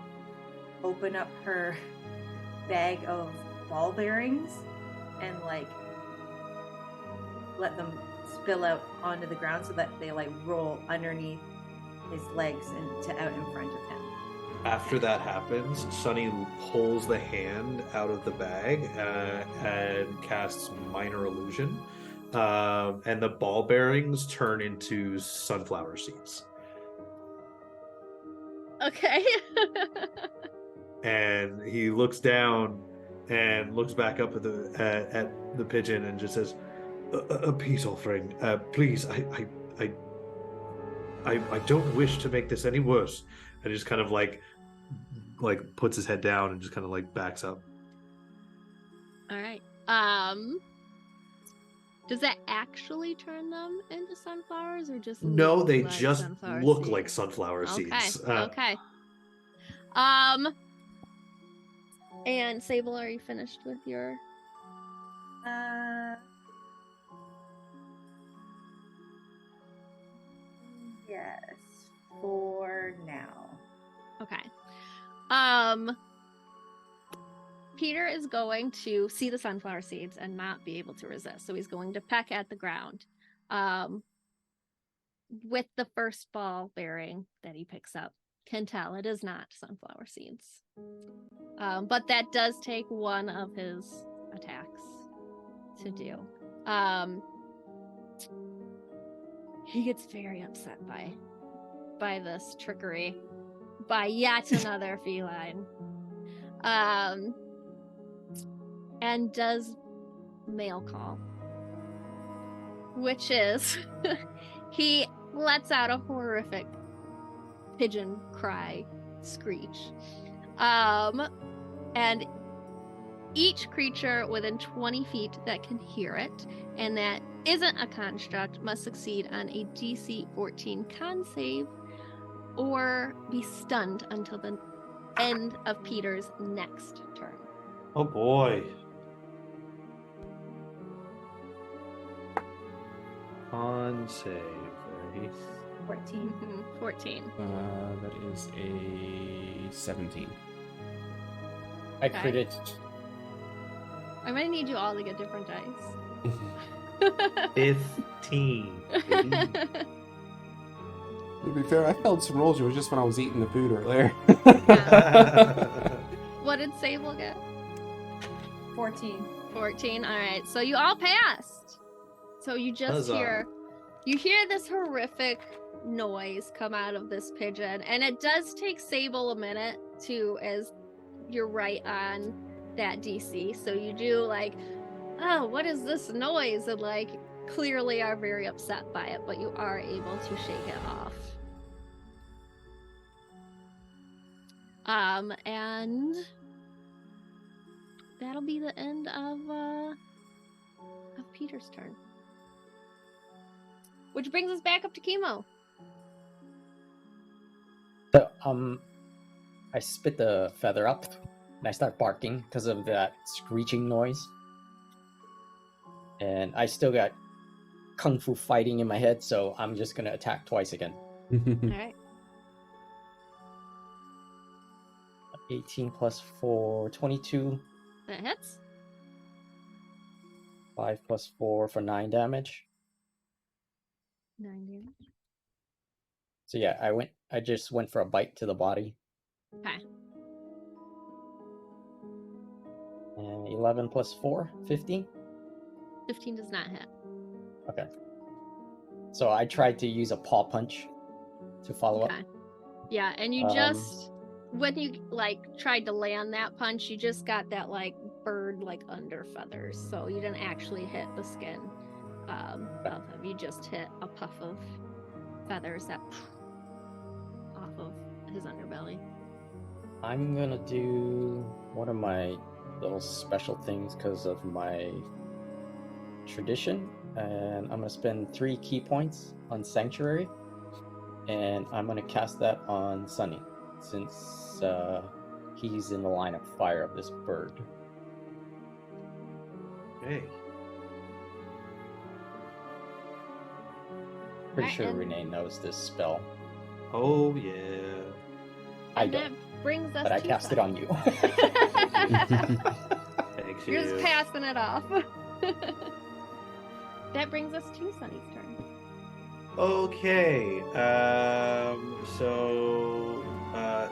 open up her bag of ball bearings and like let them spill out onto the ground so that they like roll underneath his legs and out in front of him. After that happens, Sunny pulls the hand out of the bag and casts Minor Illusion, and the ball bearings turn into sunflower seeds. Okay. And he looks down and looks back up at the pigeon and just says, "A peace offering, please. I don't wish to make this any worse." And just kind of like puts his head down and just kind of like backs up. All right. Does that actually turn them into sunflowers, or just No, they like just sunflower look seeds? like sunflower seeds. Okay. And Sable, are you finished with your? Yes, for now. Okay. Peter is going to see the sunflower seeds and not be able to resist, so he's going to peck at the ground. With the first ball bearing that he picks up, can tell it is not sunflower seeds. But that does take one of his attacks to do. He gets very upset by this trickery by yet another feline. And does mail call, which is he lets out a horrific pigeon cry screech. And each creature within 20 feet that can hear it and that isn't a construct must succeed on a DC 14 con save or be stunned until the end of Peter's next turn. Oh boy. Con save, ready? 14. 14. That is a 17. I Okay. critted. I'm gonna need you all to get different dice. 15. To be fair, I failed some rolls. It was just when I was eating the food earlier. What did Sable get? 14. 14. All right. So you all passed. So you just Huzzah. hear this horrific noise come out of this pigeon, and it does take Sable a minute to, as you're right on that DC. So you do like, oh, what is this noise? And like clearly are very upset by it, but you are able to shake it off. And that'll be the end of Peter's turn. Which brings us back up to Chemo. So, I spit the feather up and I start barking because of that screeching noise. And I still got kung fu fighting in my head, so I'm just gonna attack twice again. All right. 18 plus 4, 22. That hits. 5 plus 4 for 9 damage. 9 damage. So yeah, I just went for a bite to the body. Okay. And 11 plus 4, 15. 15 does not hit. Okay. So I tried to use a paw punch to follow up. Okay. Yeah, and you just when you like tried to land that punch, you just got that like bird like under feathers, so you didn't actually hit the skin of him. You just hit a puff of feathers that off of his underbelly. I'm gonna do one of my little special things because of my tradition, and I'm gonna spend 3 key points on Sanctuary, and I'm gonna cast that on Sunny since he's in the line of fire of this bird. Hey. Pretty Alright, sure and- Renee knows this spell. Oh yeah. I And don't, that brings us but I to cast it on you. Thank You're you. just passing it off. That brings us to Sunny's turn. Okay. So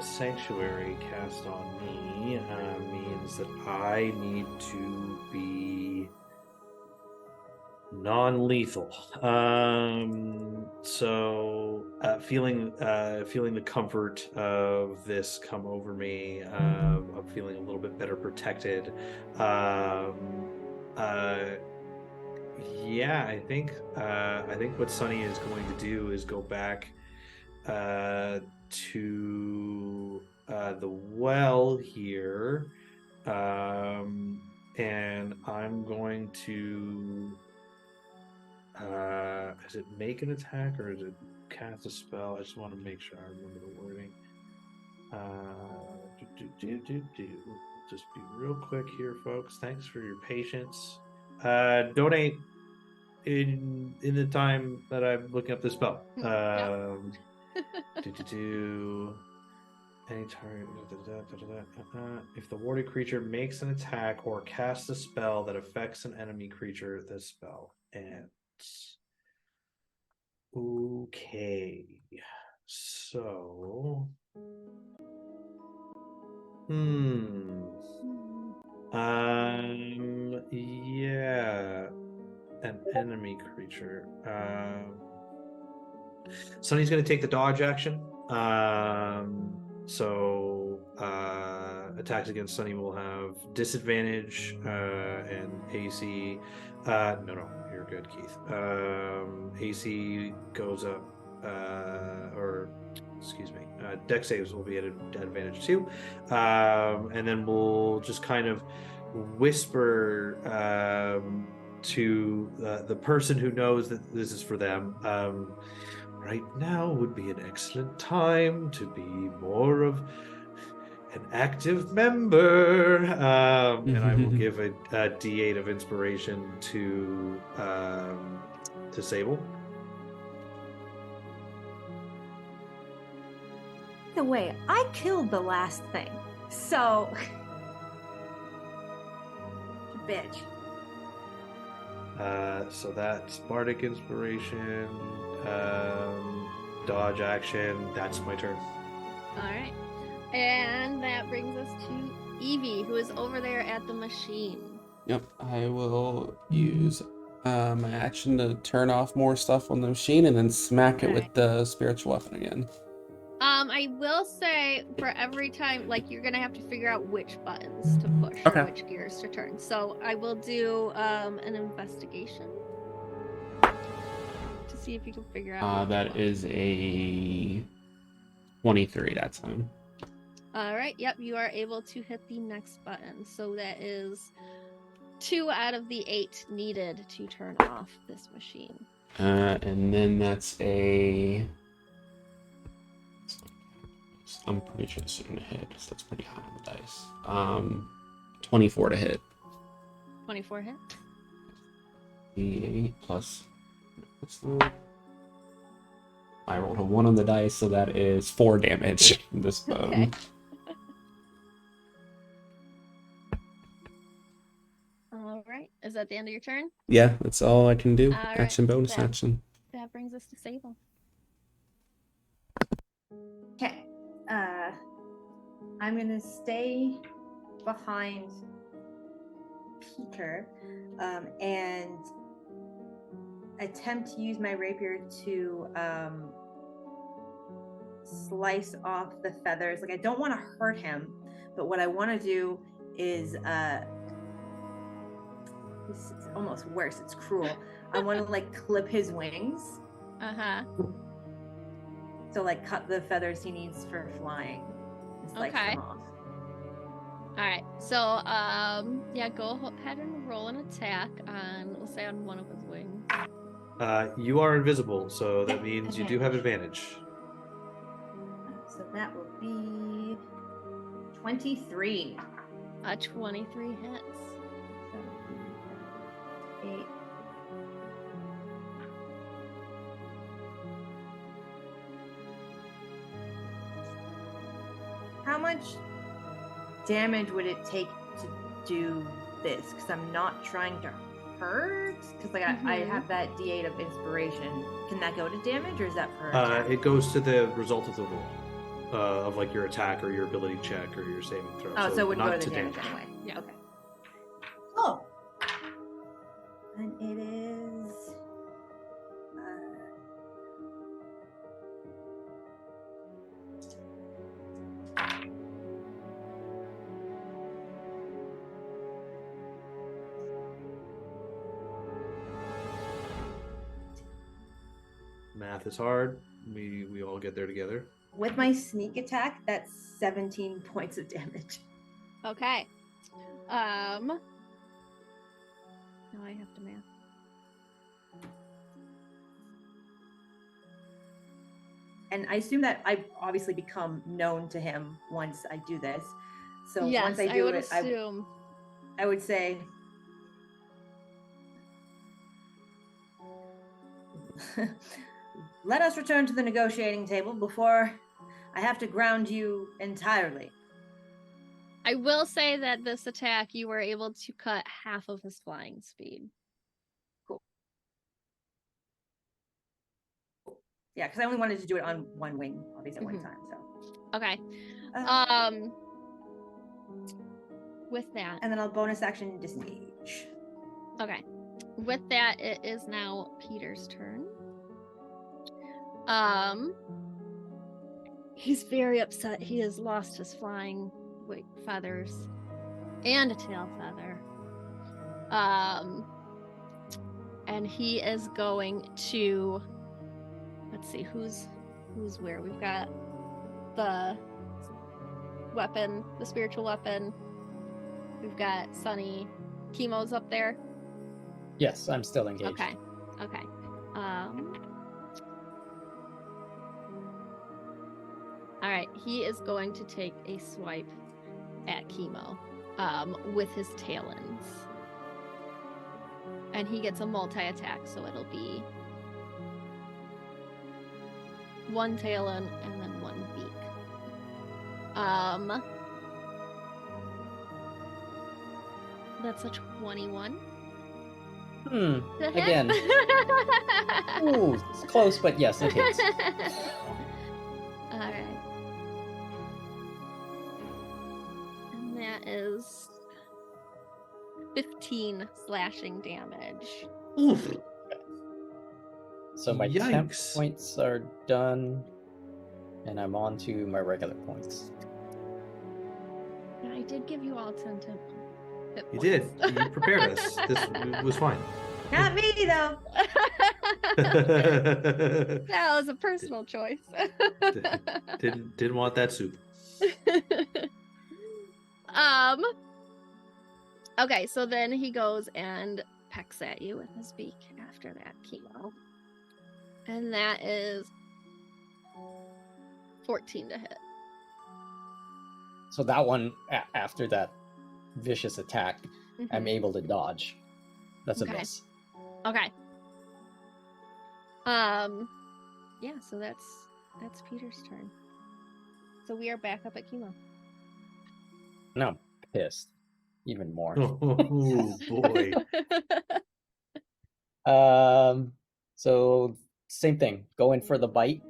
Sanctuary cast on me means that I need to be non-lethal. So feeling the comfort of this come over me, I'm feeling a little bit better protected. Yeah, I think what Sunny is going to do is go back to the well here, and I'm going to is it make an attack or is it cast a spell? I just want to make sure I remember the wording. Just be real quick here, folks. Thanks for your patience. Donate in the time that I'm looking up the spell. Any target. If the warded creature makes an attack or casts a spell that affects an enemy creature, this spell ends. Okay. So Yeah. An enemy creature. Sunny's going to take the dodge action. So attacks against Sunny will have disadvantage and AC. No, you're good, Keith. AC goes up, or excuse me, dex saves will be at advantage too. And then we'll just kind of whisper to the person who knows that this is for them. Right now would be an excellent time to be more of an active member. And I will give a D8 of inspiration to Sable. The way I killed the last thing, so bitch. So that's bardic inspiration, dodge action. That's my turn. All right. And that brings us to Evie, who is over there at the machine. Yep, I will use my action to turn off more stuff on the machine and then smack it with the spiritual weapon again. I will say for every time, like, you're gonna have to figure out which buttons to push Okay. or which gears to turn. So I will do an investigation to see if you can figure out. That is a 23 that time. All right. Yep, you are able to hit the next button. So that is 2 out of the 8 needed to turn off this machine. And then that's a... I'm pretty sure it's going to hit, so that's pretty high on the dice. 24 to hit. 24 hit. D8 plus... I rolled a 1 on the dice, so that is 4 damage. This bone. Okay. All right. Is that the end of your turn? Yeah, that's all I can do. All right, Action, bonus action. That brings us to Sable. Okay. I'm gonna stay behind Peter and attempt to use my rapier to slice off the feathers. Like, I don't want to hurt him, but what I want to do is it's almost worse. It's cruel. I want to like clip his wings. So like cut the feathers he needs for flying. And slice them off. All right. So yeah, go ahead and roll an attack on, we'll say, on one of his wings. You are invisible, so that means you do have advantage. So that will be 23. 23 hits. 8. How much damage would it take to do this? Because I'm not trying to hurt. Because like I have that D8 of inspiration. Can that go to damage, or is that for? It goes to the result of the roll, of like your attack or your ability check or your saving throw. Oh, so it would go not to the damage anyway. Yeah. Okay. Oh. And it is. Math is hard. We all get there together. With my sneak attack, that's 17 points of damage. Okay. Now I have to math. And I assume that I obviously become known to him once I do this. So Yes, once I do would it, assume. I would say, let us return to the negotiating table before I have to ground you entirely. I will say that this attack, you were able to cut half of his flying speed. Cool. Yeah, because I only wanted to do it on one wing, obviously, at one time. So Okay. with that, And then I'll bonus action disengage. okay. With that, it is now Peter's turn. He's very upset. He has lost his flying feathers and a tail feather. And he is going to, let's see, who's where. We've got the weapon, the spiritual weapon. We've got Sunny. Chemo's up there. Yes, I'm still engaged. Okay. All right, he is going to take a swipe at Chemo with his talons. And he gets a multi-attack, so it'll be one talon and then one beak. That's a 21. To hit. Again. Ooh, it's close, but yes, it hits. All right. And that is 15 slashing damage. Oof. So my temp Yikes. points are done, and I'm on to my regular points. And I did give you all 10 hit You points. did. You prepared us. This was fine. Not me though. That was a personal choice. Didn't want that soup. Okay, so then he goes and pecks at you with his beak after that, Chemo. And that is 14 to hit. So that one, after that vicious attack, I'm able to dodge. That's Okay. a miss. Okay. Yeah, so that's Peter's turn. So we are back up at Chemo. No, I'm pissed. Even more. Oh boy. So same thing. Go in for the bite.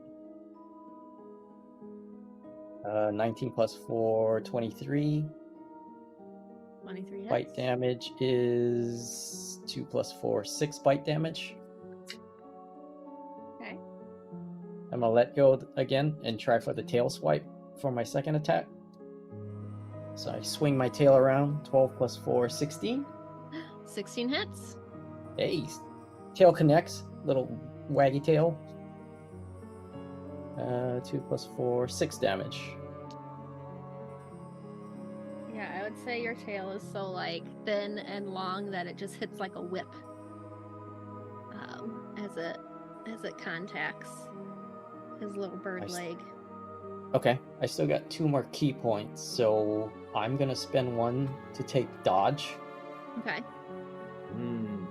19 plus 4, 23. 23 hits. Bite damage is 2 plus 4, 6 bite damage. Okay. I'm gonna let go again and try for the tail swipe for my second attack. So I swing my tail around. 12 plus 4, 16. 16 hits. Hey, tail connects. Little waggy tail. 2 plus 4, 6 damage. Yeah, I would say your tail is so like thin and long that it just hits like a whip as it contacts his little bird leg. Okay, I still got 2 more key points, so I'm gonna spend 1 to take dodge, Okay.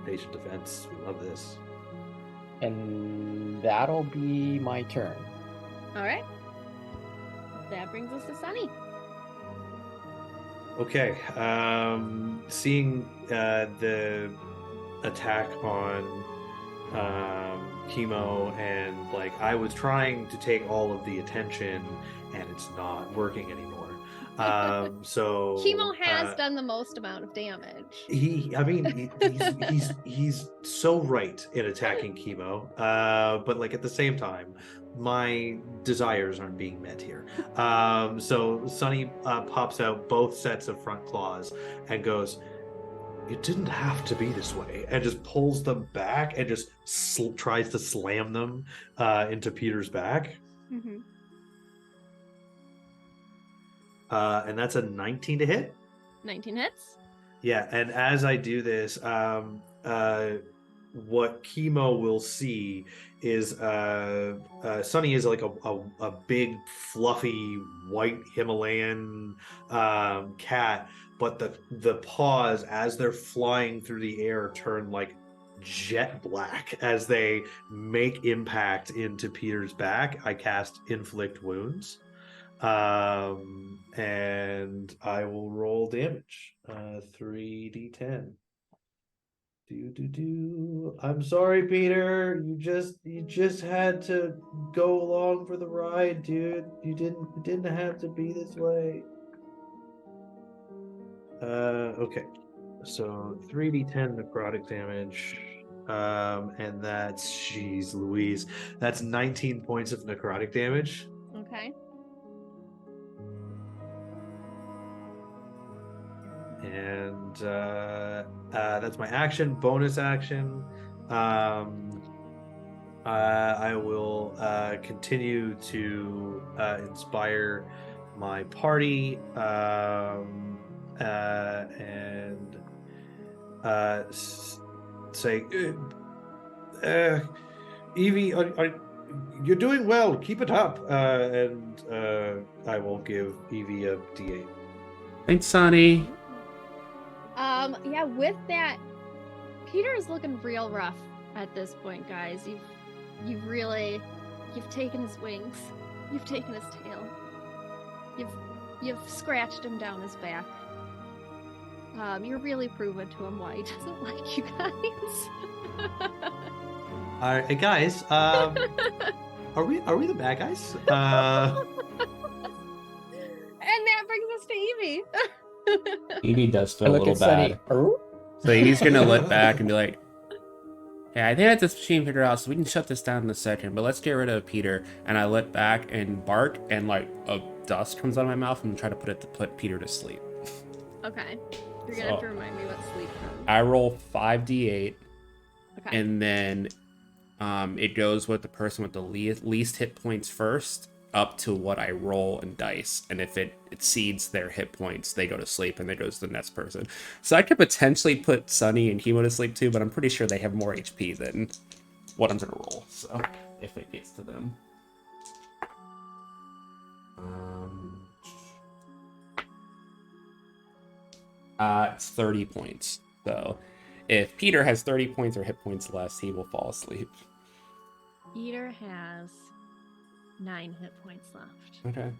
Patient defense. We love this. and that'll be my turn. All right. That brings us to Sunny. Okay. Seeing the attack on Chemo, and like I was trying to take all of the attention, and it's not working anymore. So Chemo has done the most amount of damage. He's so right in attacking Chemo, but like at the same time, my desires aren't being met here. So Sunny pops out both sets of front claws and goes, "It didn't have to be this way," and just pulls them back and just tries to slam them into Peter's back. Mm-hmm. And that's a 19 to hit. 19 hits. Yeah, and as I do this, what Chemo will see is Sunny is like a big, fluffy, white Himalayan cat, but the paws, as they're flying through the air, turn like jet black as they make impact into Peter's back. I cast Inflict Wounds. And I will roll damage. 3d10. I'm sorry, Peter. You just had to go along for the ride, dude. It didn't have to be this way. Okay. So 3d10 necrotic damage. And that's, jeez Louise, that's 19 points of necrotic damage. Okay. And that's my action. Bonus action. I will continue to inspire my party and say, Evie, you're doing well. Keep it up. And I will give Evie a D8. Thanks, Sonny. Yeah, with that, Peter is looking real rough at this point, guys. You've taken his wings, you've taken his tail, you've scratched him down his back. You're really proving to him why he doesn't like you guys. All right, hey guys. Are we the bad guys? And that brings us to Evie. Evie does feel I a look little at Sunny. bad. So Evie's gonna look back and be like, "Yeah, I think I have this machine figured out, so we can shut this down in a second. But let's get rid of Peter." And I look back and bark, and like a dust comes out of my mouth, and try to put Peter to sleep. Okay. You're gonna have to remind me what sleep from. I roll 5d8, Okay. and then it goes with the person with the least hit points first, up to what I roll in dice. And if it exceeds their hit points, they go to sleep, and it goes to the next person. So I could potentially put Sunny and Chemo to sleep too, but I'm pretty sure they have more HP than what I'm gonna roll. So if it gets to them. It's 30 points. So if Peter has 30 points or hit points less, he will fall asleep. Peter has 9 hit points left. Okay.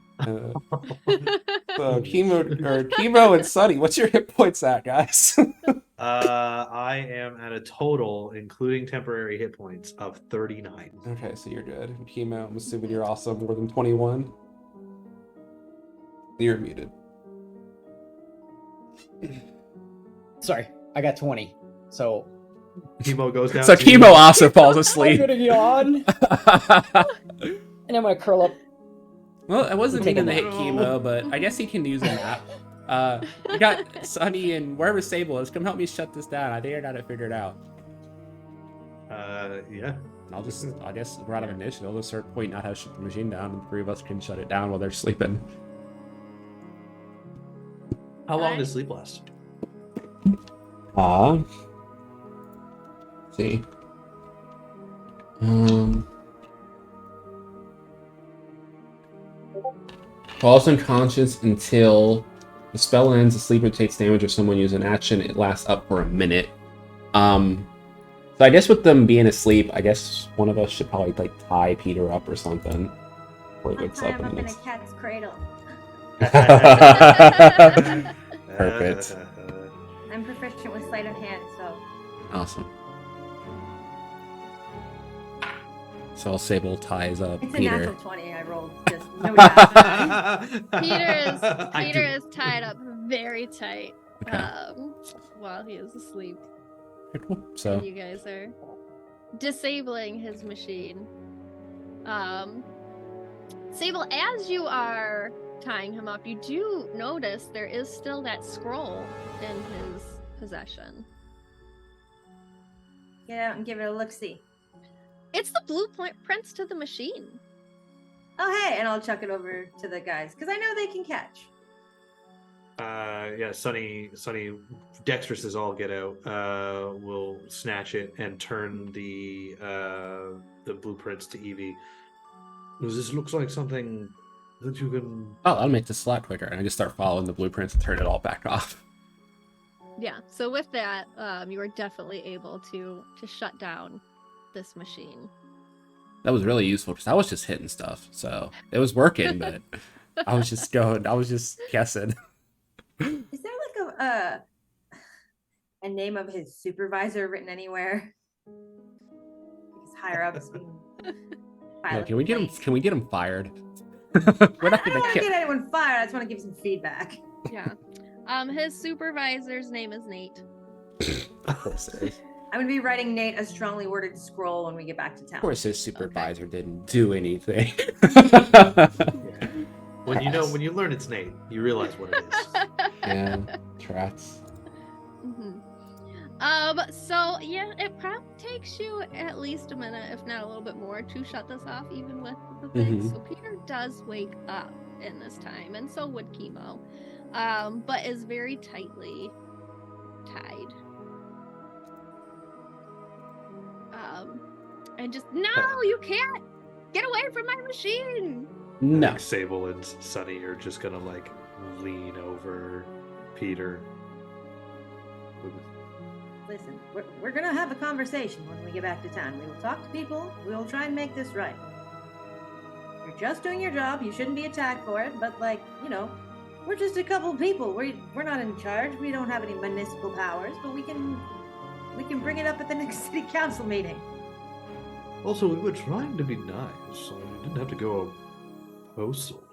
So Chemo and Sunny, what's your hit points at, guys? I am at a total, including temporary hit points, of 39. Okay, so you're good. Chemo, I'm assuming you're also more than 21. You're muted. Sorry, I got 20. So Chemo goes down. So to- Chemo also falls I'm asleep. gonna yawn, and I'm gonna curl up. Well, I wasn't Take a meaning to hit nap. Chemo, but I guess he can use a nap. We got Sunny and wherever Sable is. Come help me shut this down. I think I got it figured out. Yeah. I guess we're out of initiative. I'll just start pointing out how to shut the machine down, and the 3 of us can shut it down while they're sleeping. How long Alright. does sleep last? See. Falls unconscious until the spell ends, the sleeper takes damage, or someone uses an action. It lasts up for a minute. So I guess with them being asleep, I guess one of us should probably like tie Peter up or something before he I'll wakes tie up. him up in a And cat's cradle. Perfect. I'm proficient with sleight of hand, so Awesome. So Sable ties up it's a Peter. natural 20 I rolled. Just no doubt. Peter is tied up very tight Okay. while he is asleep. Okay, cool. So And you guys are disabling his machine. Sable, as you are tying him up, you do notice there is still that scroll in his possession. Get out and give it a look-see. It's the blueprints to the machine. Oh, hey, and I'll chuck it over to the guys, because I know they can catch. Yeah, Sunny, dexterous as all get out, will snatch it and turn the blueprints to Evie. This looks like something that you can. oh, that'll make this a lot quicker. And I just start following the blueprints and turn it all back off. Yeah, so with that, you are definitely able to shut down this machine. That was really useful because I was just hitting stuff, so it was working, but I was just guessing. Is there like a name of his supervisor written anywhere? Because higher ups can file Yeah, a can we get him? complaint. Can we get him fired? We're I not don't gonna want to kill. get anyone fired. I just want to give some feedback. Yeah. His supervisor's name is Nate. Of course it is. I'm gonna be writing Nate a strongly worded scroll when we get back to town. Of course his supervisor didn't do anything. Yeah. When you learn it's Nate, you realize what it is. Yeah, trats. So yeah, it probably takes you at least a minute, if not a little bit more, to shut this off, even with the thing. So Peter does wake up in this time, and so would Chemo, but is very tightly tied. And just no, you can't get away from my machine. No. Like Sable and Sunny are just gonna like lean over Peter. Listen, we're gonna have a conversation when we get back to town. We will talk to people. We will try and make this right. You're just doing your job. You shouldn't be attacked for it. But like, we're just a couple of people. We're not in charge. We don't have any municipal powers. But we can bring it up at the next city council meeting. Also, we were trying to be nice, so we didn't have to go postal.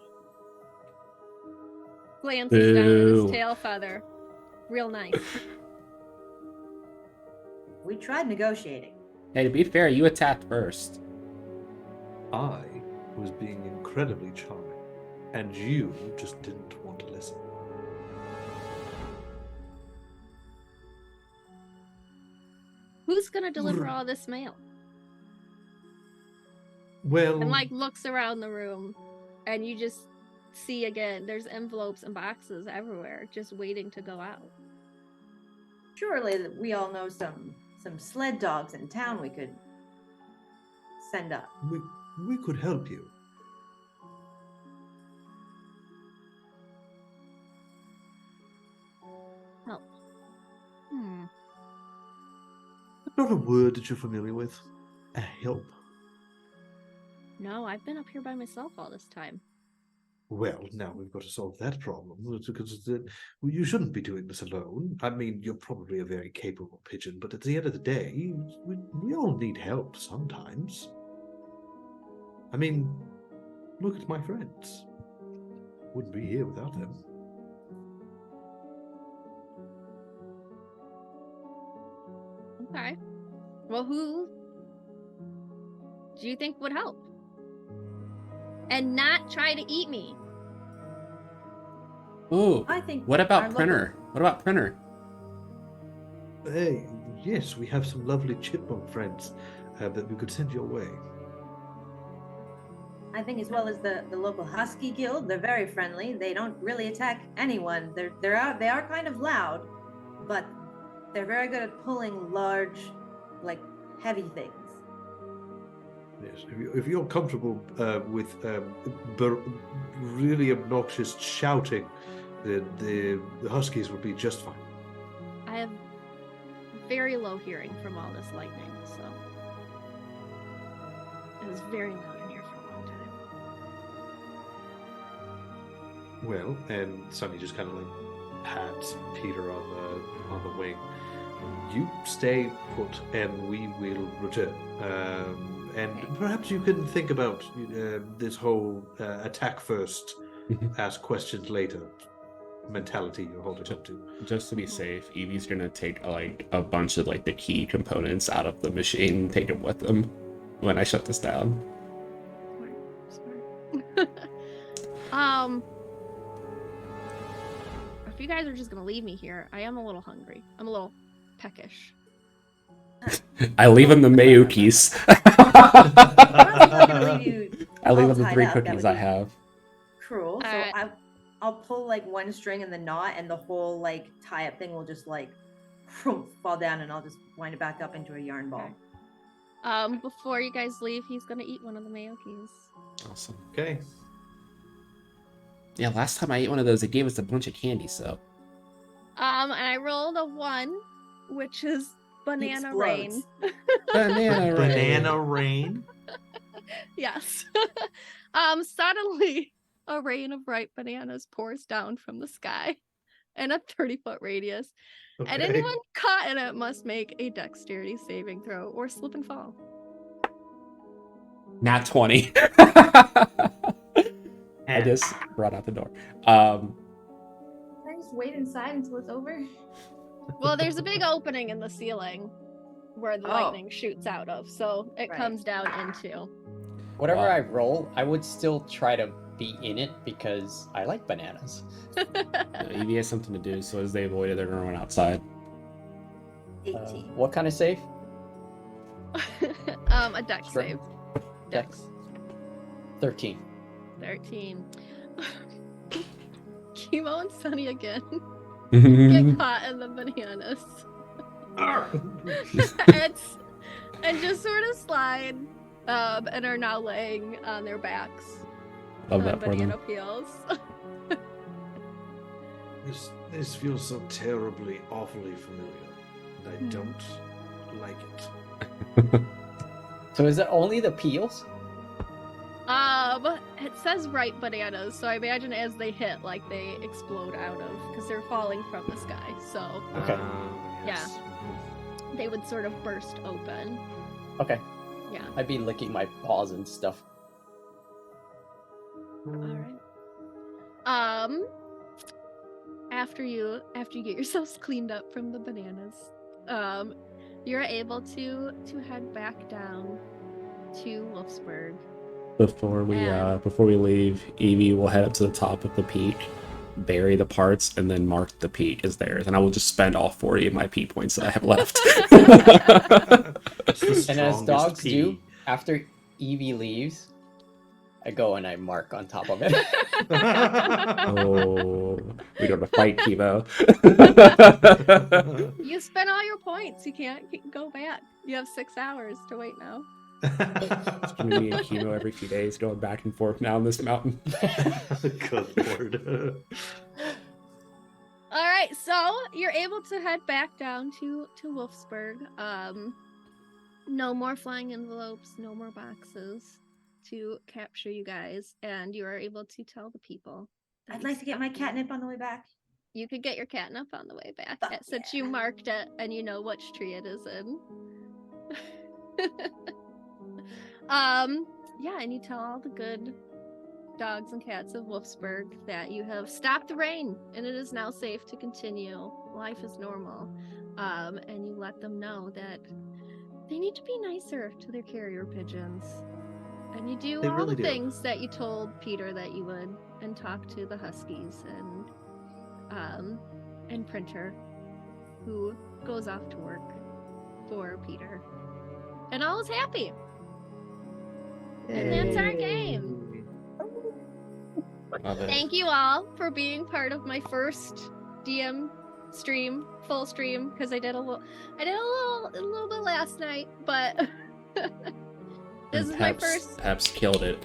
Glances down at his Boo. tail feather. Real nice. We tried negotiating. Hey, to be fair, you attacked first. I was being incredibly charming, and you just didn't want to listen. Who's gonna deliver all this mail? Well, And like looks around the room, and you just see again, there's envelopes and boxes everywhere, just waiting to go out. Surely we all know some sled dogs in town we could send up. we could help you. Help. Not a word that you're familiar with. A help. No, I've been up here by myself all this time. Well, now we've got to solve that problem, because you shouldn't be doing this alone. I mean, you're probably a very capable pigeon, but at the end of the day, we all need help sometimes. I mean, look at my friends. Wouldn't be here without them. Okay. Well, who do you think would help? And not try to eat me? Ooh. I think. What our about local- Printer? What about Printer? Hey, yes, we have some lovely chipmunk friends that we could send your way. I think as well as the local Husky Guild, they're very friendly. They don't really attack anyone. They are kind of loud, but they're very good at pulling large, like heavy things. Yes, if you're comfortable with really obnoxious shouting, the Huskies would be just fine. I have very low hearing from all this lightning, so it was very loud in here for a long time. Well, and Sunny just kind of like pats Peter on the wing. You stay put, and we will return. And perhaps you can think about this whole attack first, ask questions later mentality you're holding up to. Just to be safe, Evie's gonna take like a bunch of like the key components out of the machine and take them with them when I shut this down. Smart. If you guys are just gonna leave me here, I am a little hungry. I'm a little peckish. I leave him the Mayukis. I leave him the 3 cookies I have. Cruel. So I'll pull like one string in the knot, and the whole like tie-up thing will just like fall down, and I'll just wind it back up into a yarn ball. Before you guys leave, he's gonna eat one of the Mayokis. Awesome. Okay. Yeah, last time I ate one of those, it gave us a bunch of candy, so. And I rolled a 1, which is banana rain. Banana rain. Banana rain? Yes. Suddenly, a rain of ripe bananas pours down from the sky in a 30-foot radius. Okay. And anyone caught in it must make a dexterity saving throw or slip and fall. Nat 20. I just brought out the door. I I just wait inside until it's over? Well, there's a big opening in the ceiling where the Oh. lightning shoots out of, so it Right. comes down into. Whatever Wow. I roll, I would still try to be in it because I like bananas. Evie has something to do, so as they avoid it, they're gonna run outside. 18. What kind of save? A dex Strength? save. Dex. 13. 13. Chemo and Sunny again Mm-hmm. get caught in the bananas. and just sort of slide and are now laying on their backs Love on that for banana them. peels. This feels so terribly, awfully familiar. I don't like it. So is it only the peels? It says ripe bananas, so I imagine as they hit, like they explode out of, because they're falling from the sky. So Okay. Yes. they would sort of burst open. Okay. Yeah. I'd be licking my paws and stuff. All right. After you get yourselves cleaned up from the bananas, you're able to head back down to Wolfsburg. Before we leave, Evie will head up to the top of the peak, bury the parts, and then mark the peak as theirs. And I will just spend all 40 of my P points that I have left. And as dogs do, after Evie leaves, I go and I mark on top of it. Oh, we go to fight, Kivo. You spent all your points. You can't go back. You have 6 hours to wait now. It's gonna be in chemo every few days, going back and forth now in this mountain. Good lord. All right, so you're able to head back down to Wolfsburg. No more flying envelopes, no more boxes to capture you guys, and you are able to tell the people. I'd like to get my catnip on the way back. You could get your catnip on the way back, Fuck since yeah. you marked it and you know which tree it is in. Yeah, and you tell all the good dogs and cats of Wolfsburg that you have stopped the rain and it is now safe to continue life as normal. And you let them know that they need to be nicer to their carrier pigeons. And you do They all really the do. things that you told Peter that you would, and talk to the Huskies and Printer, who goes off to work for Peter. And all is happy. And that's our game. Love it. Thank you all for being part of my first DM stream, full stream, because I did a little bit last night, but this is my first. Peps killed it.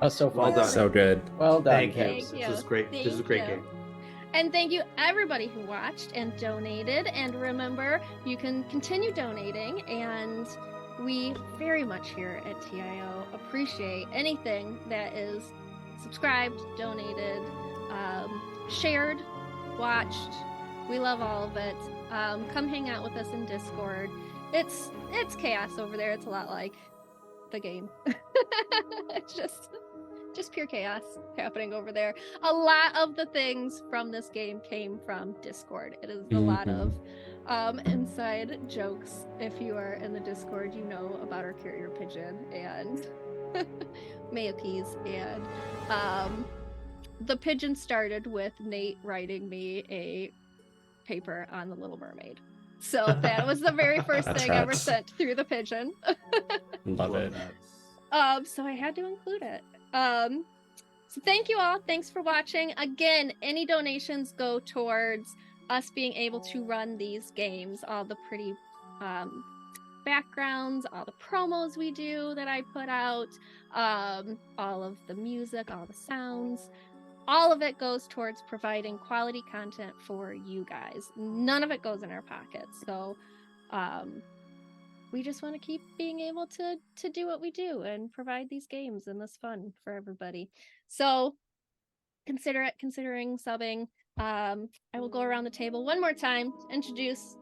Oh, so Well fun. done. So good. Well done, Thank you. Kim. Thank This you. is great. This is a great Thank you. game. And thank you everybody who watched and donated. And remember, you can continue donating, and we very much here at TIO appreciate anything that is subscribed, donated, shared, watched. We love all of it. Come hang out with us in Discord. It's chaos over there. It's a lot like the game. It's just pure chaos happening over there. A lot of the things from this game came from Discord. It is a lot of inside jokes. If you are in the Discord, you know about our carrier pigeon and Mayapeas. And the pigeon started with Nate writing me a paper on the Little Mermaid. So that was the very first That's thing ever rats. sent through the pigeon. Love it. that. So I had to include it. So thank you all. Thanks for watching. Again, any donations go towards us being able to run these games. All the pretty backgrounds, all the promos we do that I put out, all of the music, all the sounds. All of it goes towards providing quality content for you guys. None of it goes in our pockets. So we just want to keep being able to do what we do and provide these games and this fun for everybody. So considering subbing. I will go around the table one more time to introduce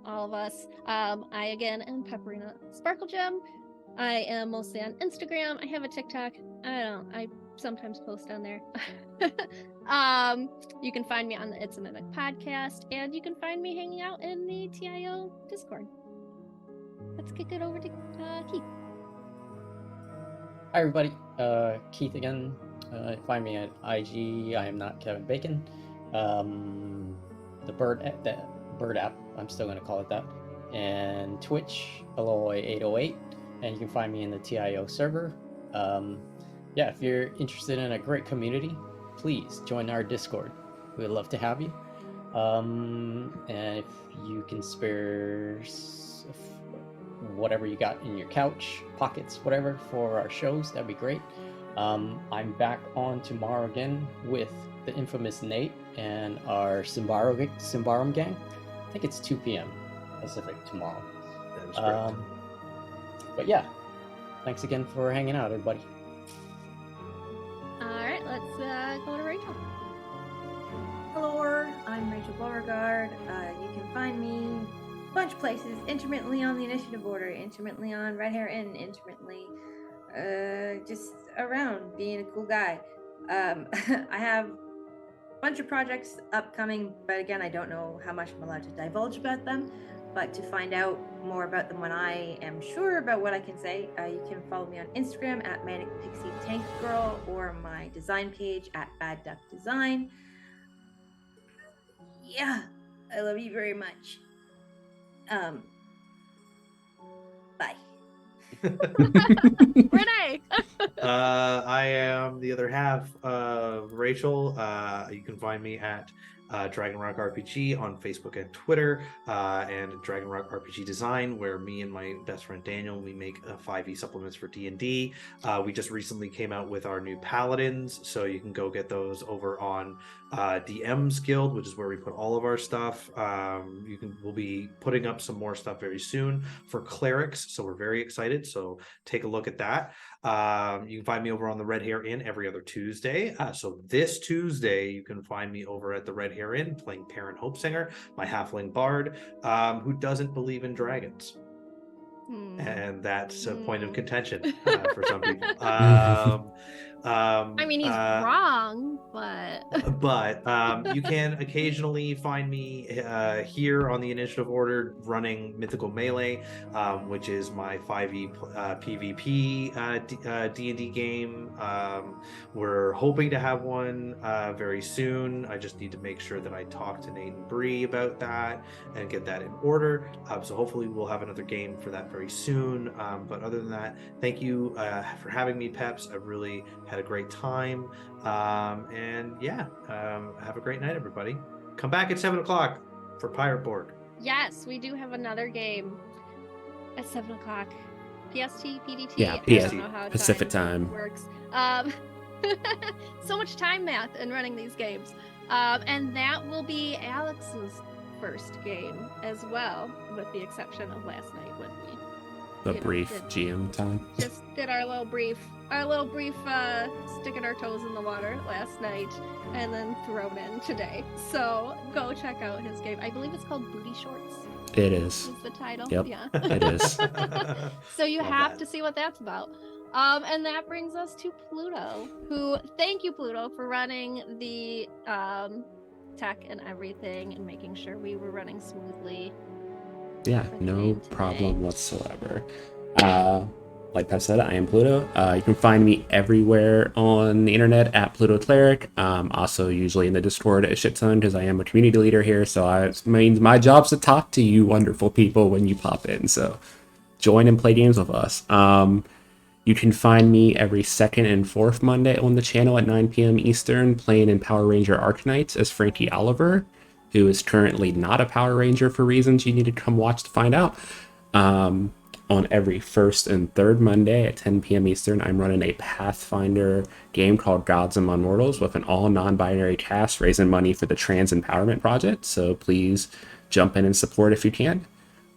all of us. I again am Pepperina Sparkle Gem. I am mostly on Instagram. I have a TikTok. I sometimes post on there. You can find me on the It's a Mimic podcast, and you can find me hanging out in the TIO Discord. Let's kick it over to Keith. Hi everybody, Keith again. Find me at IG. I am not Kevin Bacon. The Bird app. I'm still gonna call it that. And Twitch, Aloy808, and you can find me in the TIO server. Yeah, if you're interested in a great community, please join our Discord. We would love to have you. And if you can spare whatever you got in your couch, pockets, whatever, for our shows, that'd be great. I'm back on tomorrow again with the infamous Nate and our Symbarum gang. I think it's 2 p.m. Pacific tomorrow. That is correct. But yeah, thanks again for hanging out, everybody. All right, let's go to Rachel. Hello, I'm Rachel Beauregard. You can find me a bunch of places, intermittently on the Initiative Order, intermittently on Red Hair Inn, intermittently just around being a cool guy. I have a bunch of projects upcoming, but again, I don't know how much I'm allowed to divulge about them. But to find out more about them when I am sure about what I can say, you can follow me on Instagram at Manic Pixie Tank Girl, or my design page at Bad Duck Design. Yeah, I love you very much. Bye. Renee. I am the other half of Rachel. You can find me at Dragon Rock RPG on Facebook and Twitter, and Dragon Rock RPG Design, where me and my best friend Daniel, we make 5e supplements for D&D. We just recently came out with our new Paladins, so you can go get those over on DM's Guild, which is where we put all of our stuff. We'll be putting up some more stuff very soon for clerics, so we're very excited. So take a look at that. You can find me over on the Red Hair Inn every other Tuesday. So this Tuesday, you can find me over at the Red Hair Inn playing Perrin Hopesinger, my halfling bard, who doesn't believe in dragons. And that's a point of contention for some people. I mean, he's wrong, but you can occasionally find me here on the Initiative Order running Mythical Melee, which is my 5e PvP D&D game. We're hoping to have one very soon. I just need to make sure that I talk to Nate and Bree about that and get that in order. So hopefully we'll have another game for that very soon. But other than that, thank you for having me, Peps. I've really had a great time. And yeah, have a great night, everybody. Come back at 7 o'clock for Pirate Borg. yes, we do have another game at 7 o'clock. PST, PDT. Yeah, I PST, don't know how Pacific time works. So much time math in running these games. And that will be Alex's first game as well, with the exception of last night with me. the brief GM time. Just did our little brief sticking our toes in the water last night, and then thrown in today. So go check out his game. I believe it's called Booty Shorts. It is. Is the title? Yep. Yeah. It is. So you Love have that. to see what that's about. And that brings us to Pluto, who, thank you, Pluto, for running the tech and everything and making sure we were running smoothly. Yeah, for the no game today. problem whatsoever. Like Pep said, I am Pluto. You can find me everywhere on the internet at Pluto Cleric. Also, usually in the Discord a shit ton because I am a community leader here. So it means my job's to talk to you wonderful people when you pop in. So join and play games with us. You can find me every second and fourth Monday on the channel at 9 p.m. Eastern playing in Power Ranger Arcanines as Frankie Oliver, who is currently not a Power Ranger for reasons you need to come watch to find out. On every first and third Monday at 10 p.m. Eastern, I'm running a Pathfinder game called Gods Among Mortals with an all non-binary cast raising money for the Trans Empowerment Project. So please jump in and support if you can.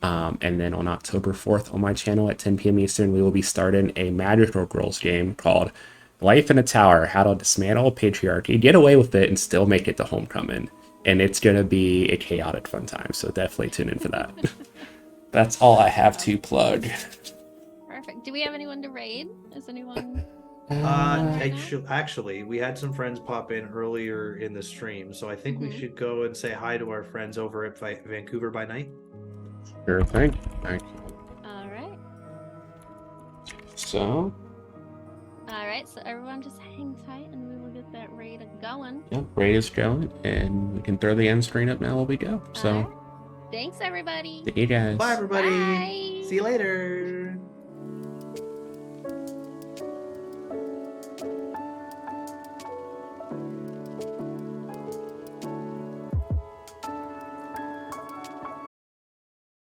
And then on October 4th on my channel at 10 p.m. Eastern, we will be starting a Magical Girls game called Life in a Tower, How to Dismantle Patriarchy, Get Away with It, and Still Make It to Homecoming. And it's going to be a chaotic fun time, so definitely tune in for that. That's all I have to plug. Perfect. Do we have anyone to raid? Is anyone? Actually, we had some friends pop in earlier in the stream, so I think we should go and say hi to our friends over at Vancouver by Night. Sure thing. Thank you. All right. So, All right. So everyone just hang tight, and we will get that raid going. yeah, raid is going, and we can throw the end screen up now while we go. So, All right. Thanks, everybody. see you guys. Bye, everybody. Bye. See you later.